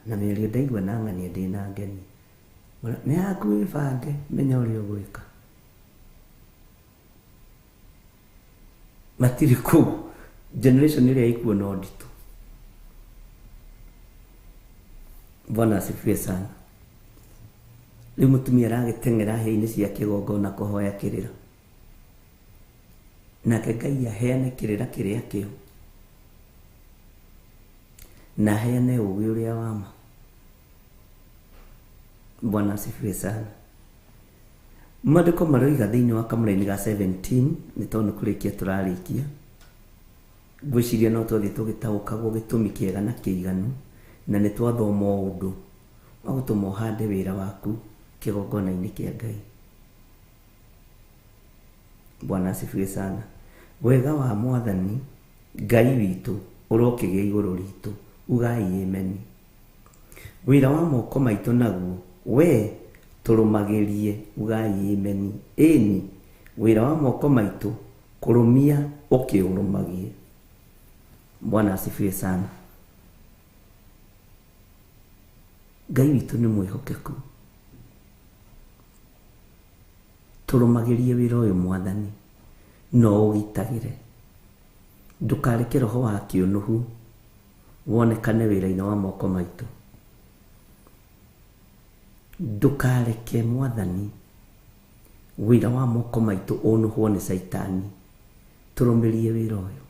na mĩario ndaigua na ng'ania ndĩna ngeni nĩ haku wĩbange menya ũrĩa ũgwĩka. Matirĩ kũu generation ĩrĩa ikuona ũnditũ. Bwana asifiwe sana. Rĩu mũtumia aragĩteng'era hĩa-inĩ cia kĩgongona kũhoya kĩrĩra nake Ngai aheane kĩrĩra kĩrĩa kĩo na aheane ũũgĩ ũrĩa wa ma. Bwana asifiwe sana. Maandĩko maroiga thĩinĩ wa kamũra-inĩ ga 17 nĩ tondũ kũrĩkia tũrarĩkia, ngwĩciria no twathiĩ tũgĩtaũkagwo gĩtũmi kĩega na kĩiganu, na nĩ twathoma ũndũ wa gũtũma ũhande wĩra waku kĩgongona-inĩ kĩa Ngai. Bwana asifiwe sana. Wega wa Mwathani Ngai witũ ũrokĩgĩa igũrũ ritũ, ugai amen. Wĩra wa moko maitũ naguo we tũrũmagĩrie, ugai amen. Ĩni wĩra wa moko maitũ kũrũmia ũkĩũrũmagie. Bwana asifiwe sana. Ngai witũ nĩ mwĩhokeku, tũrũmagĩrie wĩra ũyũ Mwathani, no ũgitagĩre. Ndũkareke roho wa kĩũnũhu wonekane wĩra-inĩ wa moko maitũ. Ndũkareke Mwathani wĩra wa moko maitũ ũnũhwo nĩ Saitani. Tũrũmĩrie wĩra ũyũ,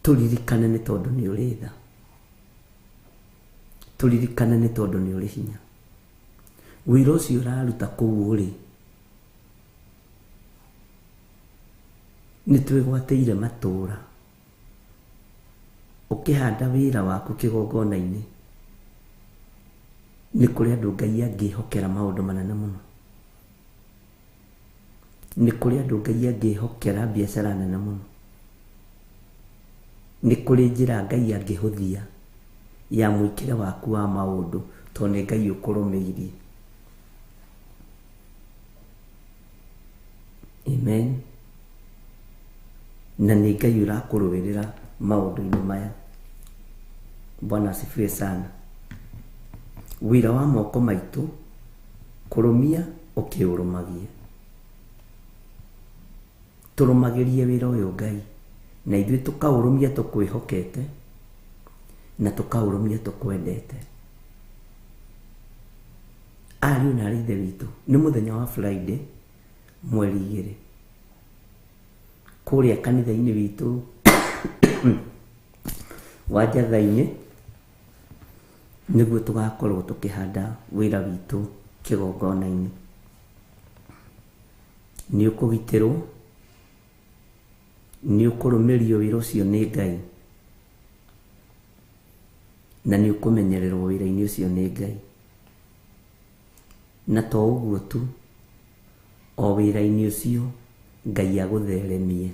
tũririkane nĩ tondũ nĩ ũrĩ tha, tũririkane nĩ tondũ nĩ ũrĩ hinya. Wĩra ũcio ũraruta kũu ũrĩ, nĩ twĩgwatĩire matũũra. Ũkĩhanda wĩra waku kĩgongona-inĩ, nĩ kũrĩ andũ Ngai angĩhokera maũndũ manene mũno. Nĩ kũrĩ andũ Ngai angĩhokera biacara nene mũno. Nĩ kũrĩ njĩra Ngai angĩhũthia ya mwĩkĩre waku wa maũndũ, tondũ nĩ Ngai ũkũrũmĩirie. Amen. Na nĩ Ngai ũrakũrũĩrĩra maũndũ-inĩ maya. Bwana asifiwe sana. Wĩra wa moko maitũ kũrũmia ũkĩũrũmagie. Tũrũmagĩrie wĩra ũyũ Ngai, na ithuĩ tũkaũrũmia tũkwĩhokete, na tũkaũrũmia tũkwendete. Ariũ na aarĩ a Ithe witũ, nĩ mũthenya wa Friday mweri 2 kũrĩa kanitha-inĩ witũ wa Njatha-inĩ, nĩguo tũgakorwo tũkĩhanda wĩra witũ kĩgongona-inĩ. Nĩ ũkũgitĩrwo, nĩ ũkũrũmĩrio wĩra ũcio nĩ Ngai, na nĩ ũkũmenyererwo wĩra-inĩ ũcio nĩ Ngai. Na to ũguo tu, o wĩra-inĩ ũcio Ngai agũtheremie,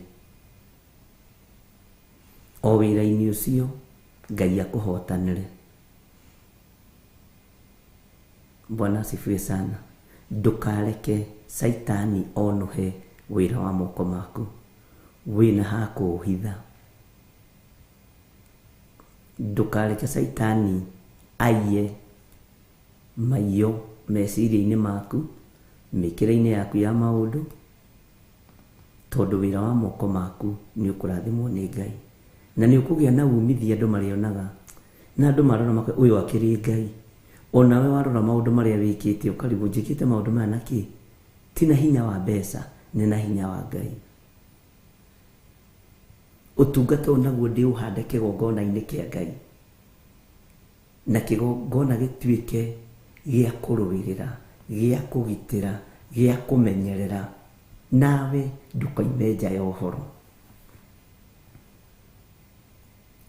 o wĩra-inĩ ũcio Ngai akũhotanĩre. Bwana asifiwe sana. Ndũkareke Saitani onuhe wĩra wa moko maku, wĩna ha kũũhitha. Ndũkareke Saitani aiye maiyũ meciria-inĩ maku, mĩkĩre-inĩ yaku ya maũndũ, tondũ wĩra wa moko maku nĩ ũkũrathimwo nĩ Ngai, na nĩ ũkũgĩa na umithia. Andũ marĩonaga, na andũ marora makwe, ũyũ akĩrĩ Ngai. Onawe warora maũndũ marĩa wĩkĩte ũkarigwo, njĩkĩte maũndũ maya na kĩ? Ti na hinya wa mbeca, nĩ na hinya wa Ngai. Ũtungata ũyũ naguo ndĩũhande kĩgongona-inĩ kĩa Ngai, na kĩgongona gĩtuĩke gĩa kũrũĩrĩra, gĩa kũgitĩra, gĩa kũmenyerera. Nawe ndũkoime nja ya ũhoro,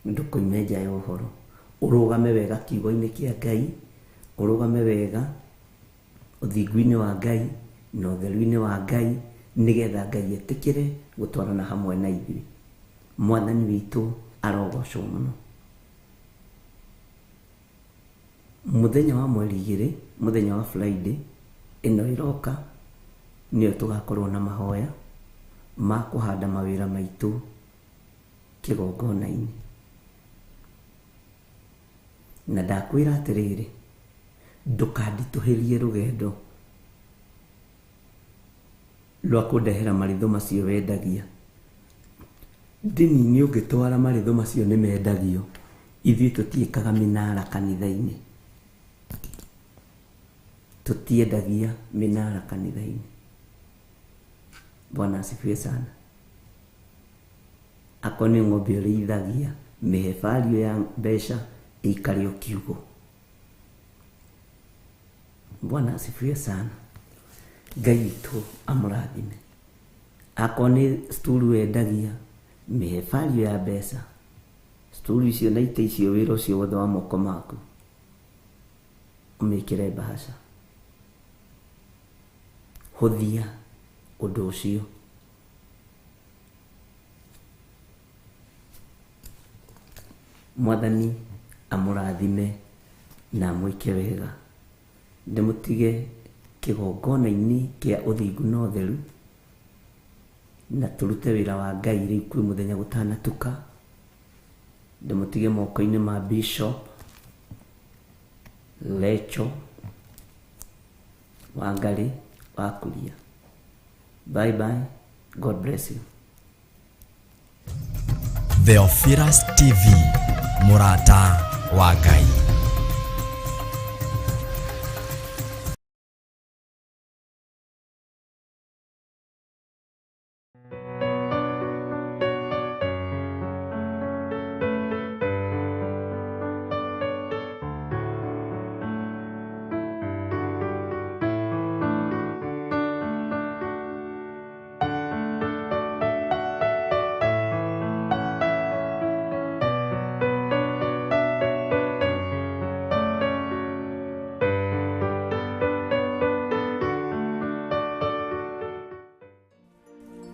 ndũkoime nja ya ũhoro. Ũrũgame wega kiugo-inĩ kĩa Ngai, ũrũgame wega ũthingu-inĩ wa Ngai na ũtheru-inĩ wa Ngai, nĩgetha Ngai etĩkĩre gũtwarana hamwe na ithuĩ. Mwathani witũ arogocwo mũno. Mũthenya wa mweri 2, mũthenya wa Friday ĩno ĩroka, nĩyo tũgakorwo na mahoya ma kũhanda mawĩra maitũ kĩgongona-inĩ. Na ndakwĩra atĩrĩrĩ, ndũkanditũhĩrie rũgendo rwa kũndehera maritho macio wendagia. Ndini-inĩ ũngĩtwara maritho macio nĩ mendagio, ithuĩ tũtiĩkaga mĩnara kanitha-inĩ, tũtiendagia mĩnara kanitha-inĩ. Bwana asifiwe sana. Akorwo nĩ ng'ombe ũrĩithagia, mĩhe value ya mbeca ĩikare o kiugo. Bwana asifiwe sana. Ngai tu amurathime. Akoni stulu endagia me value ya mbeca. Stulu icio na ite icio wira ucio wothe wa moko maku. Umekire bahasha. Hothia undu ucio. Mwathani amurathime na mwike wega. Ndemutige kigongona-ini kia uthingu na utheru, na turute wira wa Ngai riu kwi muthenya gutanatuka. Ndemutige moko-ini ma Bishop Lecho Wangari Wakuria. Bye bye. God bless you. Theophilus TV, Murata wa Ngai.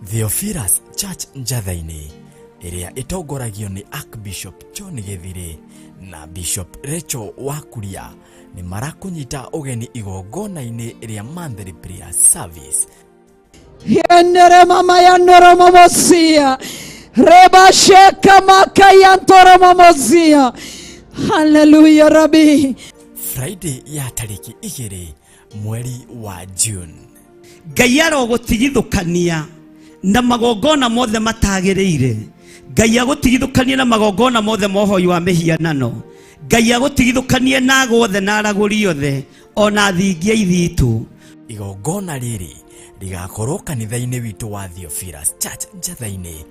Theophilus Church Njathaini, iria itongoragio ni Archbishop John Githiri na Bishop Rachel Wakuria, ni marakunyita ugeni igongona-ini iria Monthly Prayer Service. Yenere mama ya noro momosia. Reba sheka maka ya ntoro momosia. Hallelujah Rabbi. Friday ya tariki 2 mweri wa June. Ngai arogutigithukania na magongona mothe matagereire. Ngai agutigithukanie na magongona mothe mohoi wa mihianano. Ngai agutigithukanie na agothe na araguri othe ona thingia ithitu. Igongona riri rigakorwo kanitha-ini witu wa Theophilus Church Njathaini,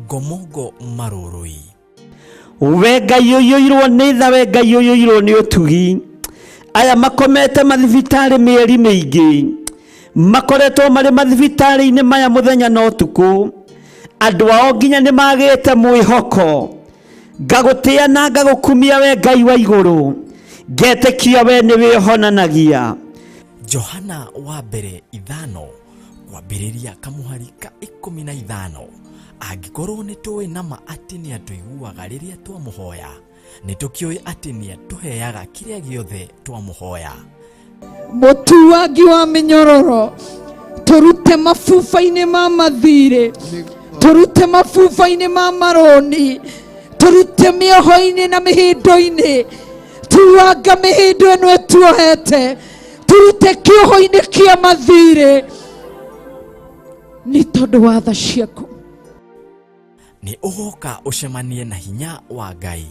Ngomongo Marurui. We Ngai uyuirwo ni tha, we Ngai uyuirwo ni utugi. Aya makomete mathibitari mieri mingi, makoretwo mari mathibitari-ini maya muthenya na utuku. Andu ao nginya ni magite mwihoko. Ngagutia na ngagukumia we Ngai wa iguru, ngetekia we ni wihonanagia. Johana wa mbere 5 kwambiriria kamuhari ka 15. Angikorwo ni tuwe nama ati ni atuiguaga riria twamuhoya, ni tukioi ati ni atuheaga kiria giothe twamuhoya. Mutuagi wa minyororo, turute mafufa-ini ma mathire, turute mafufa-ini ma maroni, turute mioho-ini na mihindo-ini, tuanga mihindo eno etuohete, turute kioho-ini kia mathire ni tondu wa tha ciaku. Ni ugoka ucemanie na hinya wa Ngai.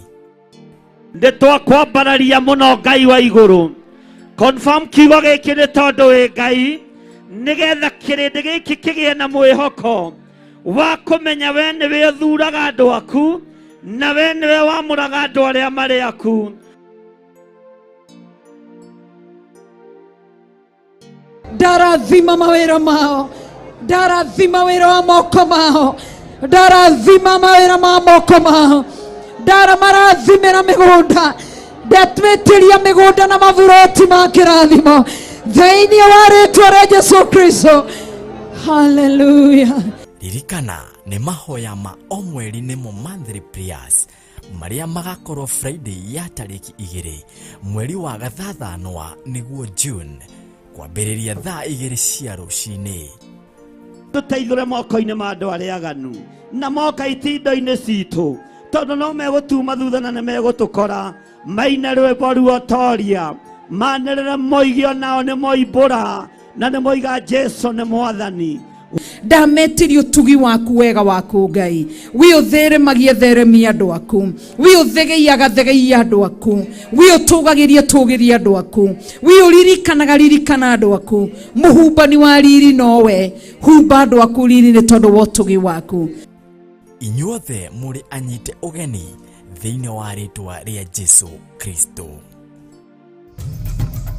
Ndetwa kwambararia muno Ngai wa iguru. Confirm kiugo giki ni tondu wi Ngai, nigetha kirindi giki kigie na mwihoko wa kumenya we niwe uthuraga andu aku, na we niwe wamuraga andu aria mari aku. Ndarathima mawira mao, ndarathima wira wa moko mao, ndarathima mawira ma moko mao, ndaramarathimira migunda, ndatwitiria migunda na mavuroti ma kirathimo thiini wa ritwa ria Jesu Kristo. Hallelujah. Ririkana ni mahoya ma o mweri nimo Monthly Prayers, maria magakorwo Friday ya tariki 2 mweri wa gathathanwa niguo June, kwambiriria thaa 2 cia rucini. Tuteithũre moko-ini ma andu aria aganu na moka itindo-ini citu, tondu no megutuma thutha na megutukora. Maina rwimbo ruotoria, manĩrĩre moigio nao nĩ moimbũra, na nĩ moiga Jesu nĩ mwathani. Ndametirio tugi waku wega waku Ngai, wi utheremagie theremia andu aku, wi uthegeia thegeia andu aku, wi utugagirie tugirie andu aku, wi uririkanaga ririkana andu aku. Muhumbani wa riri nowe, humba andu aku riri ni tondu wa tugi waku. Inyuothe muri anyite ugeni thiini wa ritwa ria Jesu Kristo.